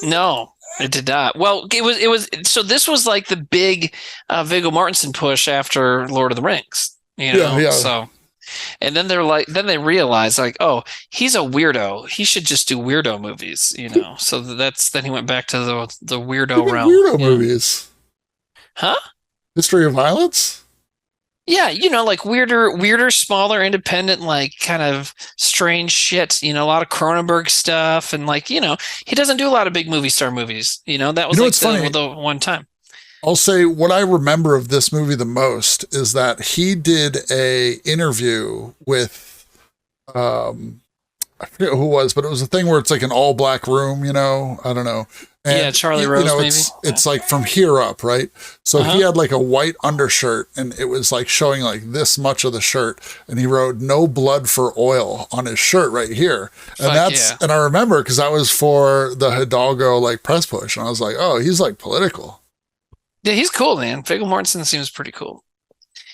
No, it did not. Well, it was. So this was like the big Viggo Mortensen push after Lord of the Rings. You know, yeah. So. And then they realize like, oh, he's a weirdo. He should just do weirdo movies, you know. So then he went back to the weirdo realm. Weirdo movies, huh? History of Violence. Yeah, you know, like weirder, smaller, independent, like kind of strange shit. You know, a lot of Cronenberg stuff, and like he doesn't do a lot of big movie star movies. You know, that was the one time. I'll say what I remember of this movie the most is that he did a interview with, I forget who it was, but it was a thing where it's like an all black room, you know, I don't know. And, yeah, Charlie Rose, maybe. It's like from here up, right? So he had like a white undershirt and it was like showing like this much of the shirt. And he wrote "No blood for oil" on his shirt right here. And and I remember because that was for the Hidalgo like press push. And I was like, oh, he's like political. Yeah, he's cool, man. Viggo Mortensen seems pretty cool.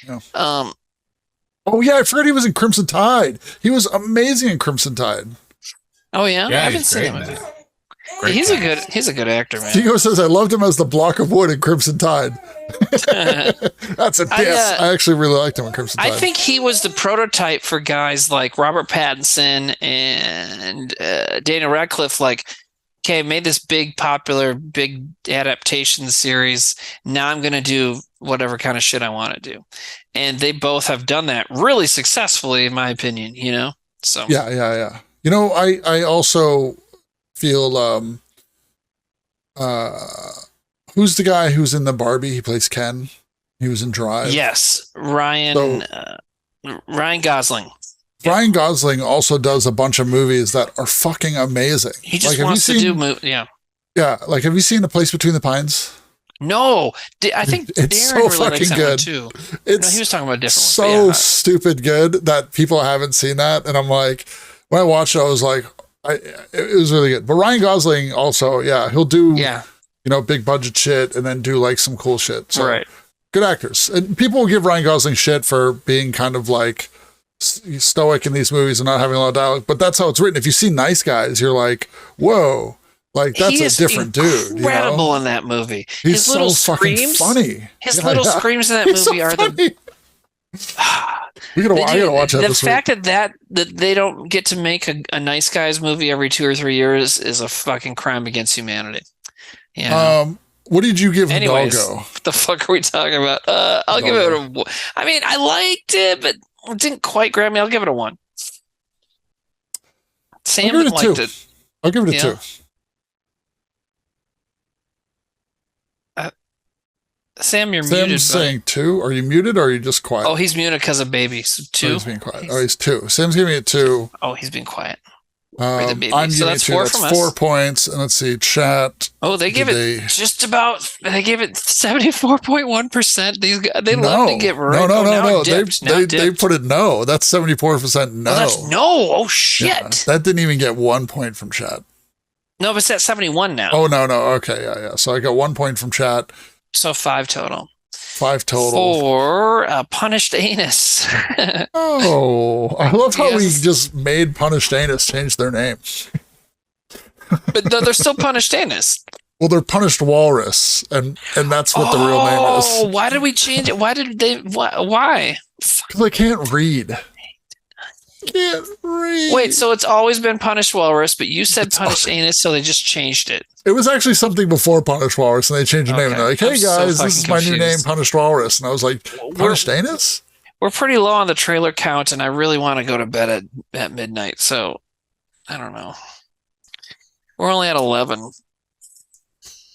Yeah. Oh yeah, I forgot he was in Crimson Tide. He was amazing in Crimson Tide. Oh yeah, yeah, I haven't seen him. He's a good actor, man. Diego says I loved him as the block of wood in Crimson Tide. That's a diss. I actually really liked him in Crimson Tide. I think he was the prototype for guys like Robert Pattinson and Daniel Radcliffe. Like, okay, I made this big adaptation series. Now I'm going to do whatever kind of shit I want to do. And they both have done that really successfully, in my opinion, you know? So Yeah. You know, I also feel, who's the guy who's in the Barbie? He plays Ken. He was in Drive. Yes. Ryan Gosling. Ryan Gosling also does a bunch of movies that are fucking amazing. He just wants to do Yeah, like have you seen A Place Between the Pines? No, I think it's Darren so really fucking likes that good. one too. He was talking about a different so one. stupid good that people haven't seen that, and I'm like, when I watched it, I was like, it was really good. But Ryan Gosling also, he'll do big budget shit and then do like some cool shit. So right. Good actors, and people will give Ryan Gosling shit for being kind of like stoic in these movies and not having a lot of dialogue, but that's how it's written. If you see Nice Guys, you're like, whoa, like that's a different dude. Incredible in that movie. He's so fucking funny. His little screams in that movie are the. I gotta watch that. The fact that they don't get to make a Nice Guys movie every 2 or 3 years is a fucking crime against humanity. Yeah. What did you give Anyways, Hidalgo? What the fuck are we talking about? I'll give it a. I mean, I liked it, but it didn't quite grab me. I'll give it a 1. Sam liked it. I'll give it a 2. Sam, you're muted. Sam's saying 2. Are you muted or are you just quiet? Oh, he's muted because of baby. So 2. Oh, he's being quiet. He's 2. Sam's giving it 2. Oh, he's being quiet. I'm giving it 2. That's 4 points. And let's see, chat. Oh, they give it just about. They give it 74.1%. These guys, they love to get right. No. They put it no. That's 74% no. Oh, that's no. Oh shit. Yeah, that didn't even get 1 point from chat. No, but it's at 71 now. Oh no. Okay, yeah. So I got 1 point from chat. So 5 total. 5 total. For Punished Anus. Oh, I love how we just made Punished Anus change their name. But they're still Punished Anus. Well, they're Punished Walrus, and that's what the real name is. Oh, why did we change it? Why did they? Why? Because I can't read. Can't read. Wait, so it's always been Punished Walrus, but you said Punished Anus, so they just changed it. It was actually something before Punished Walrus, and they changed the name. And they're like, hey guys, this is my new name, Punished Walrus. And I was like, Punished Anus? we're pretty low on the trailer count, and I really want to go to bed at midnight. So I don't know. We're only at 11.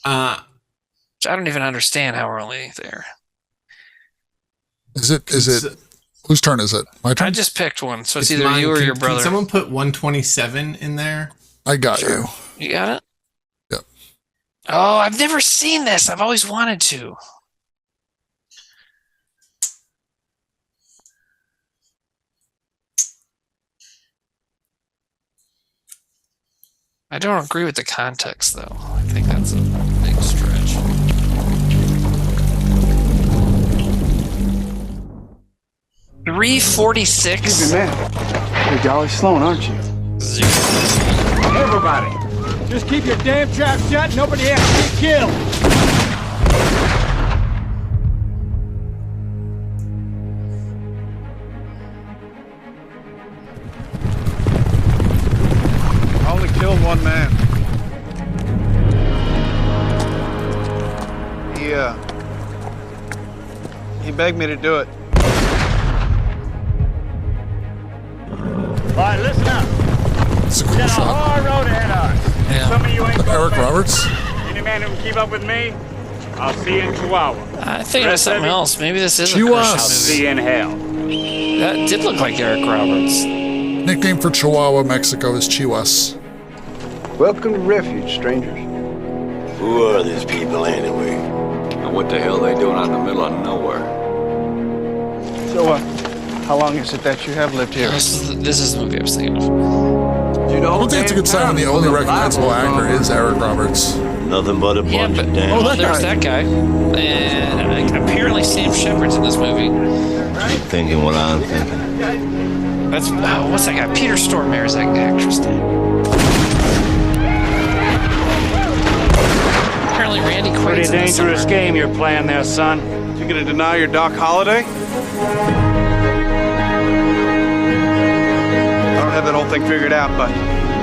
I don't even understand how we're only there. Is it? Whose turn is it? My turn. I just picked one, so it's either mine. You or your brother. Can someone put 127 in there? I got you. You got it? Yep. Oh, I've never seen this. I've always wanted to. I don't agree with the context, though. I think that's a big stretch. $346. Excuse me, man. You're jolly Sloan, aren't you? Everybody, just keep your damn trap shut. Nobody has to get killed. I only killed one man. He begged me to do it. All right, listen up. It's a cool Got a shot. hard road ahead of us. Yeah. Some of you ain't Eric Roberts. Any man who can keep up with me, I'll see you in Chihuahua. I think that's something else. Maybe this is Chihuahua. a I'll Christian see you in hell. movie. That did look like Eric Roberts. Nickname for Chihuahua, Mexico is Chihuas. Welcome to Refuge, strangers. Who are these people anyway? And what the hell are they doing out in the middle of nowhere? So, how long is it that you have lived here? This is the movie I was thinking of. You know, I don't think it's a good sign when the only recognizable actor is Eric Roberts. Nothing but a bunch of damn. Oh, there's that guy. And apparently Sam Shepard's in this movie. Keep thinking what I'm thinking. That's what's that guy? Peter Stormare is that actress name. Apparently Randy Quaid's Pretty in this dangerous somewhere. game you're playing there, son. You gonna deny your Doc Holliday? I don't have that whole thing figured out, but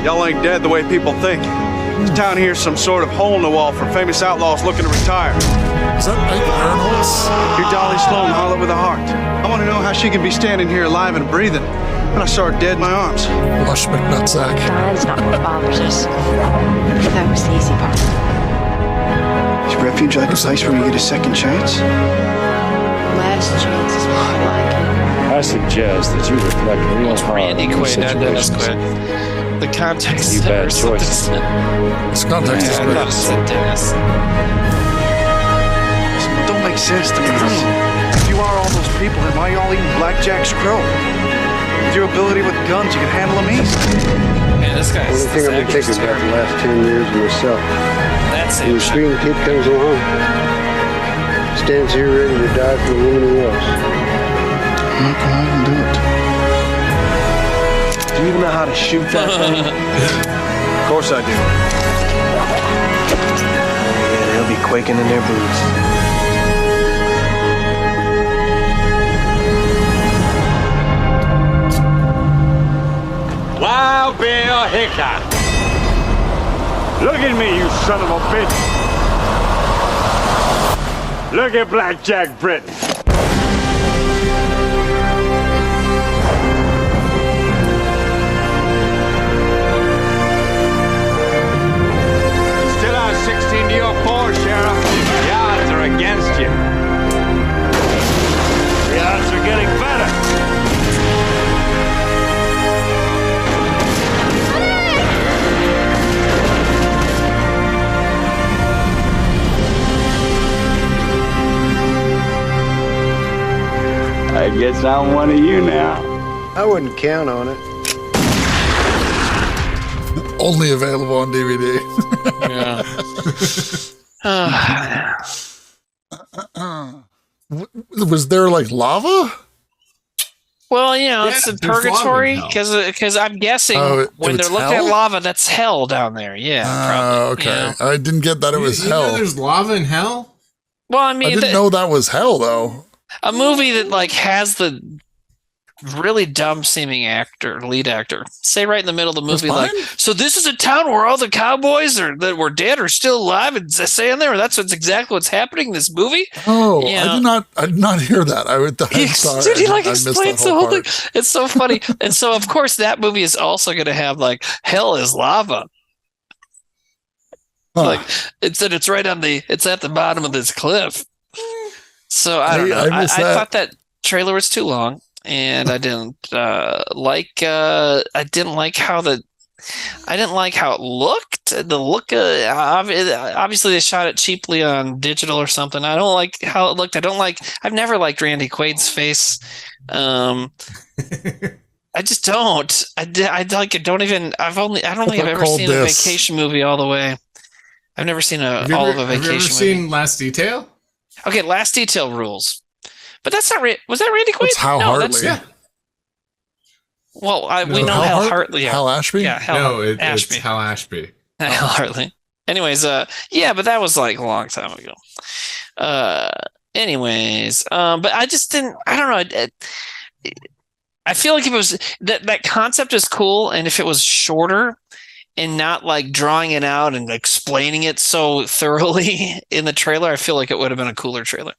y'all ain't dead the way people think. This town here's some sort of hole in the wall for famous outlaws looking to retire. Is that Ike Barinholtz? You're Dolly Sloan, harlot with a heart. I want to know how she can be standing here alive and breathing when I saw her dead in my arms. Lush McNutsack. That's not what bothers us. That was the easy part. Is Refuge like a place where you get a second chance? Last chance is more like it. I suggest that you reflect real hard Randy on the Quaid, not Dennis situation. Quaid. The context You bad or something. choices. This context is I great. thought it said Dennis. It don't make sense to me. If you are all those people, then why y'all eating blackjack's crow? With your ability with guns, you can handle them easy. Man, this guy's Only thing I've been thinking about the last 10 years of myself. That's When the it. screen kid comes along, stands here ready to die for the woman he loves. I'm not gonna even do it. Do you even know how to shoot that thing? Of course I do. Yeah, they'll be quaking in their boots. Wild Bill Hickok. Look at me, you son of a bitch. Look at Blackjack Britton. Still on 16 to your 4, Sheriff. The odds are against you. The odds are getting better. I guess I'm one of you now. I wouldn't count on it. Only available on DVD. Was there like lava? Well, you know, it's in there's purgatory lava in because I'm guessing when it's they're looking hell? at lava, that's hell down there. Yeah. Probably, Okay. you know? I didn't get that it was You know hell. there's lava in hell? Well, I I mean, didn't know that was hell though. a movie that like has the really dumb seeming lead actor, say right in the middle of the movie, like, so this is a town where all the cowboys that were dead are still alive and saying there. That's exactly what's happening in this movie. Oh, I did not hear that. I'm sorry. Dude, he like explains the whole thing. It's so funny. And so of course that movie is also going to have like hell is lava. Huh. Like it's right on it's at the bottom of this cliff. So I don't know. I thought that trailer was too long. And I didn't like how it looked. The look, obviously they shot it cheaply on digital or something. I don't like how it looked. I've never liked Randy Quaid's face. I just don't. I like it. I don't think I've ever seen a vacation movie all the way. I've never seen all of a vacation movie. Have you ever seen Last Detail? Okay, Last Detail rules. But that's not. Was that Randy Quaid? That's Hal Hartley. Yeah. Well, we know Hal Hartley. Yeah. Hal Ashby? Yeah, it's Hal Ashby. Hal Hartley. Anyways, yeah, but that was like a long time ago. But I just didn't. I don't know. I feel like if it was that concept is cool, and if it was shorter and not like drawing it out and explaining it so thoroughly in the trailer, I feel like it would have been a cooler trailer.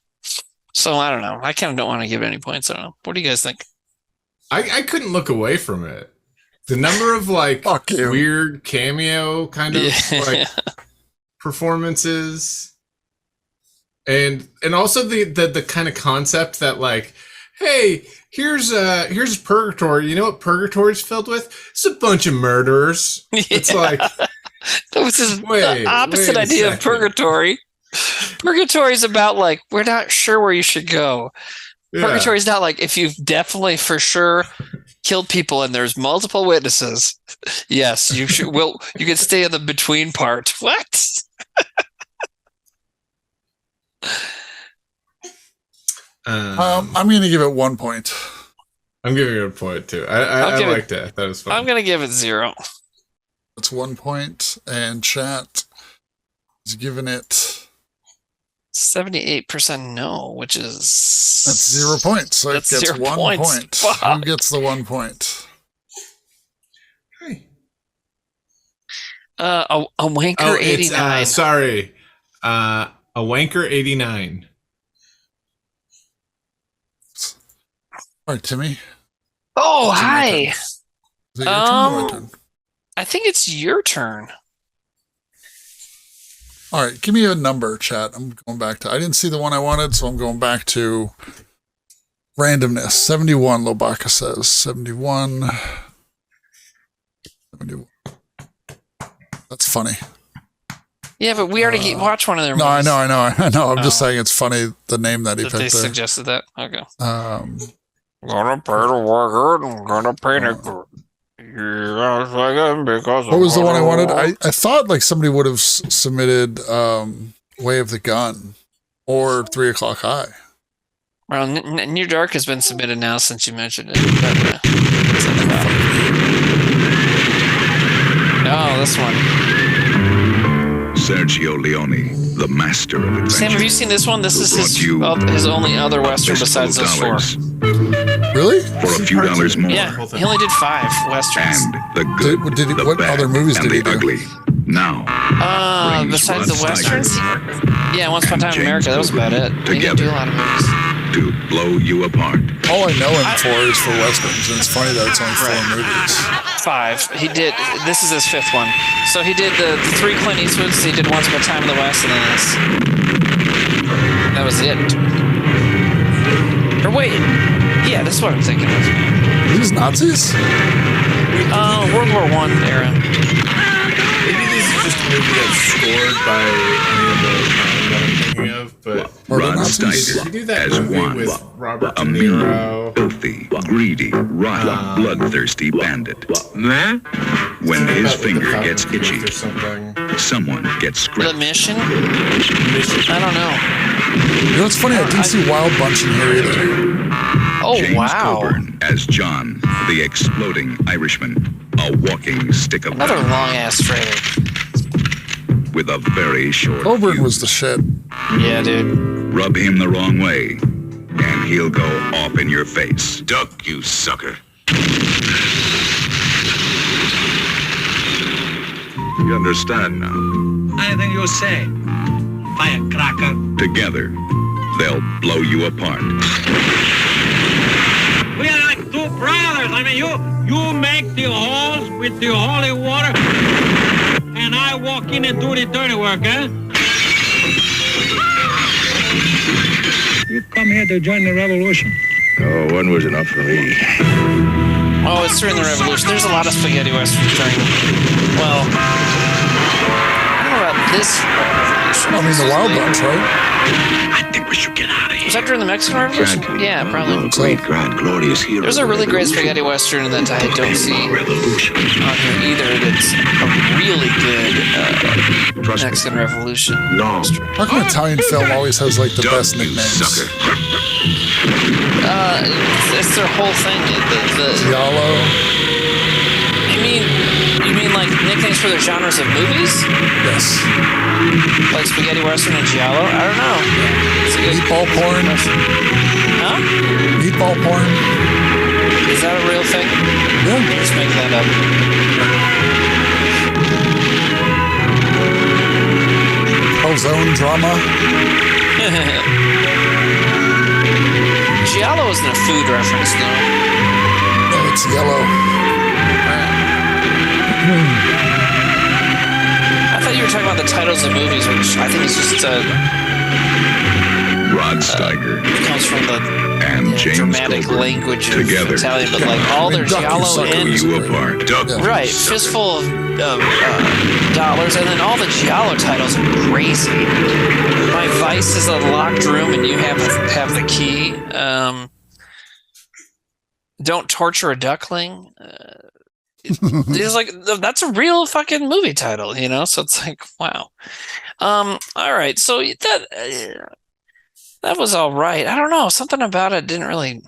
So I don't know. I kind of don't want to give it any points. I don't know. What do you guys think? I couldn't look away from it. The number of like weird cameo kind of like performances, and also the kind of concept that like, hey, here's purgatory. You know what purgatory's filled with? It's a bunch of murderers. Yeah. It's like that was the opposite idea of purgatory. Purgatory is about like we're not sure where you should go. Yeah. Purgatory is not like if you've definitely for sure killed people and there's multiple witnesses. Yes, you should. Well, you can stay in the between part. What? I'm going to give it 1 point. I'm giving it a point too. I liked it. That was fun. I'm going to give it 0. That's 1 point, and chat is giving it 78% no, which is that's 0 points. So it gets 1 point. Fuck. Who gets the 1 point? Hey. A wanker 89. Sorry. A wanker 89. All right, Timmy. Oh, hi. Is it your turn or my turn? I think it's your turn. All right, give me a number, chat. I'm going back to. I didn't see the one I wanted, so I'm going back to randomness. 71, Lobaka says. 71. That's funny. Yeah, but we already watched one of their movies. No, I know. I'm just saying it's funny, the name that he picked. They suggested that? Okay. Gonna pay the worker, I'm gonna pay the... What was the one I wanted? I thought like somebody would have submitted Way of the Gun or 3 O'Clock High. Well, Near Dark has been submitted now since you mentioned it. No, this one. Sergio Leone, the master of adventure. Sam, have you seen this one? This is his only other Western besides those 4. Really? For a few dollars more. Yeah, he only did 5 Westerns. And the good, the what bad, other movies and did he the do? ugly. Now, besides the Westerns? Yeah, Once Upon a Time in America, that was about it. He didn't do a lot of movies. To blow you apart. All I know him for is for Westerns, and it's funny that it's only 4 movies. 5. He did, this is his 5th one. So he did the 3 Clint Eastwoods, he did Once Upon a Time in the West, and then this. That was it. Or wait, yeah, this is what I'm thinking of. These Nazis? World War I era. Maybe this is just a movie that's scored by any of the that I'm thinking of, but Rod Steiger did he do that as movie one, with Robert a De mean, Niro? filthy, greedy, rotten, bloodthirsty bandit. When his finger gets itchy, someone gets scratched. The Mission? I don't know. You know what's funny? I didn't see Wild Bunch in here either. Oh, James wow. Coburn as John, the exploding Irishman, a walking stick of Another long-ass trailer. with a very short Coburn fuse. was the shit. Yeah, dude. Rub him the wrong way, and he'll go off in your face. Duck, you sucker. You understand now? Anything you say, firecracker. Together, they'll blow you apart. We are like two brothers. I mean, you make the holes with the holy water, and I walk in and do the dirty work, eh? You come here to join the revolution? Oh, one was enough for me. Oh, it's during the revolution. There's a lot of spaghetti westerns during. Well, I don't know about this revolution. I mean, the Wild Bunch, right? I think we should get out of here. Was that during the Mexican Revolution? Yeah, probably. Great, grand, glorious hero. There's a really great spaghetti western that I don't see on here either. That's a really good Mexican Revolution. No. How come Italian film always has like the best nicknames? It's their whole thing. Giallo. You mean like nicknames for their genres of movies? Yes. Like spaghetti western and giallo? I don't know. Meatball porn. Huh? Meatball porn. Is that a real thing? Yeah. You're just making that up. Calzone drama. Giallo isn't a food reference, though. No, it's yellow. I thought you were talking about the titles of movies, which I think is just Rod Steiger it comes from the and James dramatic Goldberg language of together. Italian, but like all their giallo ends, you apart. Duck, right? Fistful of dollars, and then all the giallo titles are crazy. My vice is a locked room, and you have the key. Don't torture a duckling. It's like that's a real fucking movie title, you know. So it's like, wow. All right, so that was all right. I don't know, something about it didn't really.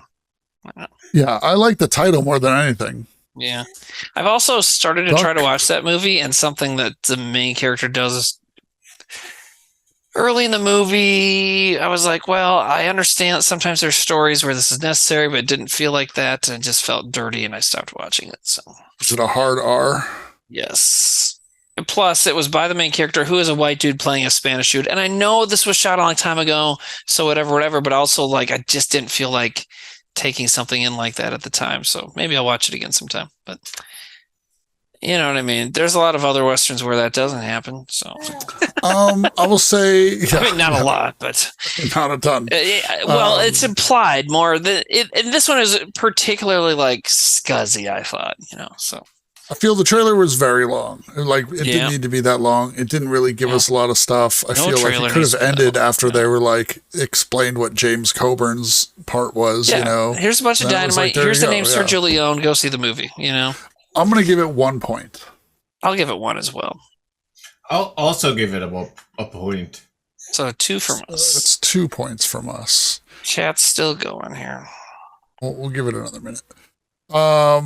Yeah, I like the title more than anything. Yeah, I've also started to try to watch that movie, and something that the main character does is early in the movie, I was like, well, I understand that sometimes there's stories where this is necessary, but it didn't feel like that, and it just felt dirty, and I stopped watching it. So, is it a hard R? Yes. And plus, it was by the main character, who is a white dude playing a Spanish dude, and I know this was shot a long time ago, so whatever. But also, like, I just didn't feel like taking something in like that at the time. So maybe I'll watch it again sometime. But you know what I mean? There's a lot of other westerns where that doesn't happen. So I will say, yeah, I mean, not a lot, but not a ton. Well, it's implied more that and this one is particularly like scuzzy, I thought, you know. So I feel the trailer was very long. Like it didn't need to be that long. It didn't really give us a lot of stuff. I feel like it could have ended after they were like explained what James Coburn's part was. You know, here's a bunch of dynamite. Like, here's the name Sergio Leone. Go see the movie. You know. I'm going to give it 1 point. I'll give it 1 as well. I'll also give it a point. So 2 from us. It's 2 points from us. Chat's still going here. We'll give it another minute. I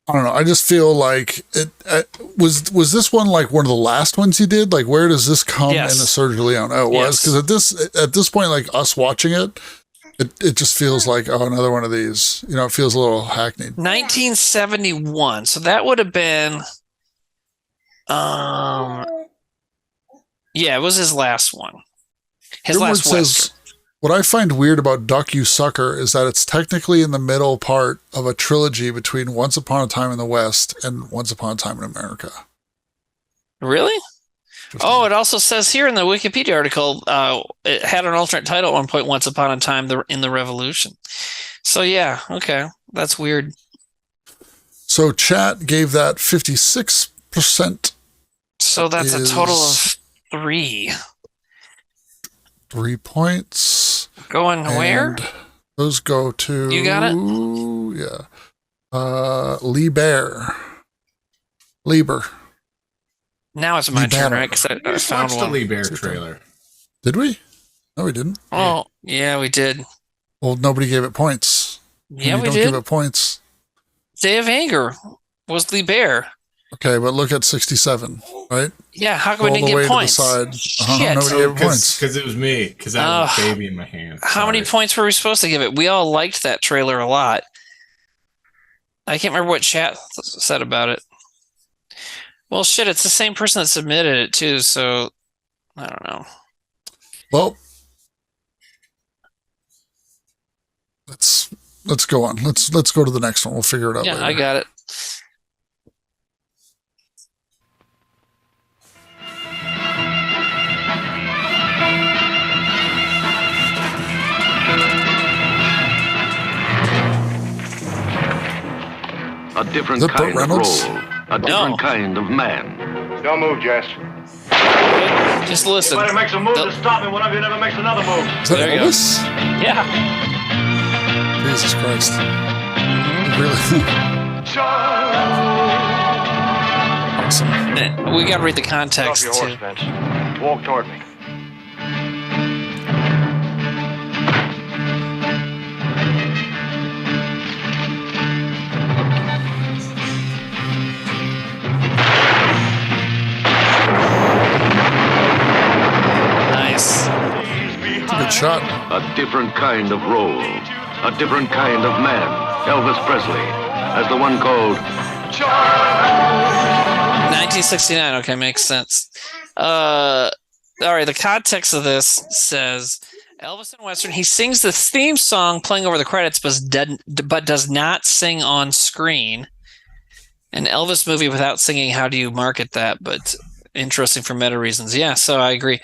don't know. I just feel like it was this one like one of the last ones he did? Like, where does this come in the Sergio Leone? Oh, it was because at this point, like us watching it. It just feels like, another one of these. You know, it feels a little hackneyed. 1971. So that would have been, it was his last one. His last Western. What I find weird about Duck, You Sucker is that it's technically in the middle part of a trilogy between Once Upon a Time in the West and Once Upon a Time in America. Really? Oh, it also says here in the Wikipedia article, it had an alternate title at one point, Once Upon a Time in the Revolution. So, yeah, okay. That's weird. So, chat gave that 56%. So, that's a total of 3. 3 points. Going where? Those go to... You got it? Yeah. Lieber. Now it's my turn, right? Because I found one. The Bear trailer. Did we? No, we didn't. Oh, yeah, we did. Well, nobody gave it points. Yeah, we don't did. Give it points. Day of Anger was the bear. Okay, but look at 67, right? Yeah, how come we didn't get points? Shit. Nobody gave points. Because it was me. Because I had a baby in my hand. How many points were we supposed to give it? We all liked that trailer a lot. I can't remember what chat said about it. Well, shit, it's the same person that submitted it too, so I don't know. Well, let's go on. Let's go to the next one. We'll figure it out. Yeah, later. I got it. A different kind of role. A different kind of man. Don't move, Jess. Just listen. Somebody makes a move to stop me, one of you never makes another move. Is that Elvis? Yeah. Jesus Christ. Really? Awesome. We got to read the context, Get off your too. horse, Vince. Walk toward me. Nice. Good shot. A different kind of role. A different kind of man. Elvis Presley. As the one called 1969. Okay, makes sense. All right, the context of this says Elvis in Western. He sings the theme song playing over the credits, but does not sing on screen. An Elvis movie without singing. How do you market that? But interesting for meta reasons. Yeah, so I agree.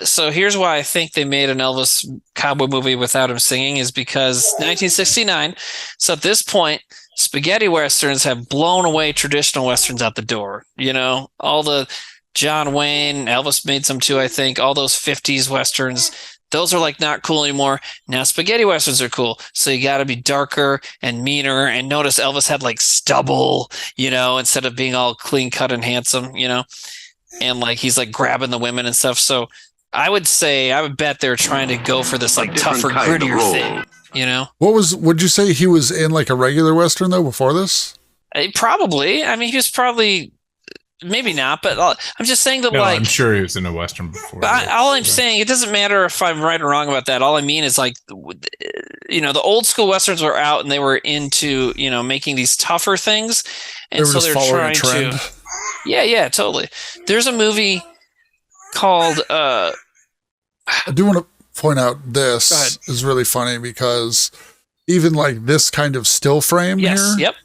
So here's why I think they made an Elvis cowboy movie without him singing is because 1969. So at this point, spaghetti westerns have blown away traditional westerns out the door. You know, all the John Wayne, Elvis made some too, I think. All those 50s westerns, those are like not cool anymore. Now spaghetti westerns are cool. So you got to be darker and meaner. And notice Elvis had like stubble, you know, instead of being all clean cut and handsome, you know. And like he's like grabbing the women and stuff. So I would bet they're trying to go for this like tougher, grittier thing. You know, would you say he was in like a regular Western though before this? Probably. I mean, he was probably, maybe not, but I'm just saying that I'm sure he was in a Western before. All I'm saying, it doesn't matter if I'm right or wrong about that. All I mean is like, you know, the old school Westerns were out and they were into, you know, making these tougher things. And so they're trying to. Yeah, totally. There's a movie called I do want to point out this is really funny because even like this kind of still frame here. Yep.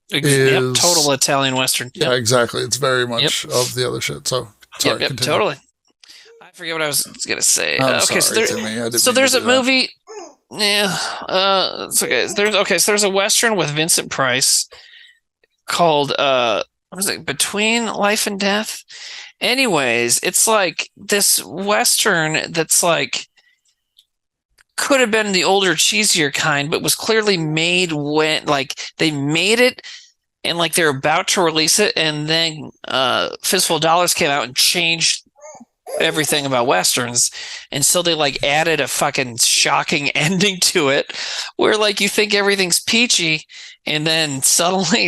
Yep, total Italian Western. Yep. Yeah, exactly. It's very much of the other shit. So sorry, yep, totally. I forget what I was gonna say. Okay, so there's a movie. Yeah, it's okay. There's a Western with Vincent Price called what is it? Between Life and Death. Anyways, it's like this Western that's like could have been the older, cheesier kind, but was clearly made when like they made it and like they're about to release it, and then Fistful of Dollars came out and changed everything about Westerns, and so they like added a fucking shocking ending to it where like you think everything's peachy, and then suddenly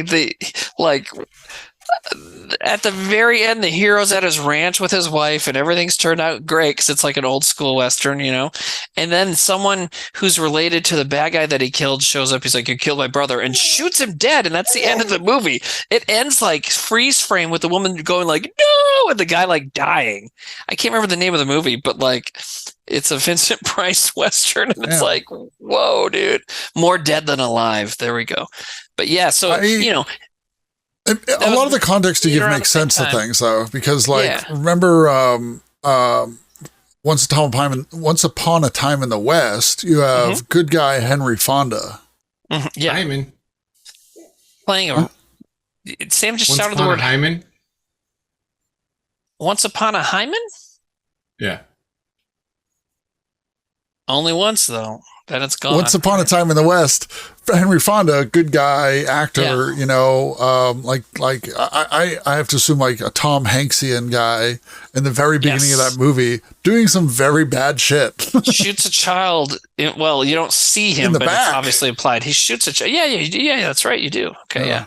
at the very end, the hero's at his ranch with his wife and everything's turned out great because it's like an old school Western, you know? And then someone who's related to the bad guy that he killed shows up. He's like, you killed my brother, and shoots him dead. And that's the end of the movie. It ends like freeze frame with the woman going like, no, and the guy like dying. I can't remember the name of the movie, but like it's a Vincent Price Western. And it's like, whoa, dude, more dead than alive. There we go. But yeah, so, you know, a lot of the context you give makes sense to things though, because like remember Once Upon a Time in the West, you have good guy Henry Fonda. Yeah, Hyman playing a. Sam just shouted the word Hyman. Once Upon a Hyman. Yeah. Only once though. Then it's gone. Once Upon a Time in the West, Henry Fonda, good guy, actor, you know, I have to assume like a Tom Hanksian guy in the very beginning of that movie doing some very bad shit. Shoots a child. Well, you don't see him, but it's obviously implied. He shoots a child. Yeah, that's right. You do. Okay,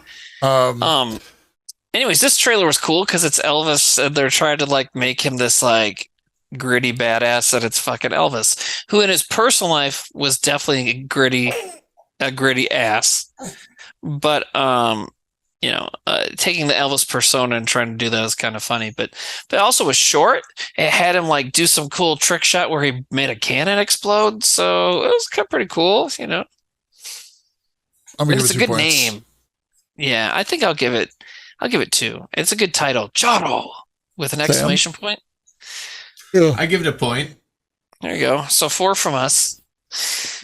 Anyways, this trailer was cool because it's Elvis, and they're trying to like make him this like gritty badass, and it's fucking Elvis, who in his personal life was definitely a gritty ass. But taking the Elvis persona and trying to do that was kind of funny. But also was short. It had him like do some cool trick shot where he made a cannon explode. So it was kind of pretty cool, you know. It's a good name. Yeah, I think I'll give it 2. It's a good title. Jaro with an exclamation point. Yeah. I give it a point. There you go. So 4 from us.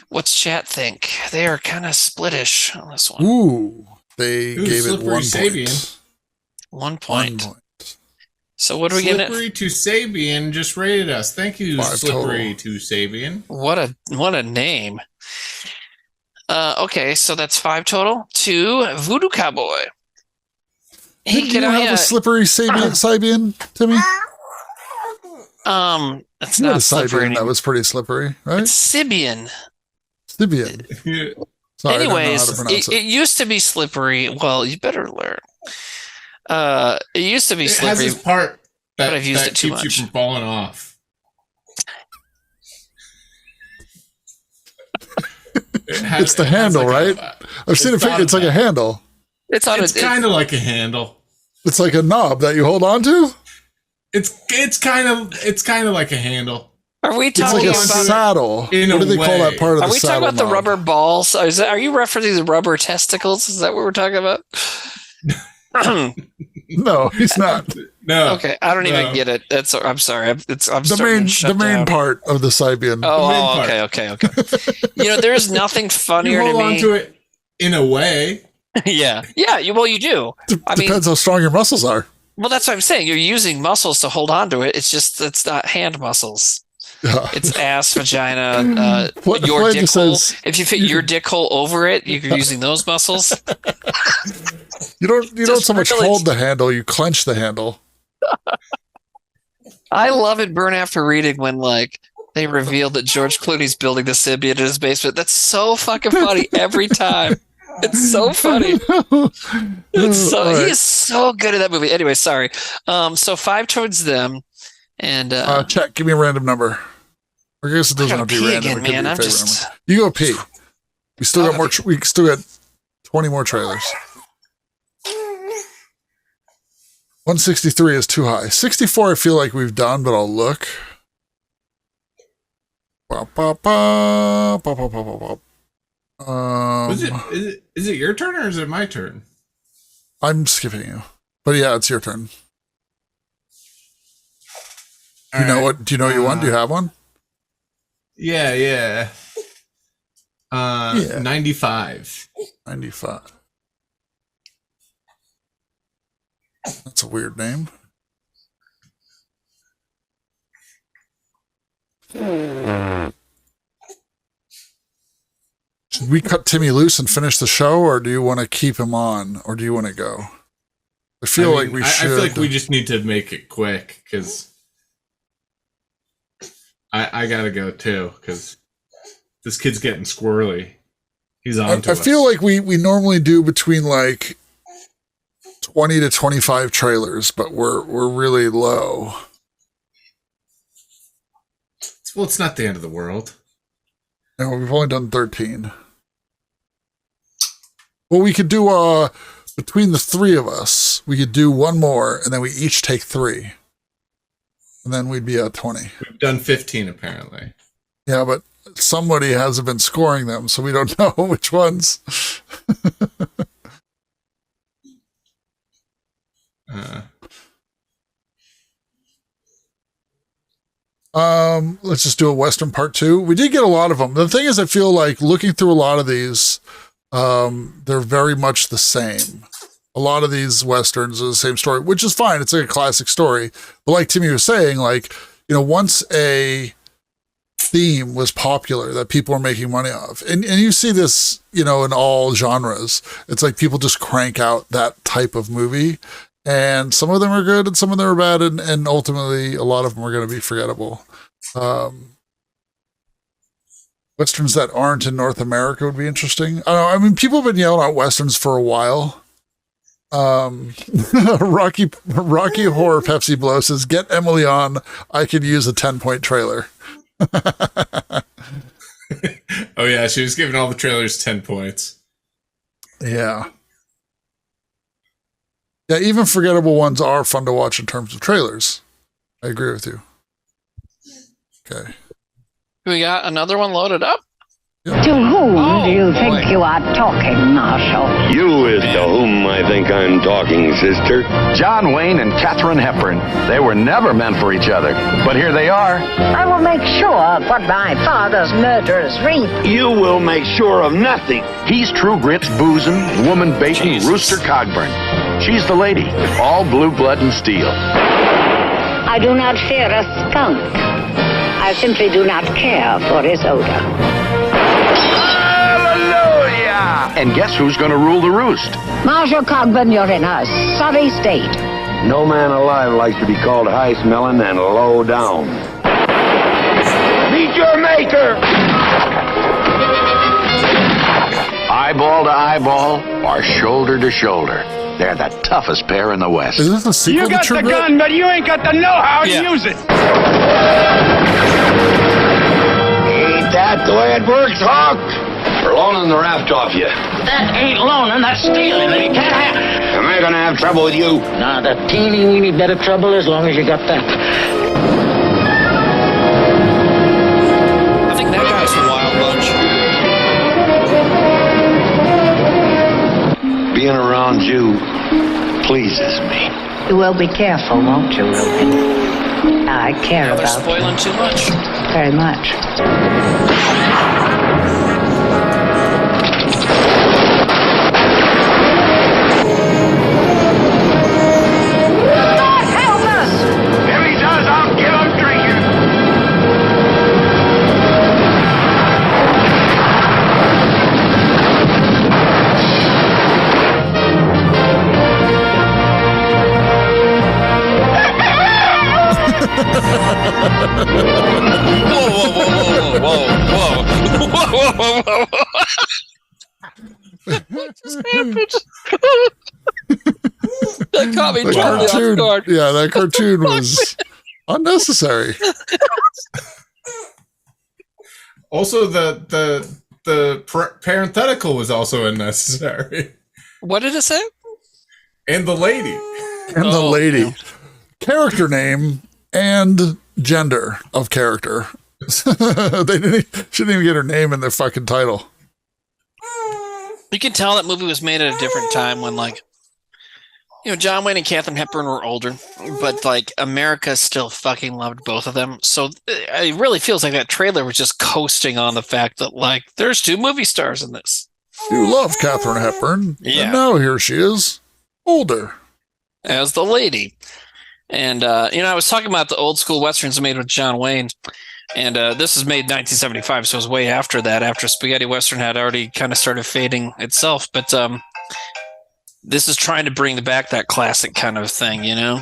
What's chat think? They are kind of splittish on this one. Ooh. They gave it 1 point. 1 point. So what are we getting at? Slippery to Sabian just rated us. Thank you, Slippery to Sabian. What a name. Okay, so that's 5 total. 2 Voodoo Cowboy. Did you have a slippery Sabian, Timmy? It's not slippery. That was pretty slippery, right? It's Sibian. Sibian. Sorry, anyways, it used to be slippery. Well, you better learn. It used to be slippery. It has this part that, but I've used it too keeps much. You from falling off. It's the handle, right? I've seen a picture. It's like a handle. It's kind of like a handle. It's like a knob that you hold on to. It's kind of like a handle. Are we talking about a saddle? What do they call that part of the saddle? Are we talking about the rubber balls? Are you referencing the rubber testicles? Is that what we're talking about? No, he's not. No. Okay, I don't even get it. I'm sorry. I'm the main part of the Sibian. Oh, okay. There's nothing funnier you hold to me. On to it in a way. Yeah. Well, you do. Depends how strong your muscles are. Well, that's what I'm saying. You're using muscles to hold on to it. It's not hand muscles. It's ass, vagina, your dick hole. If you fit your dick hole over it, you're using those muscles. You don't so much hold the handle, you clench the handle. I love it, Burn After Reading, when like they reveal that George Clooney's building the Sybian in his basement. That's so fucking funny every time. It's so funny. He is so good at that movie. Anyway, sorry. So 5 towards them, and check. Give me a random number. I guess it doesn't have to be random. Again, man. You go pee. We still got more. We still got 20 more trailers. 163 is too high. 64, I feel like we've done, but I'll look. Is it your turn or is it my turn? I'm skipping you, but yeah, it's your turn. Do you know what you want? Do you have one? Yeah. 95. 95. That's a weird name. Should we cut Timmy loose and finish the show, or do you want to keep him on, or do you want to go? I feel like we should. I feel like we just need to make it quick, because I gotta go too, because this kid's getting squirrely. He's on to us. I feel like we normally do between like 20 to 25 trailers, but we're really low. Well, it's not the end of the world. No, we've only done 13. Well, we could do between the 3 of us, we could do one more, and then we each take 3. And then we'd be at 20. We've done 15 apparently. Yeah, but somebody hasn't been scoring them, so we don't know which ones. Let's just do a Western part 2. We did get a lot of them. The thing is, I feel like looking through a lot of these, they're very much the same. A lot of these Westerns are the same story, which is fine. It's like a classic story. But like Timmy was saying, like, once a theme was popular that people were making money off, and you see this, in all genres, it's like people just crank out that type of movie. And some of them are good and some of them are bad. And ultimately, a lot of them are going to be forgettable. Westerns that aren't in North America would be interesting. I don't know. I mean, people have been yelling out Westerns for a while. Rocky Horror Pepsi Blow says, get Emily on. I could use a 10-point trailer. Oh yeah, she was giving all the trailers 10 points. Yeah. Yeah, even forgettable ones are fun to watch in terms of trailers. I agree with you. Okay. We got another one loaded up. To whom do you think you are talking, Marshal? You is to whom I think I'm talking, sister. John Wayne and Katharine Hepburn. They were never meant for each other, but here they are. I will make sure of what my father's murderers reap. You will make sure of nothing. He's True Grit's boozing, woman baiting, Rooster Cogburn. She's the lady, all blue blood and steel. I do not fear a skunk. I simply do not care for his odor. And guess who's going to rule the roost? Marshal Cogburn, you're in a sorry state. No man alive likes to be called high-smelling and low down. Meet your maker! Eyeball to eyeball or shoulder to shoulder. They're the toughest pair in the West. Is this a sequel You got to the True Grit? gun, but you ain't got the know-how to use it. Ain't that the way it works, Hawk? We're loaning the raft off you. That ain't loaning, that's stealing, and you can't have... Am I gonna have trouble with you? Nah, the teeny weeny bit of trouble as long as you got that. I think that guy's a wild bunch. Being around you pleases me. You will be careful, won't you, Logan? I care They're about spoiling too much. very much. Whoa. What just happened? That caught me totally off guard. Yeah, that cartoon was unnecessary. Also, the parenthetical was also unnecessary. What did it say? And the lady. And the lady. Character name and gender of character. Shouldn't even get her name in their fucking title. You can tell that movie was made at a different time when, like, you know, John Wayne and Katharine Hepburn were older, but like America still fucking loved both of them. So it really feels like that trailer was just coasting on the fact that, like, there's two movie stars in this. You love Katharine Hepburn. Yeah. And now here she is, older. As the lady. And, you know, I was talking about the old school Westerns made with John Wayne. And this was made in 1975, so it was way after that, after Spaghetti Western had already kind of started fading itself. But this is trying to bring back that classic kind of thing, you know?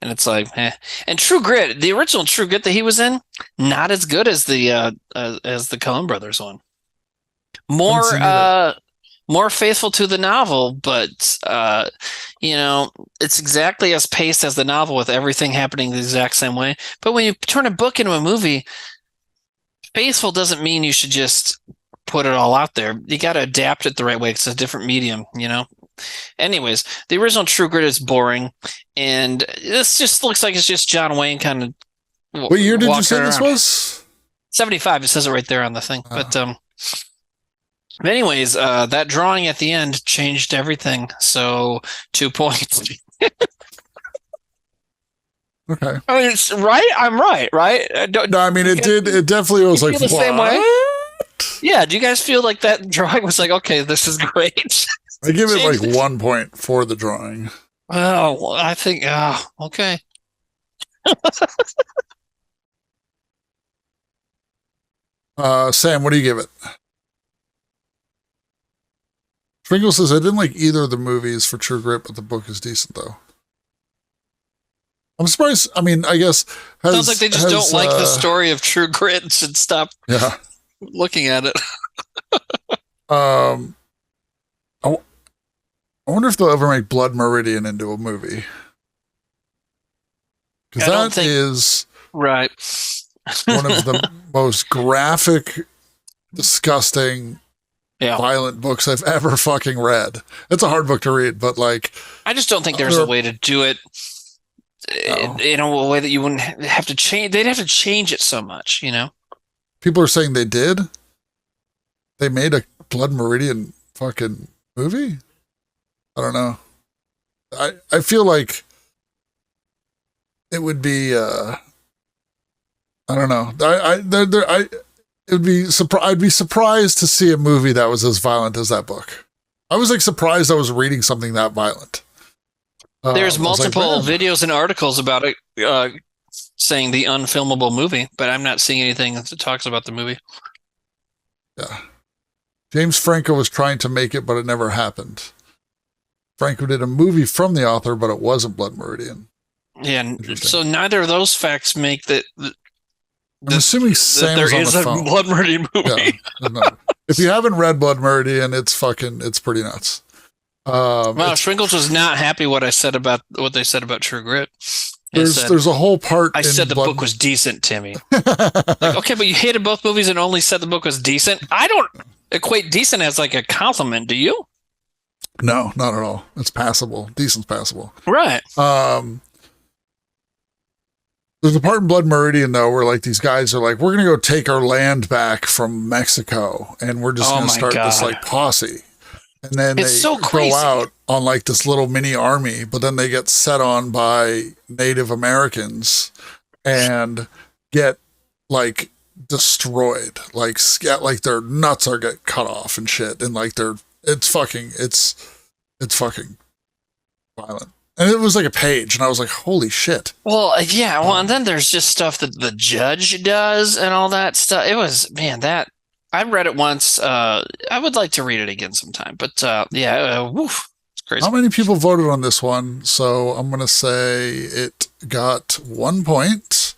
And it's like, eh. And True Grit, the original True Grit that he was in, not as good as the Coen Brothers one. More faithful to the novel, but you know, it's exactly as paced as the novel with everything happening the exact same way. But when you turn a book into a movie, faithful doesn't mean you should just put it all out there. You got to adapt it the right way. It's a different medium, you know? Anyways, the original True Grit is boring, and this just looks like it's just John Wayne kind of. What year did you say this was? 75. It says it right there on the thing. But anyways, that drawing at the end changed everything. So 2 points. Okay. I mean, it's right. I'm right. No, I mean, it did. It definitely was like the same way. Yeah. Do you guys feel like that drawing was like, okay, this is great? I give it like 1 point for the drawing. Oh, I think. Okay. Sam, what do you give it? Sprinkle says, I didn't like either of the movies for True Grit, but the book is decent, though. I'm surprised. I mean, I guess. Sounds like they just don't like the story of True Grit and should stop looking at it. I I wonder if they'll ever make Blood Meridian into a movie. Because that is right. one of the most graphic, disgusting, violent books I've ever fucking read. It's a hard book to read, but like, I just don't think there's a way to do it in a way that you wouldn't have to change. They'd have to change it so much, you know? People are saying they did. They made a Blood Meridian fucking movie. I don't know. I feel like it would be. I don't know. I'd be surprised to see a movie that was as violent as that book. I was like surprised I was reading something that violent. There's multiple videos and articles about it saying the unfilmable movie, but I'm not seeing anything that talks about the movie. Yeah. James Franco was trying to make it, but it never happened. Franco did a movie from the author, but it wasn't Blood Meridian. Yeah, so neither of those facts make that. I'm assuming Sam there is on the phone. A Blood Meridian movie. Yeah, no. If you haven't read Blood Meridian, it's pretty nuts. Well, Shrinkles was not happy what they said about True Grit. There's a whole part. I said the book was decent, Timmy. Like, okay, but you hated both movies and only said the book was decent. I don't equate decent as like a compliment. Do you? No, not at all. It's passable. Decent's passable. Right. There's a part in Blood Meridian though where like these guys are like, we're gonna go take our land back from Mexico, and we're just gonna start this like posse. And then they go out on like this little mini army, but then they get set on by Native Americans and get like destroyed, like their nuts are get cut off and shit, and like it's fucking violent. And it was like a page, and I was like, holy shit. Well, yeah, and then there's just stuff that the judge does and all that stuff. It was, man, that I read it once. I would like to read it again sometime, but it's crazy. How many people voted on this one? So I'm going to say it got 1 point.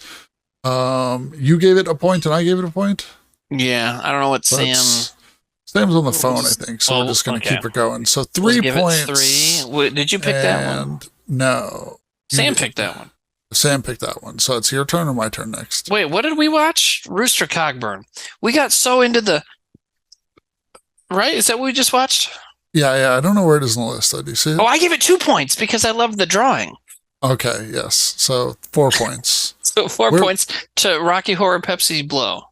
You gave it a point, and I gave it a point? Yeah, I don't know what Sam's on the phone, I think, so we're just going to keep it going. So 3 points. 3. Did you pick that one? No. Sam picked that one. Sam picked that one. So it's your turn or my turn next? Wait, what did we watch? Rooster Cogburn. We got so into the... Right? Is that what we just watched? Yeah. I don't know where it is on the list. Do you see it? Oh, I gave it 2 points because I loved the drawing. Okay, yes. So 4 points. So 4 points to Rocky Horror Pepsi Blow.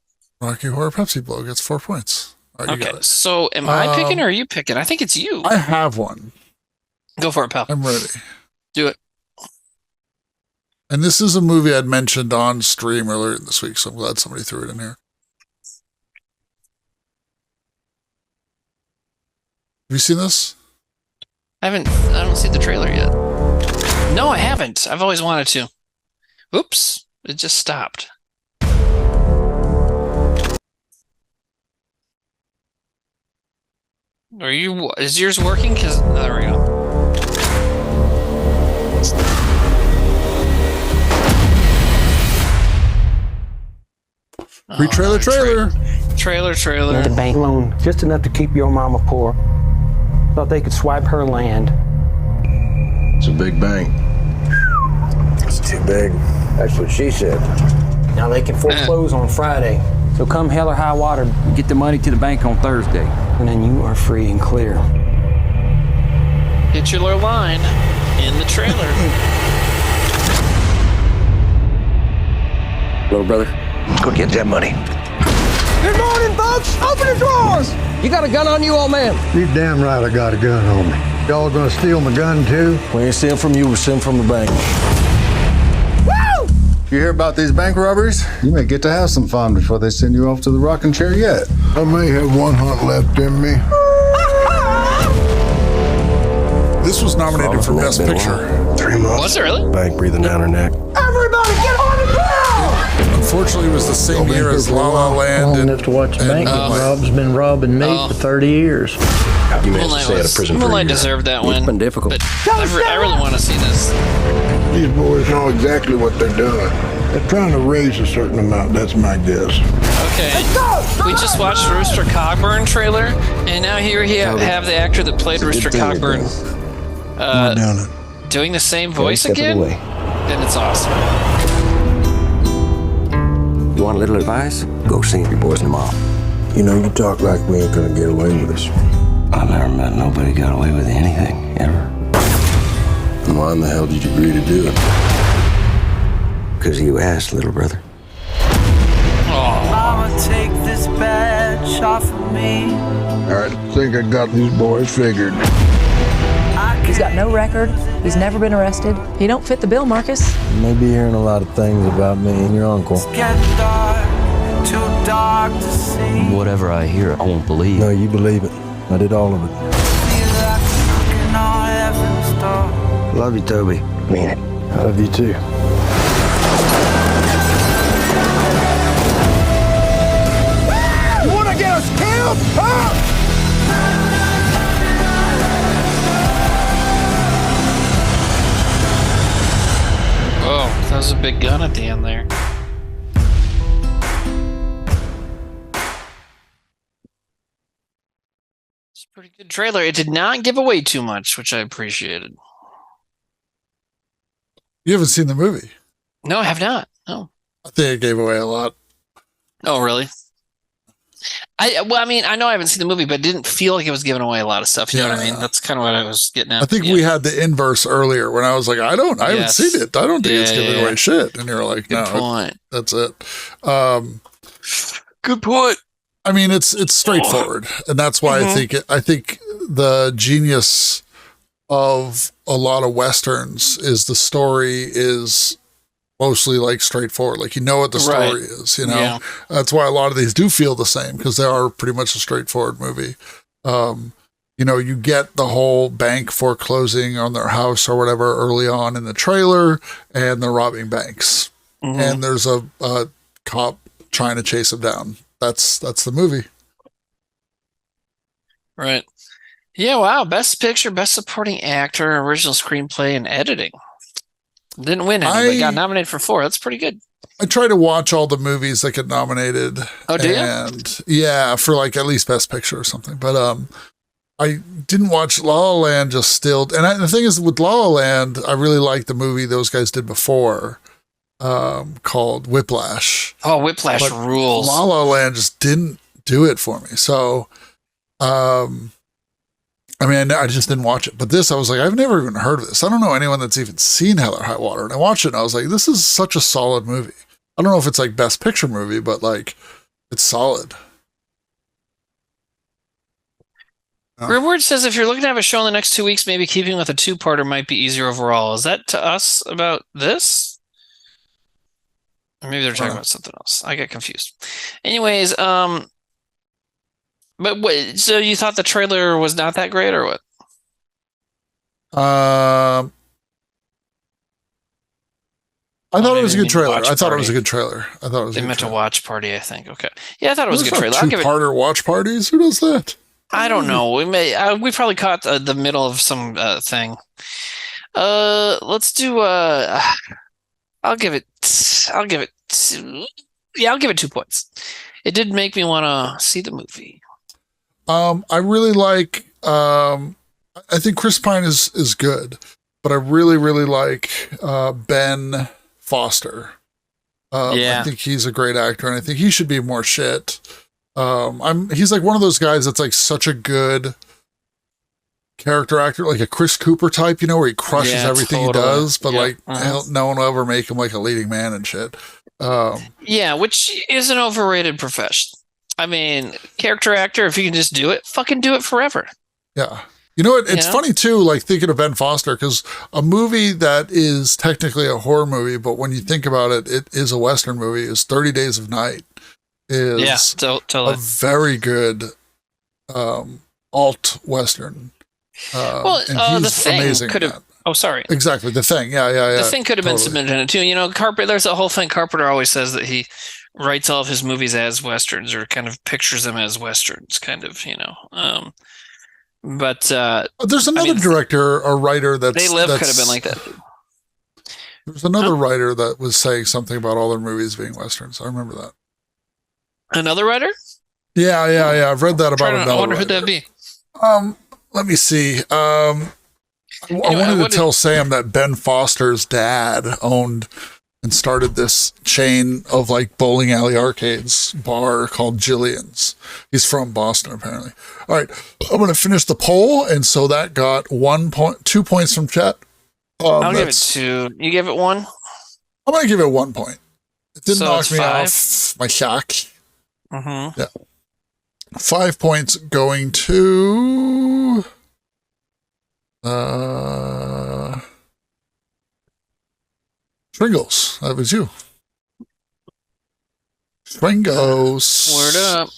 Rocky Horror Pepsi Blow gets 4 points. Right, okay, so am I picking or are you picking? I think it's you. I have one. Go for it, pal. I'm ready. Do it. And this is a movie I'd mentioned on stream earlier this week, so I'm glad somebody threw it in here. Have you seen this? I don't see the trailer yet. No, I haven't. I've always wanted to. Oops, it just stopped. Is yours working? There we go. Trailer. Trailer. The bank loan, just enough to keep your mama poor. Thought they could swipe her land. It's a big bank. It's too big. That's what she said. Now they can foreclose on Friday. So come hell or high water, get the money to the bank on Thursday. And then you are free and clear. Titular line in the trailer. Little brother, go get that money. Good morning, folks. Open the drawers. You got a gun on you, old man? You damn right I got a gun on me. Y'all gonna steal my gun too? We ain't stealing from you, we're stealing from the bank. You hear about these bank robberies? You may get to have some fun before they send you off to the rocking chair yet. I may have one hunt left in me. This was nominated for Best Picture. 3 months. Was it really? Bank breathing down her neck. Everybody get on the ground! Unfortunately, it was the same year as La La Land. Long enough to watch a bank rob's been robbing me for 30 years. You managed to stay out of prison for a year. Moonlight deserved that one. It's been difficult. But I really want to see this. These boys know exactly what they're doing. They're trying to raise a certain amount, that's my guess. Okay. We just watched Rooster Cogburn trailer, and now here we have the actor that played Rooster Cogburn I'm not doing it. Doing the same voice again? Then it's awesome. You want a little advice? Go see your boys and mom. You know, you talk like we ain't gonna get away with this. I've never met nobody got away with anything, ever. And why in the hell did you agree to do it? Because you asked, little brother. Mama, take this badge off of me. I think I got these boys figured. He's got no record. He's never been arrested. He don't fit the bill, Marcus. You may be hearing a lot of things about me and your uncle. It's getting dark, too dark to see. Whatever I hear, I won't believe. No, you believe it. I did all of it. Feel like knocking on heaven's door. Love you, Toby. Mean it. I love you too. You wanna get us killed? Huh? Oh, that was a big gun at the end there. It's a pretty good trailer. It did not give away too much, which I appreciated. You haven't seen the movie? No, I have not. No. I think it gave away a lot. Oh, really? I mean, I know I haven't seen the movie, but it didn't feel like it was giving away a lot of stuff. You know what I mean? That's kind of what I was getting at. I think we had the inverse earlier when I was like, I haven't seen it. I don't think it's giving away shit. And you're like, Good point. That's it. Good point. I mean, it's straightforward. And that's why I think the genius of a lot of Westerns is the story is mostly like straightforward. Like, you know what the story is, you know? Yeah. That's why a lot of these do feel the same, because they are pretty much a straightforward movie. You know, you get the whole bank foreclosing on their house or whatever early on in the trailer, and they're robbing banks. And there's a cop trying to chase them down. That's the movie. Right. Yeah, wow. Best picture, best supporting actor, original screenplay, and editing. Didn't win any, but got nominated for 4. That's pretty good. I try to watch all the movies that get nominated. Oh, do you? And yeah, for like at least best picture or something. But I didn't watch La La Land, just still. And the thing is, with La La Land, I really liked the movie those guys did before called Whiplash. Oh, Whiplash rules. La La Land just didn't do it for me. So, I mean, I just didn't watch it. But this, I was like, I've never even heard of this. I don't know anyone that's even seen Hell or High Water. And I watched it and I was like, this is such a solid movie. I don't know if it's like best picture movie, but like, it's solid. Reward says if you're looking to have a show in the next 2 weeks, maybe keeping with a 2-parter might be easier overall. Is that to us about this? Or maybe they're talking about something else. I get confused. Anyways, but what, so you thought the trailer was not that great or what? I thought it was a good trailer. I thought it was a good trailer. I thought it was They meant a watch party, I think. Okay. Yeah, I thought it was a good trailer. I'll give it 2-parter watch parties. Who does that? I don't know. We probably caught the middle of some thing. Let's do I'll give it 2 points. It did make me want to see the movie. I really like I think Chris Pine is good, but I really like Ben Foster. I think he's a great actor and I think he should be more shit. He's like one of those guys that's like such a good character actor, like a Chris Cooper type, you know, where he crushes everything he does, but no one will ever make him like a leading man and shit. Which is an overrated profession. I mean, character actor, if you can just do it, fucking do it forever. Yeah. You know what? It's funny too, like thinking of Ben Foster, because a movie that is technically a horror movie, but when you think about it, it is a Western movie, is 30 Days of Night. Is totally. a very good alt Western. The Thing could have. Oh, sorry. Exactly. The Thing. Yeah. The Thing could have been submitted in it too. You know, there's a whole thing. Carpenter always says that he writes all of his movies as Westerns or kind of pictures them as Westerns, kind of, you know. But there's another director or writer that's They Live could have been like that. There's another writer that was saying something about all their movies being Westerns. I remember that. Another writer? Yeah. I've read that about another I wonder writer. who'd that be. Let me see. I wanted to tell Sam that Ben Foster's dad owned and started this chain of like bowling alley arcades bar called Jillian's. He's from Boston, apparently. All right, I'm going to finish the poll, and so that got 2 points from chat. I'll give it 2. You give it 1? I'm going to give it 1 point. It didn't knock me off my shock. Mm-hmm. Yeah. 5 points going to Shringles. That was you. Shringles. Word up.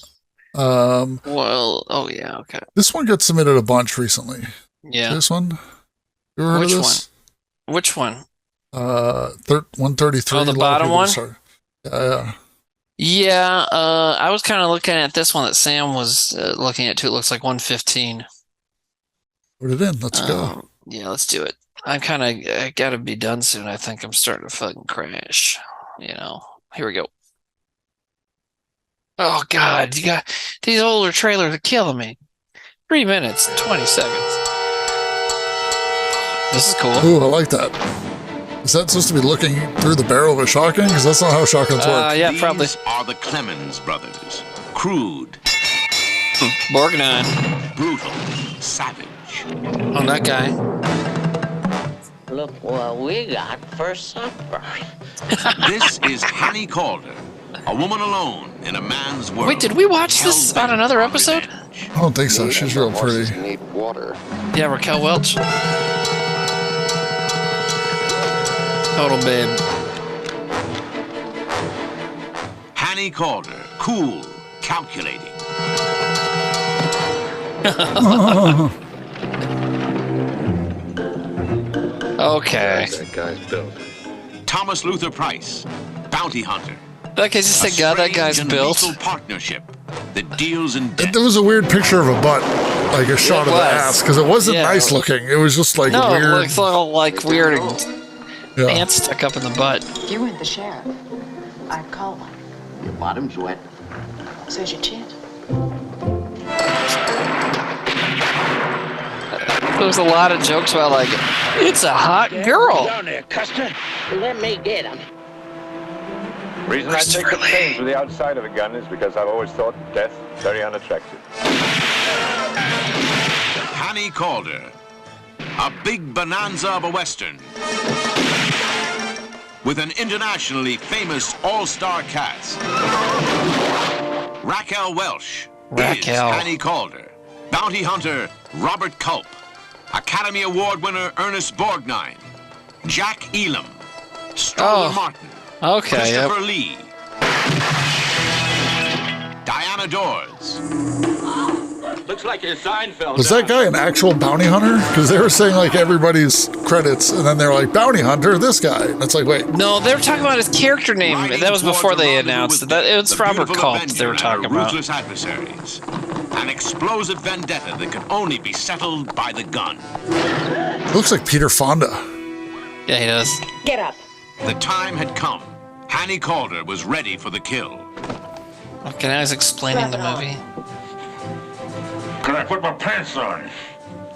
Well, oh yeah, okay. This one got submitted a bunch recently. Yeah. This one? You ever heard of this? Which one? 133. Oh, the bottom one? Yeah. Yeah, I was kind of looking at this one that Sam was looking at too. It looks like 115. Put it in. Let's go. Yeah, let's do it. I got to be done soon. I think I'm starting to fucking crash. Here we go. Oh, God. You got these older trailers are killing me. 3 minutes, 20 seconds. This is cool. Ooh, I like that. Is that supposed to be looking through the barrel of a shotgun? Because that's not how shotguns work. Yeah, probably. These are the Clemens brothers. Crude. Borgnine. Brutal. Savage. Oh, that guy. Look what we got for supper. This is Hanny Calder, a woman alone in a man's world. Wait, did we watch this on another episode? I don't think so. She's real pretty. Need water. Yeah, Raquel Welch. Total babe. Hanny Calder, cool, calculating. Okay. That guy's built. Thomas Luther Price, bounty hunter. That guy just said, God, that guy's built. Partnership that deals in debt. There was a weird picture of a butt, like a shot of the ass, because it wasn't nice looking. It was just like weird. No, it's all like weird ants stuck up in the butt. If you weren't the sheriff, I'd call one. Your bottom's wet. So's your chin. There's a lot of jokes about like, it's a hot girl. Down there, Custer. Let me get him. Reason I take the pains with the outside of a gun is because I've always thought death very unattractive. Hanny Calder, a big bonanza of a Western. With an internationally famous all-star cast. Raquel Welch is Hanny Calder. Bounty hunter Robert Culp. Academy Award winner Ernest Borgnine. Jack Elam. Stroller Martin. Okay. Christopher Lee. Diana Dors. Looks like your sign fell Was that guy an actual bounty hunter? Because they were saying like everybody's credits, and then they're like, bounty hunter, this guy. And it's like, wait. No, they were talking about his character name. That was before they announced it. It was Robert Culp they were talking about. Ruthless adversaries. An explosive vendetta that can only be settled by the gun. Looks like Peter Fonda. Yeah, he does. Get up. The time had come. Hanny Calder was ready for the kill. Okay, now he's explaining the movie. Can I put my pants on?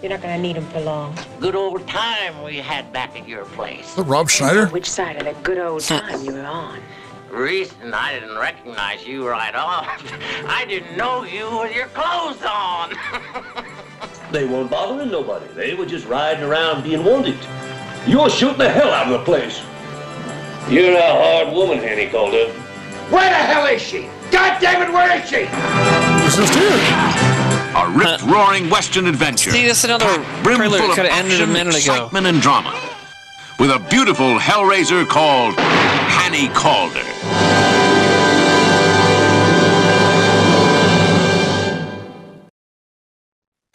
You're not gonna need them for long. Good old time we had back at your place. Is that Rob Schneider? Which side of that good old time you were on? Reason I didn't recognize you right off. I didn't know you with your clothes on. They weren't bothering nobody. They were just riding around being wanted. You were shooting the hell out of the place. You're a hard woman, Hanny Calder. Where the hell is she? God damn it, where is she? She's just here. A rip-roaring Western adventure. See, that's another trailer that could have ended a minute ago. Excitement and drama. With a beautiful hellraiser called Hanny Calder.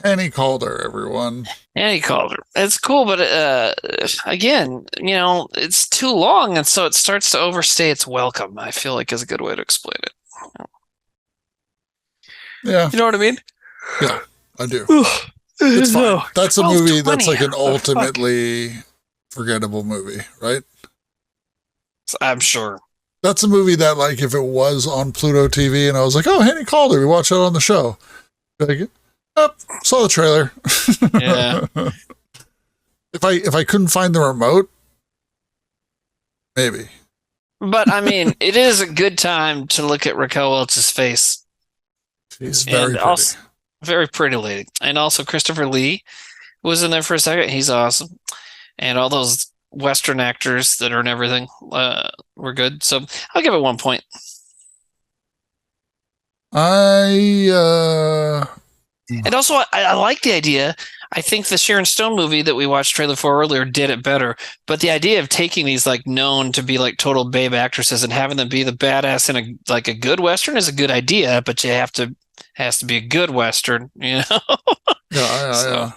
Hanny Calder, everyone. Hanny Calder. It's cool, but again, it's too long, and so it starts to overstay its welcome. I feel like is a good way to explain it. Yeah. You know what I mean? Yeah, I do. It's fine. That's a movie that's like an ultimately forgettable movie, right? I'm sure. That's a movie that, like, if it was on Pluto TV and I was like, oh, Hanny Calder, we watched it on the show. Like, saw the trailer. Yeah. If I couldn't find the remote, maybe. But I mean, it is a good time to look at Raquel Welch's face. She's very pretty. Also, very pretty lady. And also Christopher Lee was in there for a second. He's awesome. And all those Western actors that are in everything were good. So I'll give it 1 point. And also, I like the idea. I think the Sharon Stone movie that we watched trailer for earlier did it better. But the idea of taking these like known to be like total babe actresses and having them be the badass in a good Western is a good idea. But you has to be a good Western, you know? Yeah.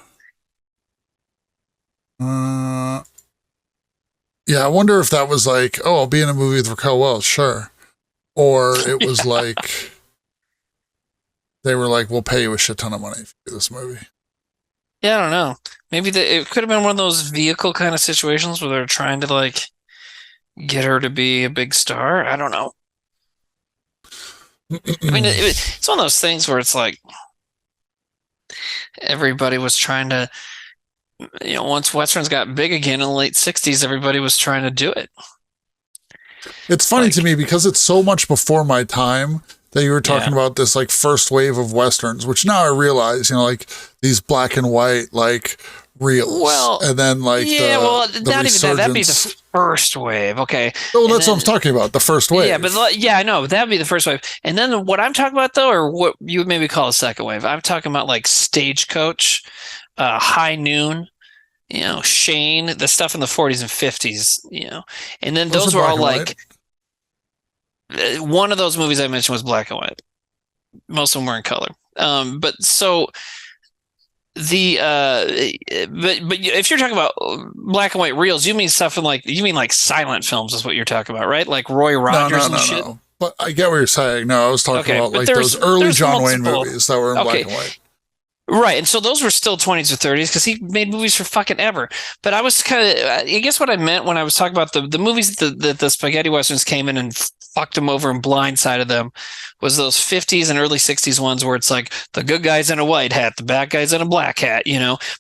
I wonder if that was like, oh, I'll be in a movie with Raquel Welch, sure. Or it was like, they were like, we'll pay you a shit ton of money for this movie. Yeah, I don't know. Maybe it could have been one of those vehicle kind of situations where they're trying to like get her to be a big star. I don't know. I mean, it's one of those things where it's like everybody was trying to, once Westerns got big again in the late 60s, everybody was trying to do it. It's funny to me because it's so much before my time that you were talking about this like first wave of Westerns, which now I realize, like these black and white, like reels. Well, and then like, not even that. That'd be the first wave. Okay. Well, that's what I'm talking about. The first wave. Yeah, but I know that'd be the first wave. And then what I'm talking about though, or what you would maybe call a second wave, I'm talking about like Stagecoach, High Noon, Shane, the stuff in the 40s and 50s, and then those were all like, one of those movies I mentioned was black and white. Most of them were in color. But so the but if you're talking about black and white reels, you mean stuff in like silent films is what you're talking about, right? Like Roy Rogers and shit. No. But I get what you're saying. No, I was talking about like those early John Wayne movies that were in black and white. Right, and so those were still 20s or 30s because he made movies for fucking ever. But I was I guess what I meant when I was talking about the movies that the spaghetti westerns came in and fucked them over and blindsided them was those 50s and early 60s ones where it's like the good guy's in a white hat, the bad guy's in a black hat,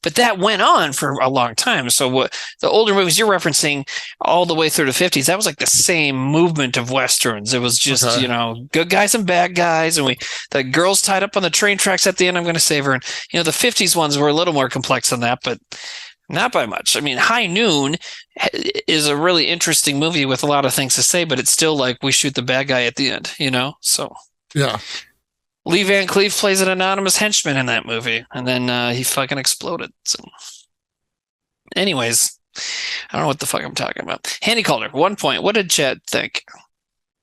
But that went on for a long time. So what the older movies you're referencing all the way through the 50s, that was like the same movement of westerns. It was just, good guys and bad guys, and the girl's tied up on the train tracks at the end, I'm going to save her. And the 50s ones were a little more complex than that, but not by much. I mean, High Noon is a really interesting movie with a lot of things to say, but it's still like we shoot the bad guy at the end, So yeah, Lee Van Cleef plays an anonymous henchman in that movie, and then he fucking exploded. So, anyways, I don't know what the fuck I'm talking about. Handy Calder, 1 point. What did Chat think?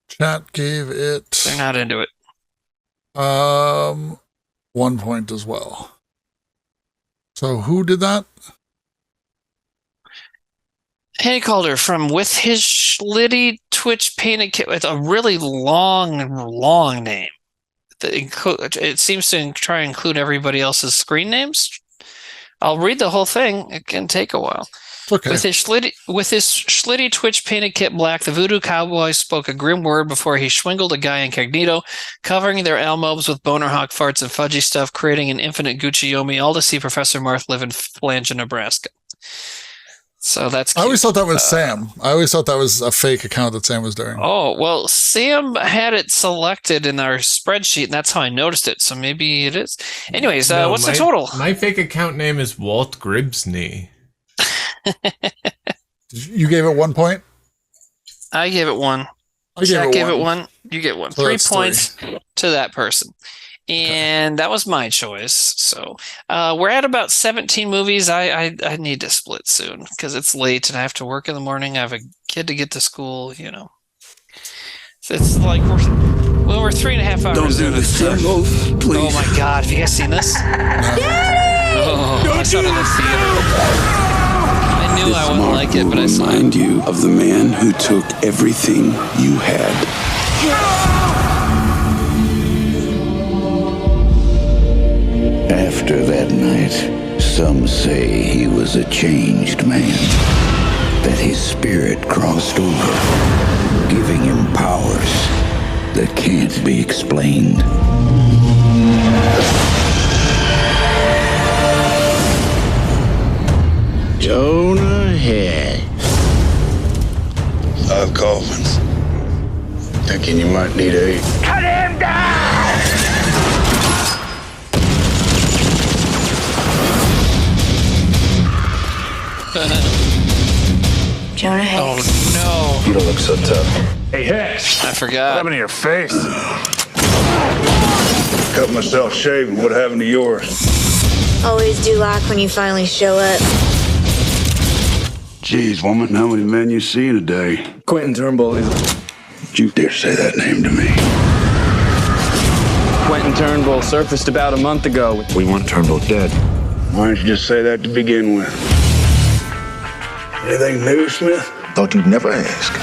Chat gave it. They're not into it. 1 point as well. So who did that? Handy Calder from With His Schlitty Twitch Painted Kit with a really long name. It seems to try and include everybody else's screen names. I'll read the whole thing. It can take a while. Okay. With his Schlitty Twitch Painted Kit black, the voodoo cowboy spoke a grim word before he swingled a guy incognito, covering their elbows with boner hawk farts and fudgy stuff, creating an infinite Gucci Yomi, all to see Professor Marth live in Flange, Nebraska. So that's cute. I always thought that was Sam. I always thought that was a fake account that Sam was doing. Oh, well, Sam had it selected in our spreadsheet, and that's how I noticed it. So maybe it is. Anyways, what's the total? My fake account name is Walt Gribsney. You gave it 1 point? I gave it one. Jack gave it one. You get one. So 3 points to that person. And that was my choice. So we're at about 17 movies. I need to split soon because it's late and I have to work in the morning. I have a kid to get to school, So it's like we're 3.5 hours. Don't do this, please. Oh my God. Have you guys seen this? I saw it in the theater. I knew I wouldn't like it, but I saw it. Remind you of the man who took everything you had. After that night, some say he was a changed man. That his spirit crossed over, giving him powers that can't be explained. Joan coffins. Thinking you might need aid. Cut him down! Jonah Hex. Oh, You don't look so tough. Hey, Hex. no. I forgot. What happened to your face? Cut myself shaving. What happened to yours? Always do like when you finally show up. Jeez, woman, how many men you see in a day? Quentin Turnbull is... Don't you dare say that name to me. Quentin Turnbull surfaced about a month ago. We want Turnbull dead. Why didn't you just say that to begin with? Anything new, Smith? Thought you'd never ask.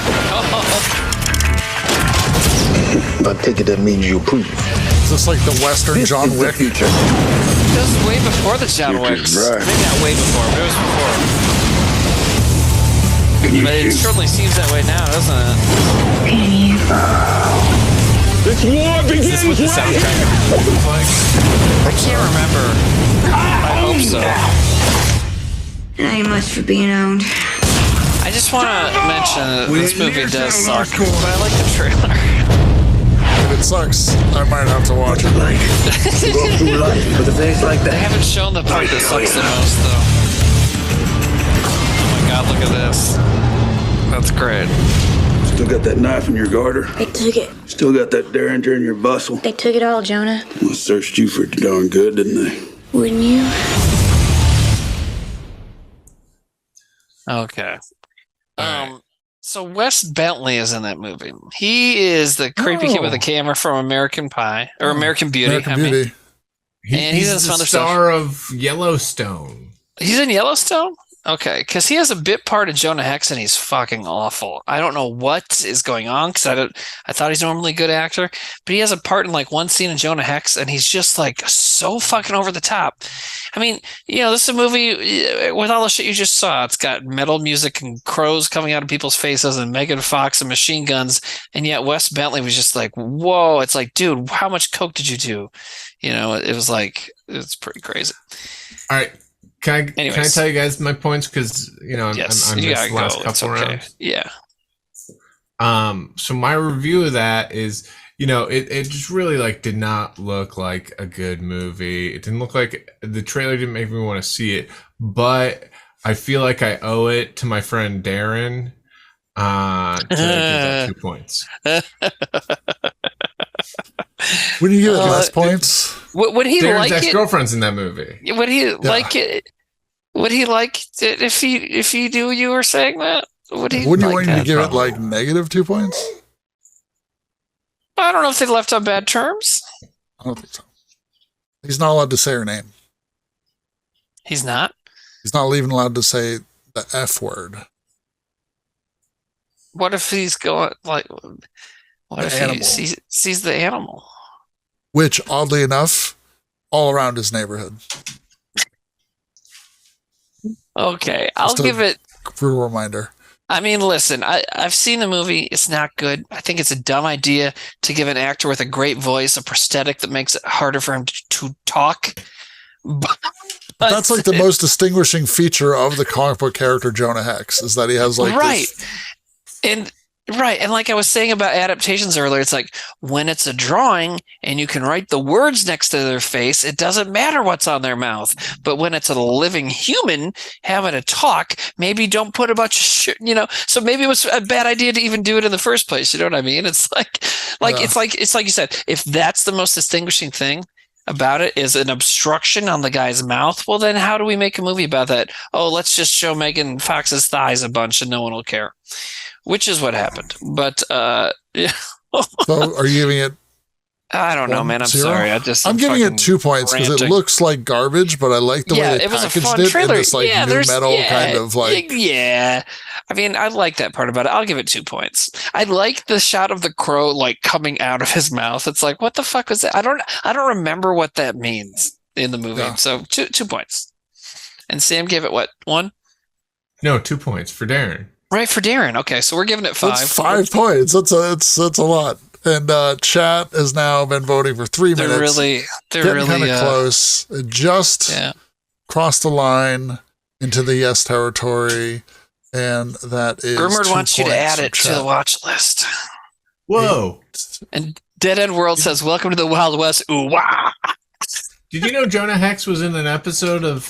But I take it that means you approve. Is this like the Western John Wick? This was way before the John Wicks. Right. Maybe not way before, but it was before. But it certainly seems that way now, doesn't it? This war begins Is this what the soundtrack looks like? I can't remember. I hope so. Ain't much for being owned. I just want to mention that this movie does suck, but I like the trailer. If it sucks, I might have to watch it. Go through life with a face like They that. haven't shown the part that sucks the most, though. Oh my god, look at this. That's great. Still got that knife in your garter? They took it. Still got that derringer in your bustle? They took it all, Jonah. Well, searched you for darn good, didn't they? Wouldn't you? Okay. So Wes Bentley is in that movie. He is the creepy kid with the camera from American Pie or American Beauty. American Beauty. And he's in the some other star of Yellowstone. He's in Yellowstone? Okay, because he has a bit part of Jonah Hex and he's fucking awful. I don't know what is going on because I thought he's normally a good actor, but he has a part in like one scene in Jonah Hex and he's just like so fucking over the top. I mean, this is a movie with all the shit you just saw. It's got metal music and crows coming out of people's faces and Megan Fox and machine guns, and yet Wes Bentley was just like, whoa, it's like, dude, how much coke did you do? It was like, it's pretty crazy. All right. Can I tell you guys my points? Because Yes, I'm you this gotta last go. couple It's okay. rounds. Yeah. So my review of that is, it just really did not look like a good movie. It didn't look like the trailer didn't make me want to see it, but I feel like I owe it to my friend Darren to give that 2 points. When you give it less points, would he Darren's like it? ex-girlfriend's in that movie. Would he like it? Would he like it if he knew you were saying that? Wouldn't you want him to give it like negative 2 points? I don't know if they left on bad terms. I don't think so. He's not allowed to say her name. He's not? He's not even allowed to say the F word. What if he's going what if he sees the animal? Which, oddly enough, all around his neighborhood. Okay, I'll give it for a reminder. I mean, listen, I've seen the movie. It's not good. I think it's a dumb idea to give an actor with a great voice a prosthetic that makes it harder for him to talk. But that's like the most distinguishing feature of the comic book character Jonah Hex is that he has like And like I was saying about adaptations earlier, it's like when it's a drawing and you can write the words next to their face, it doesn't matter what's on their mouth. But when it's a living human having to talk, maybe don't put a bunch of shit, So maybe it was a bad idea to even do it in the first place. You know what I mean? It's it's like you said, if that's the most distinguishing thing about it is an obstruction on the guy's mouth, well then how do we make a movie about that? Oh, let's just show Megan Fox's thighs a bunch and no one will care. Which is what happened. But yeah. So are you giving it? I don't know, man. I'm sorry. I'm giving it 2 points because it looks like garbage, but I like the way they packaged it in this like new metal kind of like. Yeah, I mean, I like that part about it. I'll give it 2 points. I like the shot of the crow like coming out of his mouth. It's like, what the fuck was that? I don't remember what that means in the movie. Yeah. So 2 points. And Sam gave it what, 1? No, 2 points for Darren. Right, for Darren. Okay, so we're giving it 5. That's 5 points. That's a lot. And chat has now been voting for 3 minutes. They're getting really kind of close. It just crossed the line into the yes territory. And that is Grimard wants you to add it chat. to the watch list. Whoa. And Dead End World says, welcome to the Wild West. Ooh, wah. Did you know Jonah Hex was in an episode of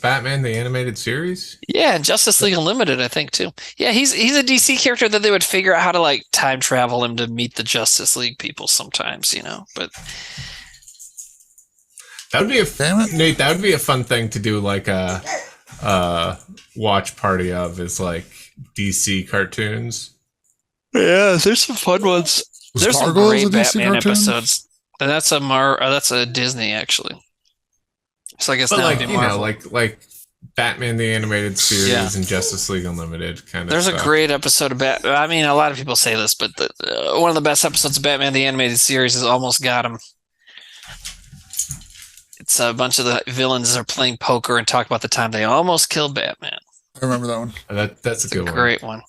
Batman the Animated Series? Yeah, and Justice League Unlimited, I think, too. Yeah, he's a DC character that they would figure out how to, like, time travel him to meet the Justice League people sometimes, you know, but... That would be Nate, that would be a fun thing to do, like a watch party of, is like DC cartoons. Yeah, there's some fun ones. There's some great Batman episodes. And that's a Disney, actually. So I guess now like, you know, like Batman the Animated Series and Justice League Unlimited kind of There's stuff. a great episode of Batman. I mean, a lot of people say this, but one of the best episodes of Batman the Animated Series is Almost Got Him. It's a bunch of the villains are playing poker and talk about the time they almost killed Batman. I remember that one. That's a good one. Great one.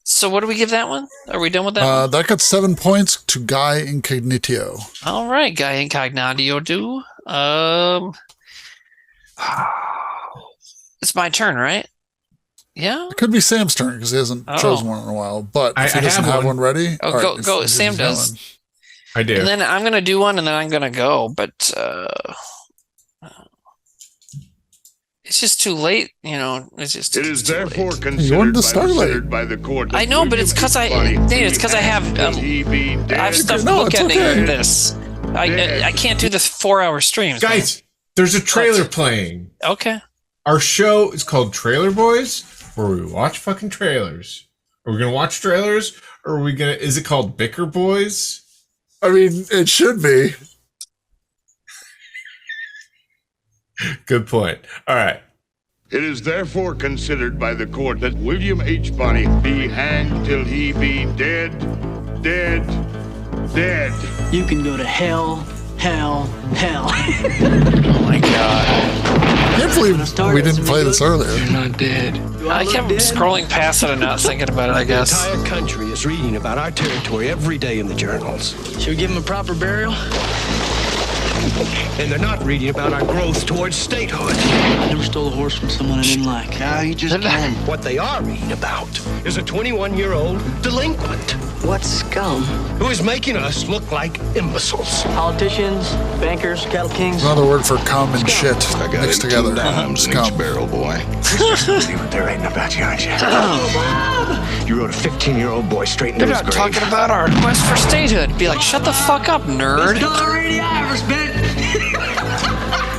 So what do we give that one? Are we done with that one? That got 7 points to Guy Incognito. All right, Guy Incognito do. It's my turn, right? Yeah. It could be Sam's turn because he hasn't chosen one in a while. But if he doesn't have one ready, go. Sam does. I do. And then I'm gonna do one, and then I'm gonna go. But it's just too late, you know. It's just. It is therefore considered by the court. I know, but it's because I have stuff bookending this. I can't do the 4-hour streams, guys. There's a trailer playing. Okay. Our show is called Trailer Boys, where we watch fucking trailers. Are we gonna watch trailers, or are we gonna? Is it called Bicker Boys? I mean, it should be. Good point. All right. It is therefore considered by the court that William H. Bonney be hanged till he be dead. You can go to hell, hell. Oh my god. I can't believe we didn't play this earlier. You're not dead. I kept scrolling past it and not thinking about it, I guess. The entire country is reading about our territory every day in the journals. Should we give them a proper burial? And they're not reading about our growth towards statehood. I never stole a horse from someone I didn't like. Now you just can. What they are reading about is a 21-year-old delinquent. What scum? Who is making us look like imbeciles. Politicians, bankers, cattle kings. Another word for cum and shit I got mixed together. dimes in each barrel, boy. See what they're writing about you, aren't you? You wrote a 15-year-old boy straight into They're his not grave. talking about our quest for statehood. Be like, shut the fuck up, nerd.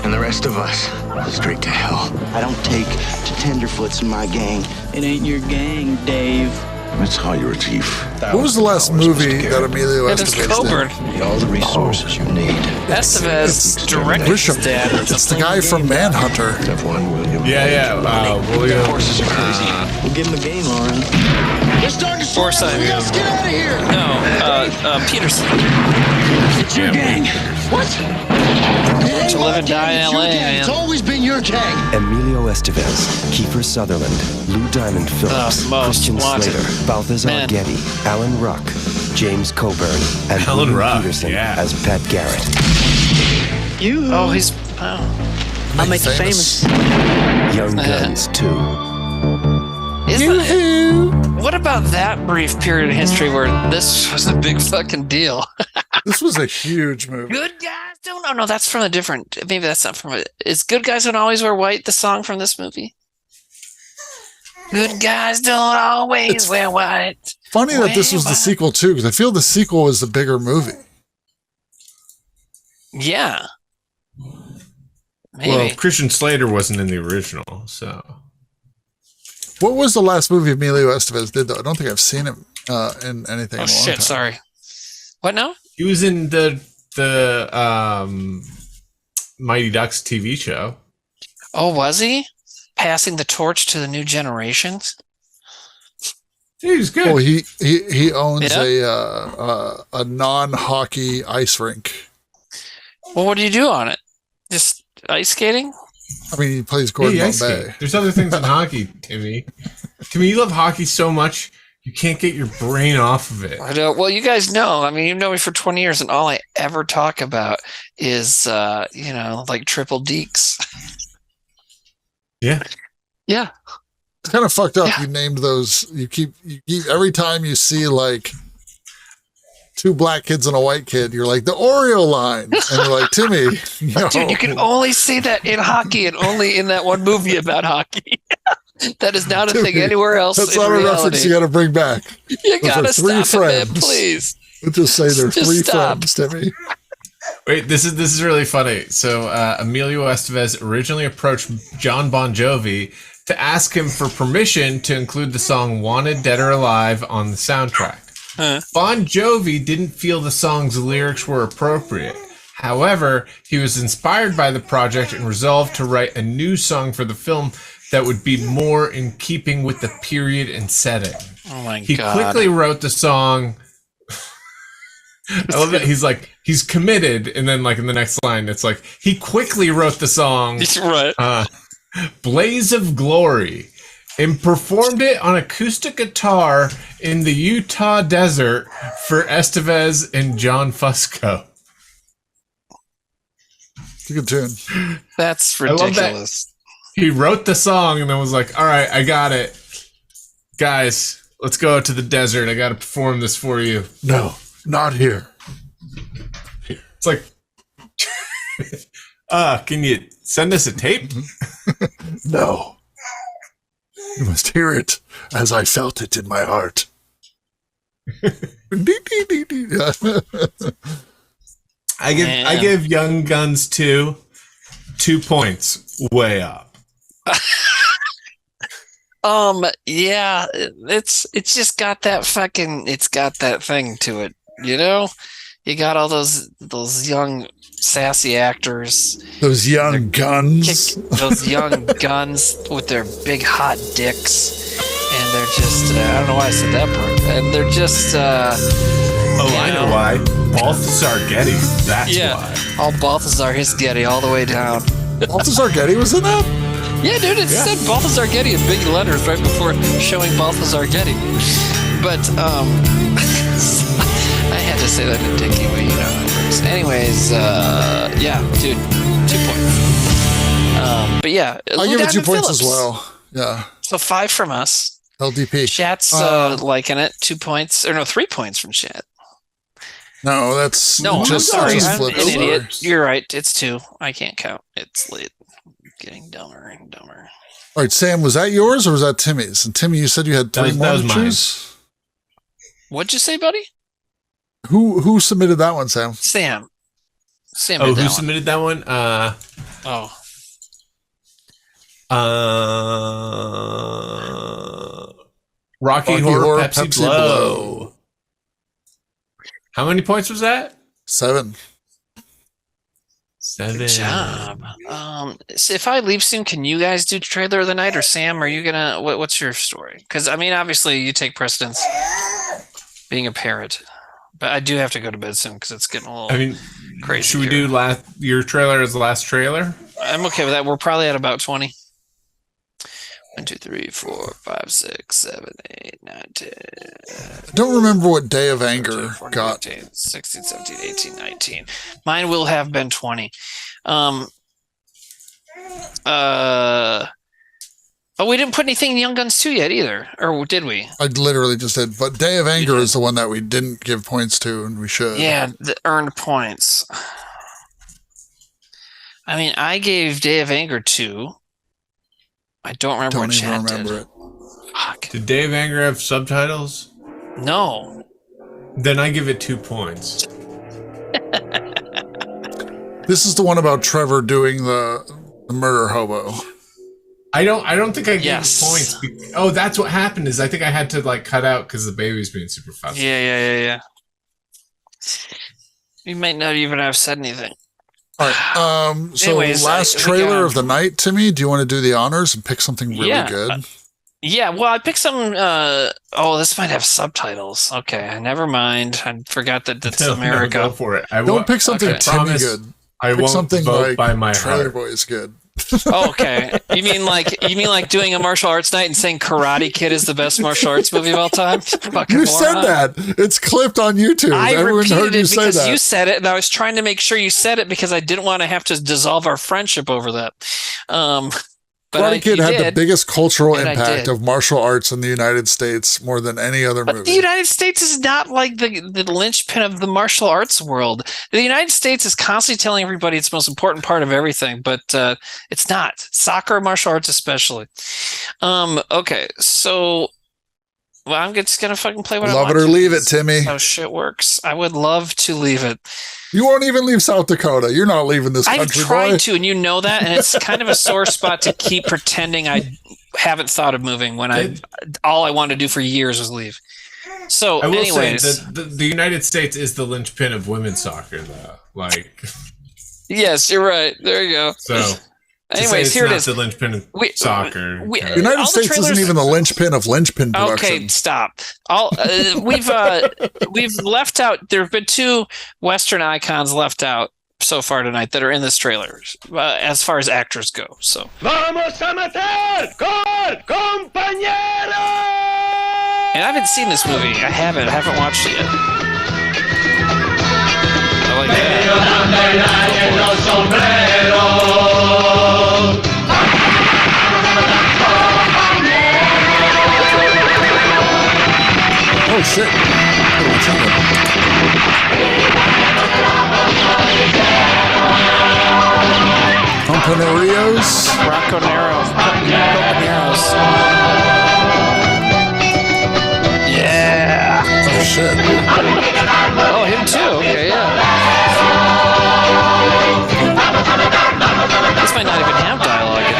And the rest of us, straight to hell. I don't take to tenderfoots in my gang. It ain't your gang, Dave. Let's call you a chief. What was the last movie that Emilio There's Estevez Coburn. Need all the resources you need. Estevez directed Grisham. Dad. It's the guy from Manhunter. William. William. Horses are crazy. We'll give him a game, all right. They're starting to Forsyth. Get out of here. No, Peterson. It's your gang. What? To live and die in LA, man. It's always been your gang. Emilio Estevez, Kiefer Sutherland, Lou Diamond Phillips, most Christian wanted. Slater, Balthazar Man. Getty, Alan Ruck, James Coburn, and Alan William Ruck, Peterson yeah. as Pat Garrett. You. Oh, he's. I'll make you famous. Young Guns 2. What about that brief period in history where this was a big fucking deal? This was a huge movie. Good guys don't. Oh no, that's from a different. Maybe that's not from. Is "Good Guys Don't Always Wear White" the song from this movie? Good guys don't always wear white. Funny that this was the sequel too, because I feel the sequel was the bigger movie. Yeah. Maybe. Well, Christian Slater wasn't in the original, so. What was the last movie Emilio Estevez did, though? I don't think I've seen him in anything. Oh in a long shit! time. Sorry. What now? He was in the Mighty Ducks TV show. Oh, was he passing the torch to the new generations? He was good. Well, he owns a non-hockey ice rink. Well, what do you do on it? Just ice skating? I mean, he plays Gordon Bombay. There's other things in hockey, Timmy. Timmy, you love hockey so much you can't get your brain off of it. I don't. Well, you guys know. I mean, you've known me for 20 years, and all I ever talk about is, like triple deeks. Yeah. Yeah. It's kind of fucked up. Yeah. You named those. You keep every time you see like 2 black kids and a white kid, you're like the Oreo line, and you're like Timmy. No. Dude, you can only see that in hockey and only in that one movie about hockey. That is not a thing anywhere else. That's not a reference you got to bring back. You got to stop friends. It, man, please. We'll just say they're 3 friends, Timmy. Wait, this is really funny. So Emilio Estevez originally approached John Bon Jovi to ask him for permission to include the song "Wanted Dead or Alive" on the soundtrack. Bon Jovi didn't feel the song's lyrics were appropriate. However, he was inspired by the project and resolved to write a new song for the film that would be more in keeping with the period and setting. Oh my God. He quickly wrote the song. I love that he's committed, and then like in the next line, it's like he quickly wrote the song "Blaze of Glory" and performed it on acoustic guitar in the Utah desert for Estevez and John Fusco. It's a good tune. That's ridiculous. He wrote the song and then was like, "All right, I got it, guys. Let's go out to the desert. I got to perform this for you." No. Not here. It's like, can you send us a tape? No. You must hear it as I felt it in my heart. I give Young Guns 2 points, way up. Yeah, it's just got that thing to it, you know? You got all those young sassy actors. Those young guns. Those young guns with their big hot dicks. And they're just, I don't know why I said that part. And they're just, I know why. Balthazar Getty. That's why. All Balthazar Getty all the way down. Balthazar Getty was in that? Yeah, dude, it said Balthazar Getty in big letters right before showing Balthazar Getty. But, I had to say that in Dickie, but you know. Anyways, yeah, dude, 2 points. But yeah. I'll give it 2 points as well. Yeah. So 5 from us. LDP. Chat's liking it. 2 points, or no, 3 points from Chat. No, that's I'm sorry. I'm an Sorry. idiot. You're right. It's 2. I can't count. It's late. Getting dumber and dumber. All right, Sam, was that yours or was that Timmy's? And Timmy, you said you had 3 more to choose? What'd you say, buddy? Who submitted that one, Sam? Sam submitted that one? Rocky Horror Pepsi Blow. How many points was that? 7. 7. Good job. So if I leave soon, can you guys do trailer of the night, or Sam? Are you gonna? What's your story? Because I mean, obviously, you take precedence, being a parent. But I do have to go to bed soon because it's getting a little crazy. Should we do your trailer as the last trailer? I'm okay with that. We're probably at about 20. 1, 2, 3, 4, 5, 6, 7, 8, 9, 10. I don't remember what Day of Anger 14, got. 15, 16, 17, 18, 19. Mine will have been 20. But we didn't put anything in Young Guns 2 yet either, or did we? I literally just did. But Day of Anger is the one that we didn't give points to, and we should. Yeah, the earned points. I mean, I gave Day of Anger 2. I don't remember what Chat did. It. Fuck. Did Day of Anger have subtitles? No. Then I give it 2 points. This is the one about Trevor doing the murder hobo. I don't think I gave points. Oh, that's what happened. Is I think I had to like cut out because the baby's being super fussy. Yeah. You might not even have said anything. All right. So Anyways, last trailer of the night, Timmy. Do you want to do the honors and pick something really good? Yeah. Well, I picked some. This might have subtitles. Okay, never mind. I forgot that that's America. No, go for it. Don't pick something Timmy good. I pick won't something vote like by my Trailer heart. Boys good. Oh, okay. You mean like doing a martial arts night and saying Karate Kid is the best martial arts movie of all time? You said that. It's clipped on YouTube. Everyone heard you say that. You said it, and I was trying to make sure you said it because I didn't want to have to dissolve our friendship over that. Karate Kid had the biggest cultural And I impact did. of martial arts in the United States more than any other But movie. the United States is not like the linchpin of the martial arts world. The United States is constantly telling everybody it's the most important part of everything, but it's not. Soccer, martial arts especially. Okay, so I'm just going to fucking play what I want. Love it or leave it, Timmy. That's how shit works. I would love to leave it. You won't even leave South Dakota. You're not leaving this country, I've tried boy. to, and you know that, and it's kind of a sore spot to keep pretending I haven't thought of moving when all I wanted to do for years was leave. So, I will anyways, say that the United States is the linchpin of women's soccer, though. Like, yes, you're right. There you go. so. Anyways, here it is. The linchpin of soccer. The United States isn't even the linchpin of linchpin production. Okay, stop. We've left out. There have been 2 Western icons left out so far tonight that are in this trailer, as far as actors go. So. ¡Vamos a matar! ¡Con compañero! And I haven't seen this movie. I haven't watched it yet. I like Oh shit. Companeros. Yeah. Oh shit. Oh, him too. Okay, yeah. This might not even have dialogue in it.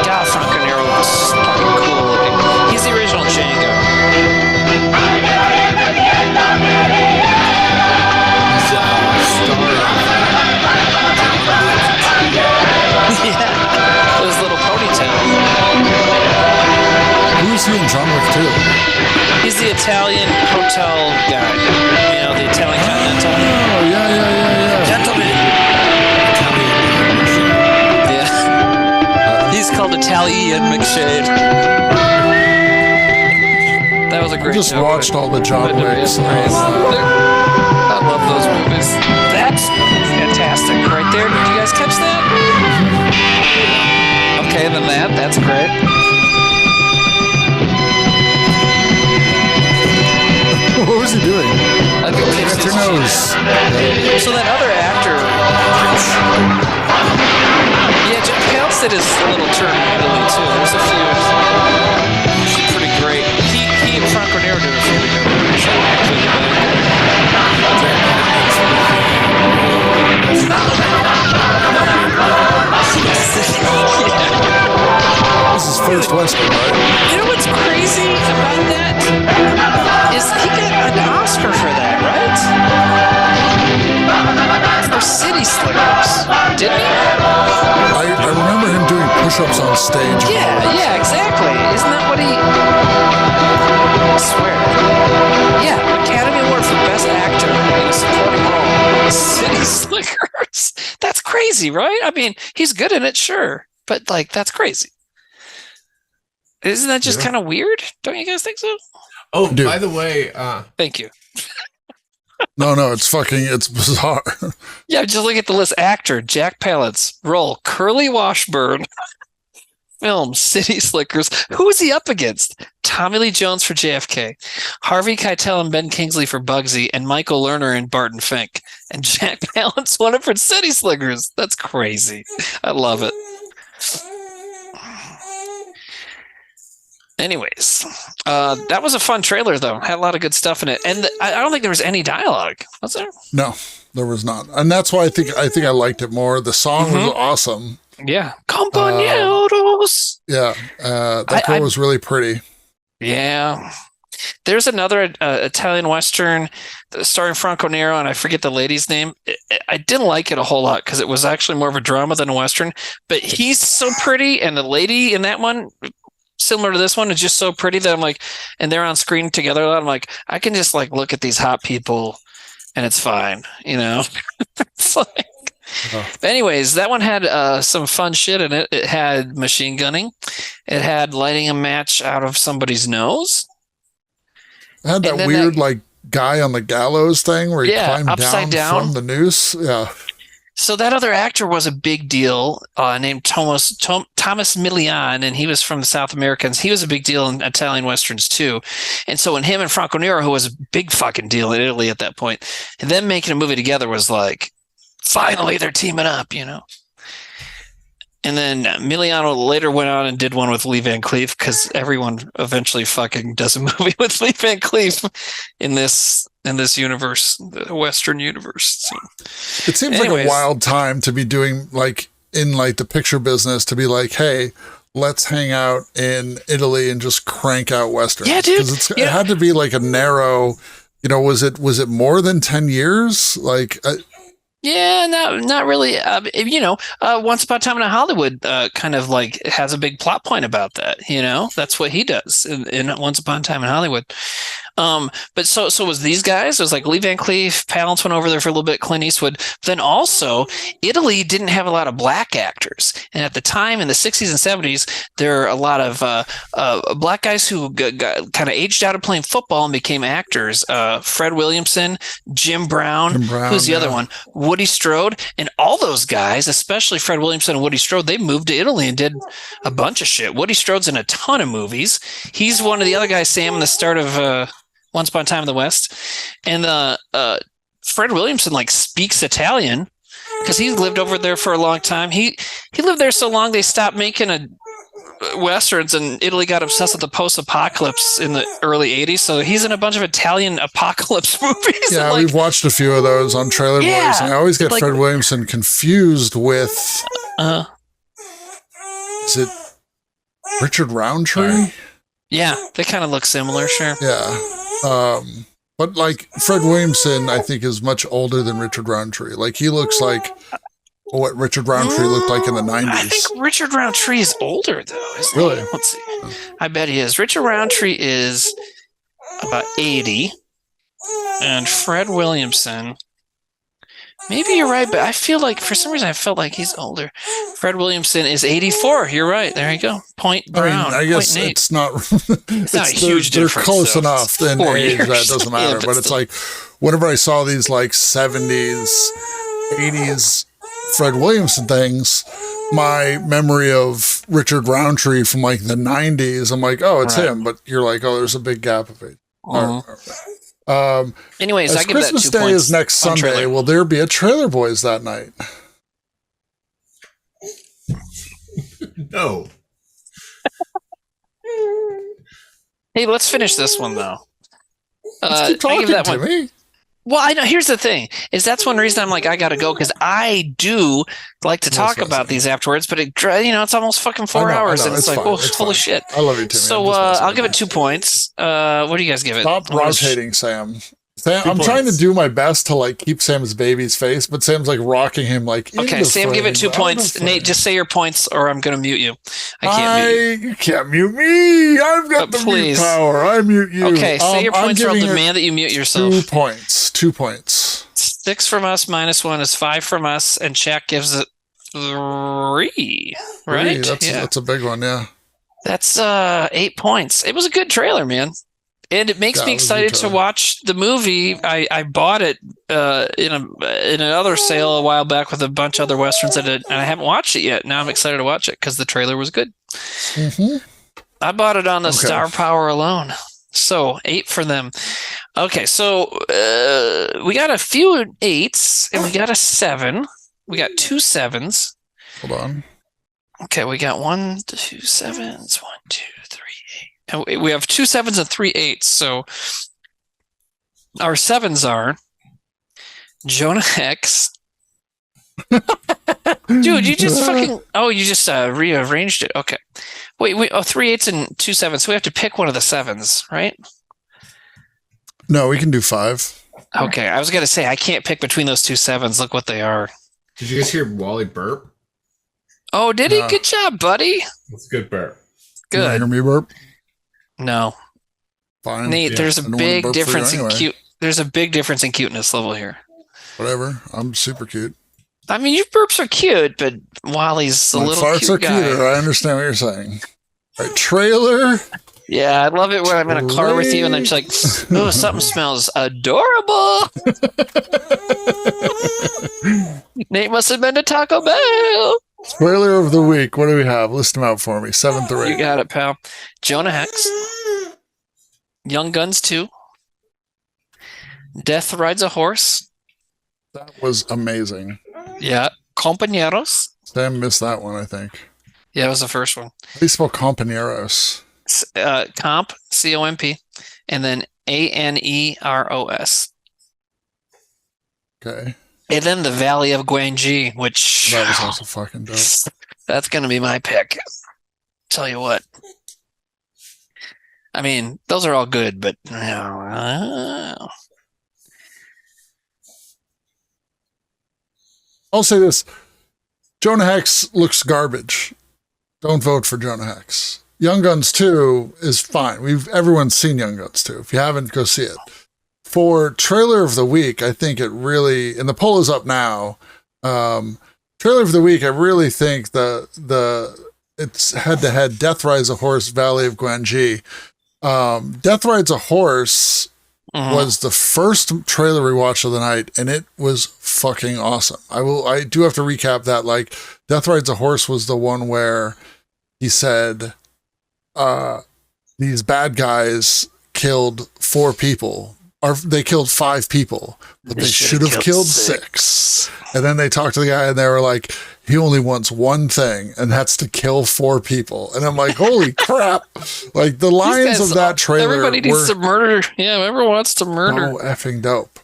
God, Franco Nero is fucking cool looking. He's the original Django. Yeah, those little ponytails. Who's he in John Wick 2? He's the Italian hotel guy. You know, the Italian Continental. Oh, yeah. Gentlemen. Yeah. He's called Italian McShade. That was a great I just joke. watched all the John Wicks. I love those movies. That's fantastic right there. Did you guys catch that? Okay, then that's great. What was he doing? I think That's your nose. So that other actor, yeah, Jack Palance did his little turn in Italy too. There's a few. She's pretty great. He and Franco Nero did a few together. This is first Western, right? You know what's crazy about that? Is he got an Oscar for that, right? For City Slickers, didn't he? I remember him doing push-ups on stage. Yeah, exactly. Isn't that what he... I swear. Yeah, Academy Award for Best Actor in a Supporting Role. City Slickers. That's crazy, right? I mean, he's good in it, sure. But, like, that's crazy. Isn't that just kind of weird? Don't you guys think so? Oh, dude. By the way, thank you. No, it's bizarre. Yeah, just look at the list. Actor, Jack Palance. Role, Curly Washburn. Film, City Slickers. Who is he up against? Tommy Lee Jones for JFK. Harvey Keitel and Ben Kingsley for Bugsy. And Michael Lerner and Barton Fink. And Jack Palance won it for City Slickers. That's crazy. I love it. Anyways, that was a fun trailer, though. Had a lot of good stuff in it, and I don't think there was any dialogue. Was there? No, there was not, and that's why I think I liked it more. The song was awesome. Yeah, compañeros. That girl was really pretty. Yeah, there's another Italian Western starring Franco Nero, and I forget the lady's name. I didn't like it a whole lot because it was actually more of a drama than a Western. But he's so pretty, and the lady in that one, similar to this one, is just so pretty that I'm like, and they're on screen together a lot. I'm like, I can just like look at these hot people and it's fine, you know? It's like, but anyways, that one had some fun shit in it. It had machine gunning. It had lighting a match out of somebody's nose. It had that weird like guy on the gallows thing where he climbed upside down from the noose. Yeah. So that other actor was a big deal, named Thomas Milian, and he was from the South Americans. He was a big deal in Italian westerns too. And so when him and Franco Nero, who was a big fucking deal in Italy at that point, and them making a movie together was like, finally they're teaming up, you know. And then Miliano later went on and did one with Lee Van Cleef, because everyone eventually fucking does a movie with Lee Van Cleef in this universe, the Western universe. So, it seems like a wild time to be doing, like, in like the picture business, to be like, hey, let's hang out in Italy and just crank out Westerns. Yeah, dude. Because it had to be like a narrow, you know, was it more than 10 years? Like, yeah, not really. You know, Once Upon a Time in Hollywood kind of like has a big plot point about that. You know, that's what he does in Once Upon a Time in Hollywood. But so was these guys. It was like Lee Van Cleef, Palance went over there for a little bit, Clint Eastwood. But then also, Italy didn't have a lot of black actors. And at the time, in the 60s and 70s, there are a lot of black guys who got kind of aged out of playing football and became actors. Fred Williamson, Jim Brown, who's the other one? Woody Strode. And all those guys, especially Fred Williamson and Woody Strode, they moved to Italy and did a bunch of shit. Woody Strode's in a ton of movies. He's one of the other guys, Sam, in the start of Once Upon a Time in the West. And Fred Williamson like speaks Italian because he lived over there for a long time. He lived there so long they stopped making westerns, and Italy got obsessed with the post-apocalypse in the early 80s. So he's in a bunch of Italian apocalypse movies. Yeah, like, we've watched a few of those on Trailer Boys, and I always get like, Fred Williamson confused with is it Richard Roundtree? Yeah, they kind of look similar, sure. Yeah. But like Fred Williamson, I think, is much older than Richard Roundtree. Like he looks like what Richard Roundtree looked like in the 90s. I think Richard Roundtree is older, though, isn't really? He? Let's see. I bet he is. Richard Roundtree is about 80. And Fred Williamson, maybe you're right, but I feel like, for some reason, I felt like he's older. Fred Williamson is 84. You're right. There you go. Point Brown. I guess it's not it's not a huge difference. They're close enough in age that it doesn't matter. Yeah, but it's like, whenever I saw these like 70s, 80s Fred Williamson things, my memory of Richard Roundtree from like the 90s, I'm like, oh, it's him. But you're like, oh, there's a big gap of age. Anyways, I give Christmas that 2 Day points is next Sunday. trailer. Will there be a Trailer Boys that night? No. Hey, let's finish this one though. Let's keep talking to me. Well, I know. Here's the thing: is that's one reason I'm like I gotta go, because I do like to talk about these afterwards. But it's almost fucking 4 hours, and it's like, fine. oh, It's holy fine. shit! I love you too. So I'll give it 2 points. What do you guys give it? Stop rotating, Sam. I'm trying to do my best to like keep Sam's baby's face, but Sam's like rocking him like. Okay, Sam, give it 2 points. Nate, just say your points, or I'm gonna mute you. I can't mute you. You can't mute me. I've got the mute power. I mute you. Okay, say your points, or I'll demand that you mute yourself. 2 points. 2 points. 6 from us minus 1 is 5 from us, and Shaq gives it 3. Right? That's a big one. Yeah. That's 8 points. It was a good trailer, man. And it makes me excited to watch the movie. I bought it in another sale a while back with a bunch of other westerns and I haven't watched it yet. Now I'm excited to watch it because the trailer was good. Mm-hmm. I bought it on the star power alone. So 8 for them. Okay, so we got a few 8s and we got a 7. We got 2 7s. Hold on. Okay, we got 1, 2 7s, 1, 2, 3, 8. And we have 2 7s and 3 8s. So our 7s are Jonah Hex. Dude, you just fucking... Oh, you just rearranged it. Okay. Wait. 3 8s and 2 7s. So we have to pick one of the 7s, right? No, we can do 5. Okay, I was going to say, I can't pick between those 2 7s. Look what they are. Did you guys hear Wally burp? Oh, did he? Good job, buddy. That's a good burp. Good. You hear me burp? No. Fine. Nate, Yeah. there's I a don't wanna big burp for you difference in anyway. cute. There's a big difference in cuteness level here. Whatever. I'm super cute. I mean, your burps are cute, but Wally's a My little farts cute are guy. cuter. I understand what you're saying. All right, trailer. Yeah, I love it when I'm in a car with you and I'm just like, oh, something smells adorable. Nate must have been to Taco Bell. Spoiler of the week. What do we have? List them out for me. 7 through 8. You got it, pal. Jonah Hex. Young Guns 2. Death Rides a Horse. That was amazing. Yeah. Compañeros. Sam missed that one, I think. Yeah, it was the first one. How do you spell compañeros? Comp, C-O-M-P, and then A-N-E-R-O-S. Okay. And then the Valley of Guanji, which... That was also fucking dope. That's going to be my pick. Tell you what. I mean, those are all good, but... I'll say this. Jonah Hex looks garbage. Don't vote for Jonah Hex. Young Guns 2 is fine. Everyone's seen Young Guns 2. If you haven't, go see it. For trailer of the week, I think it really, and the poll is up now. Trailer of the week, I really think it's head to head. Death Rides a Horse, Valley of Guanji. Death Rides a Horse was the first trailer we watched of the night, and it was fucking awesome. I do have to recap that. Like, Death Rides a Horse was the one where he said, these bad guys killed 4 people, or they killed 5 people, but they should have killed 6. And then they talked to the guy and they were like, he only wants one thing, and that's to kill 4 people. And I'm like, holy crap. Like, the lines of that trailer. Everybody needs to murder. Yeah, everyone wants to murder. Oh, effing dope.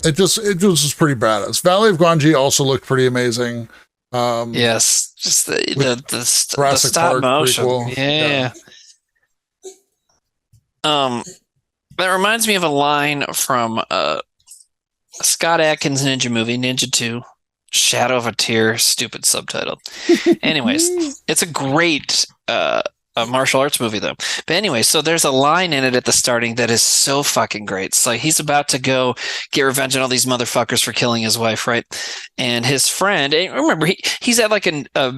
It was pretty badass. Valley of Guanji also looked pretty amazing. Yes, just the stop motion. Prequel. Yeah. That reminds me of a line from Scott Adkins' Ninja movie, Ninja 2, Shadow of a Tear, stupid subtitle. Anyways, it's a great martial arts movie, though. But anyway, so there's a line in it at the starting that is so fucking great. It's like he's about to go get revenge on all these motherfuckers for killing his wife, right? And his friend, and remember, he's at like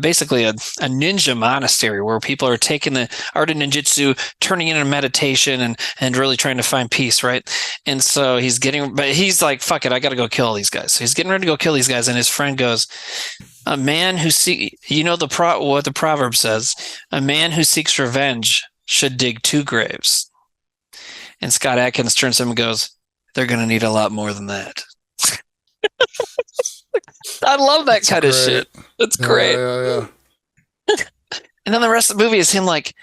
basically a ninja monastery where people are taking the art of ninjutsu, turning it into meditation and really trying to find peace, right? And so he's like, fuck it, I got to go kill all these guys. So he's getting ready to go kill these guys, and his friend goes, a man who what the proverb says, a man who seeks revenge should dig 2 graves. And Scott Adkins turns to him and goes, they're going to need a lot more than that. I love that kind of shit. It's great. Yeah. And then the rest of the movie is him like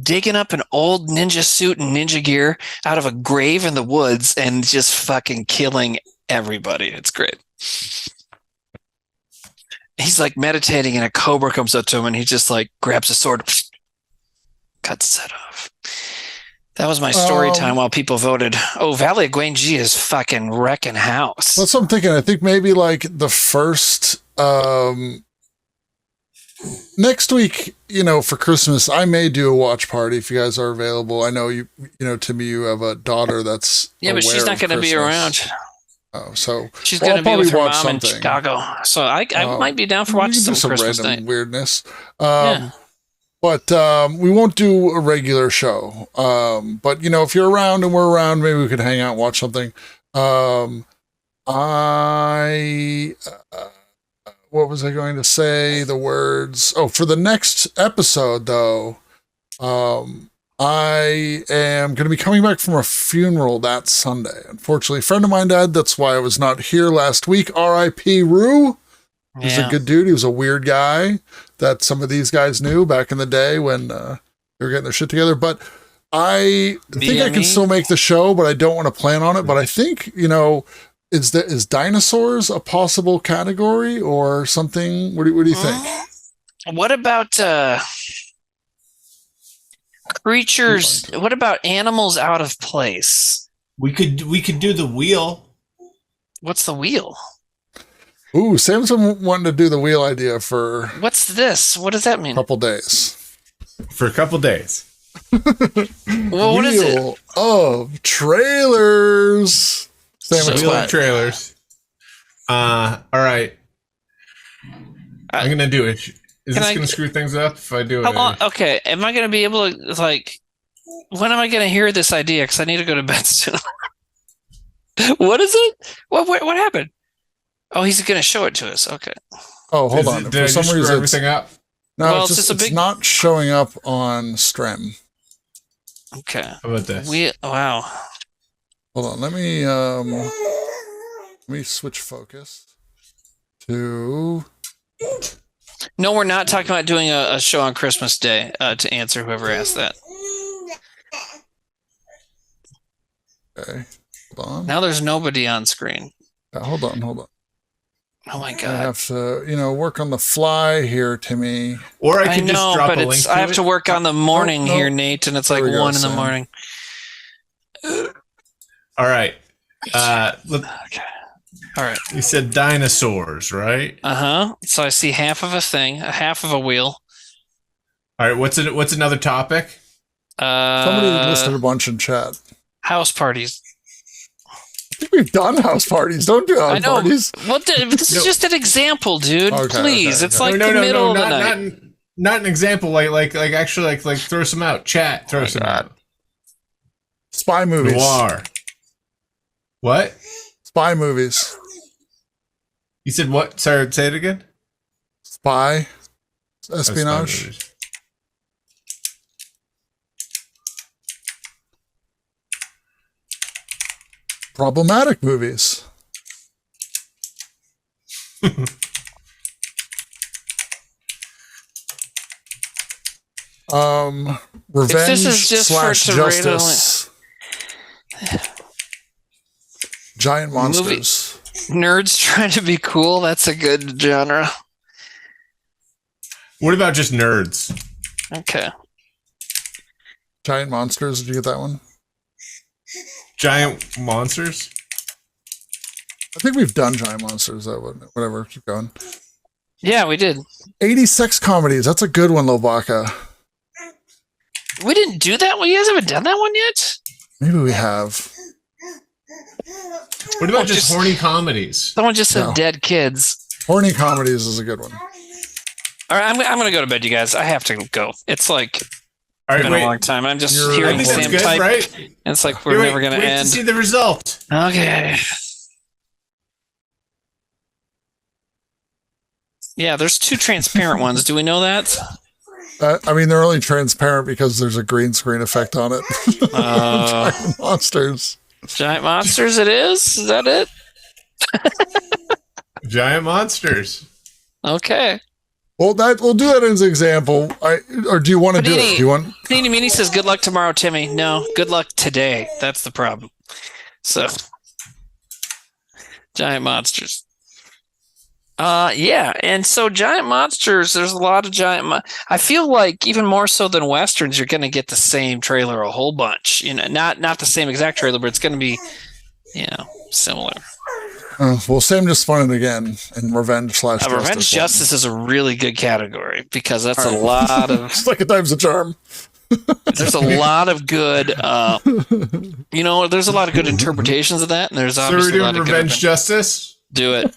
digging up an old ninja suit and ninja gear out of a grave in the woods and just fucking killing everybody. It's great. He's like meditating and a cobra comes up to him and he just like grabs a sword, cuts his head off. That was my story time while people voted. Oh, Valley of Guanji is fucking wrecking house. That's what I'm thinking. I think maybe like the first next week, for Christmas, I may do a watch party if you guys are available. I know Timmy, you have a daughter that's but she's not going to be around. Oh, so she's going to be with her mom in Chicago. So I might be down for watching some Christmas random night. Weirdness. But we won't do a regular show. But if you're around and we're around, maybe we could hang out and watch something. What was I going to say? The words. Oh, for the next episode though, I am going to be coming back from a funeral that Sunday. Unfortunately, a friend of mine died. That's why I was not here last week. R.I.P. Rue. He was a good dude. He was a weird guy that some of these guys knew back in the day when they were getting their shit together. But I think I can still make the show, but I don't want to plan on it. But I think, is dinosaurs a possible category or something? What do you think? What about creatures? What about animals out of place? We could do the wheel. What's the wheel? Ooh, Sam's been wanting to do the wheel idea for... What's this? What does that mean? For a couple days. Well, what is it? Wheel of trailers. Wheel of trailers. All right. I'm going to do it. Is this going to screw things up if I do it? Okay. Am I going to be able to, when am I going to hear this idea? Because I need to go to bed soon. What is it? What happened? Oh, he's going to show it to us. Okay. Oh, hold on. Did I just screw everything up? No, Well, it's it's not showing up on Strem. Okay. How about this? Wow. Hold on. Let me switch focus to. No, we're not talking about doing a show on Christmas Day, to answer whoever asked that. Okay. Hold on. Now there's nobody on screen. Hold on. Oh my God. I have to, work on the fly here, Timmy. Or I know, but I have to work on the morning here, Nate, and it's like 1 in the morning. All right. Okay. All right. You said dinosaurs, right? So I see half of a thing, a half of a wheel. All right. What's another topic? Somebody listed a bunch in chat. House parties. I think we've done house parties. Don't do house parties. Well, this is just an example, dude. Okay, Please, okay, it's like the middle of the night. Not an example. Like actually, like throw some out. Chat. Throw some out. Spy movies. Noir. What? Spy movies. You said what? Sorry, say it again. Spy. Espionage. Problematic movies. Revenge / justice. Giant monsters. Nerds trying to be cool. That's a good genre. What about just nerds? Okay. Giant monsters. Did you get that one? Giant monsters? I think we've done giant monsters. That one. Whatever. Keep going. Yeah, we did. 86 comedies. That's a good one, Lobaka. We didn't do that one. You guys haven't done that one yet? Maybe we have. What about just horny comedies? Someone just said dead kids. Horny comedies is a good one. All right, I'm going to go to bed, you guys. I have to go. It's like been a long time. I'm just hearing Sam type. Right? And it's like we're never going to end. To see the result. Okay. Yeah, there's 2 transparent ones. Do we know that? I mean, they're only transparent because there's a green screen effect on it. Giant monsters. Giant monsters it is? Is that it? Giant monsters. Okay. Well, we'll do that as an example. Or do you want to do it? Do you want? Needy Meanie says, good luck tomorrow, Timmy. No, good luck today. That's the problem. So, giant monsters. Yeah, and so giant monsters, there's a lot of giant I feel like even more so than westerns, you're going to get the same trailer a whole bunch. Not the same exact trailer, but it's going to be, similar. Well, Sam just spun it again in Revenge / Justice. Revenge Justice is a really good category because that's a lot of... It's like a times a charm. There's a lot of good, there's a lot of good interpretations of that, and there's obviously a lot of good... Revenge Justice? Do it.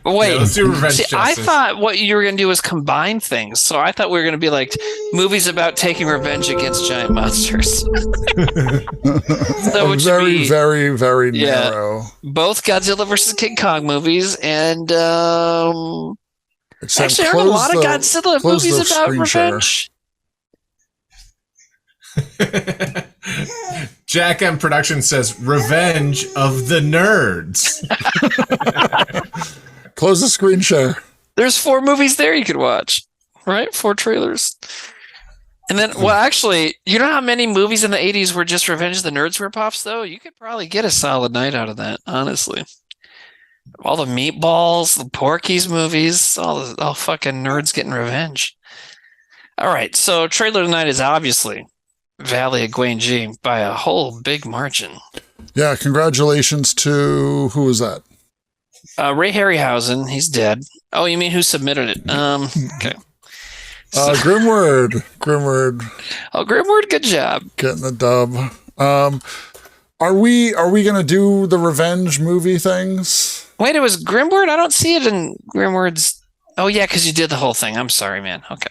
Wait, let's do Revenge Justice. I thought what you were going to do was combine things. So I thought we were going to be like movies about taking revenge against giant monsters. So very, very, very narrow. Both Godzilla versus King Kong movies, and actually, there are a lot of Godzilla movies about revenge. Jack M Production says Revenge of the Nerds. Close the screen share. There's 4 movies there you could watch, right? 4 trailers. And then, well, actually, you know how many movies in the 80s were just Revenge of the Nerds ripoffs, though? You could probably get a solid night out of that, honestly. All the Meatballs, the Porky's movies, all fucking nerds getting revenge. All right, so trailer tonight is obviously Valley of Gwangi by a whole big margin. Yeah, congratulations to, who was that? Ray Harryhausen, he's dead. Oh, you mean who submitted it? Okay. Grimward. Oh, Grimward, good job. Getting the dub. Are we gonna do the revenge movie things? Wait, it was Grimward? I don't see it in Grimward's. Oh yeah, because you did the whole thing. I'm sorry, man. Okay.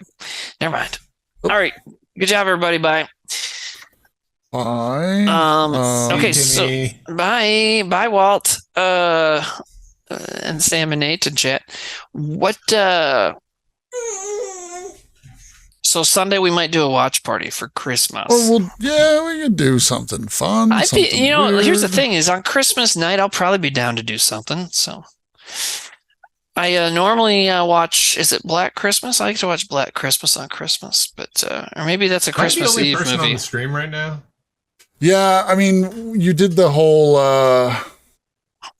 Never mind. All right. Good job, everybody. Bye. Bye. Okay, so bye, Walt. And Sam and Nate to chat. What? So Sunday we might do a watch party for Christmas. Well, yeah, we could do something fun. Here's the thing: is on Christmas night I'll probably be down to do something. So I normally watch. Is it Black Christmas? I like to watch Black Christmas on Christmas, but or maybe that's a Christmas Eve person movie. On the stream right now. Yeah, I mean, you did the whole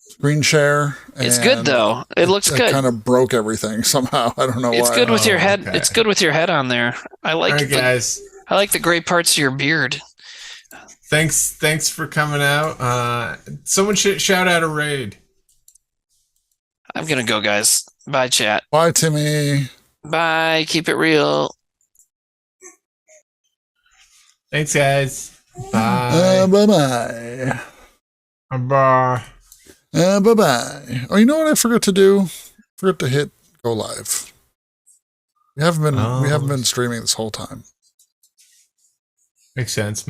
screen share. It's good though. It looks good. Kind of broke everything somehow. I don't know why. It's good with your head. Okay. It's good with your head on there. I like it, guys. I like the gray parts of your beard. Thanks for coming out. Someone shout out a raid. I'm gonna go, guys. Bye, chat. Bye, Timmy. Bye. Keep it real. Thanks, guys. Bye. Bye-bye. Bye. Bye-bye. Oh, you know what I forgot to do? Forgot to hit go live. We haven't been streaming this whole time. Makes sense.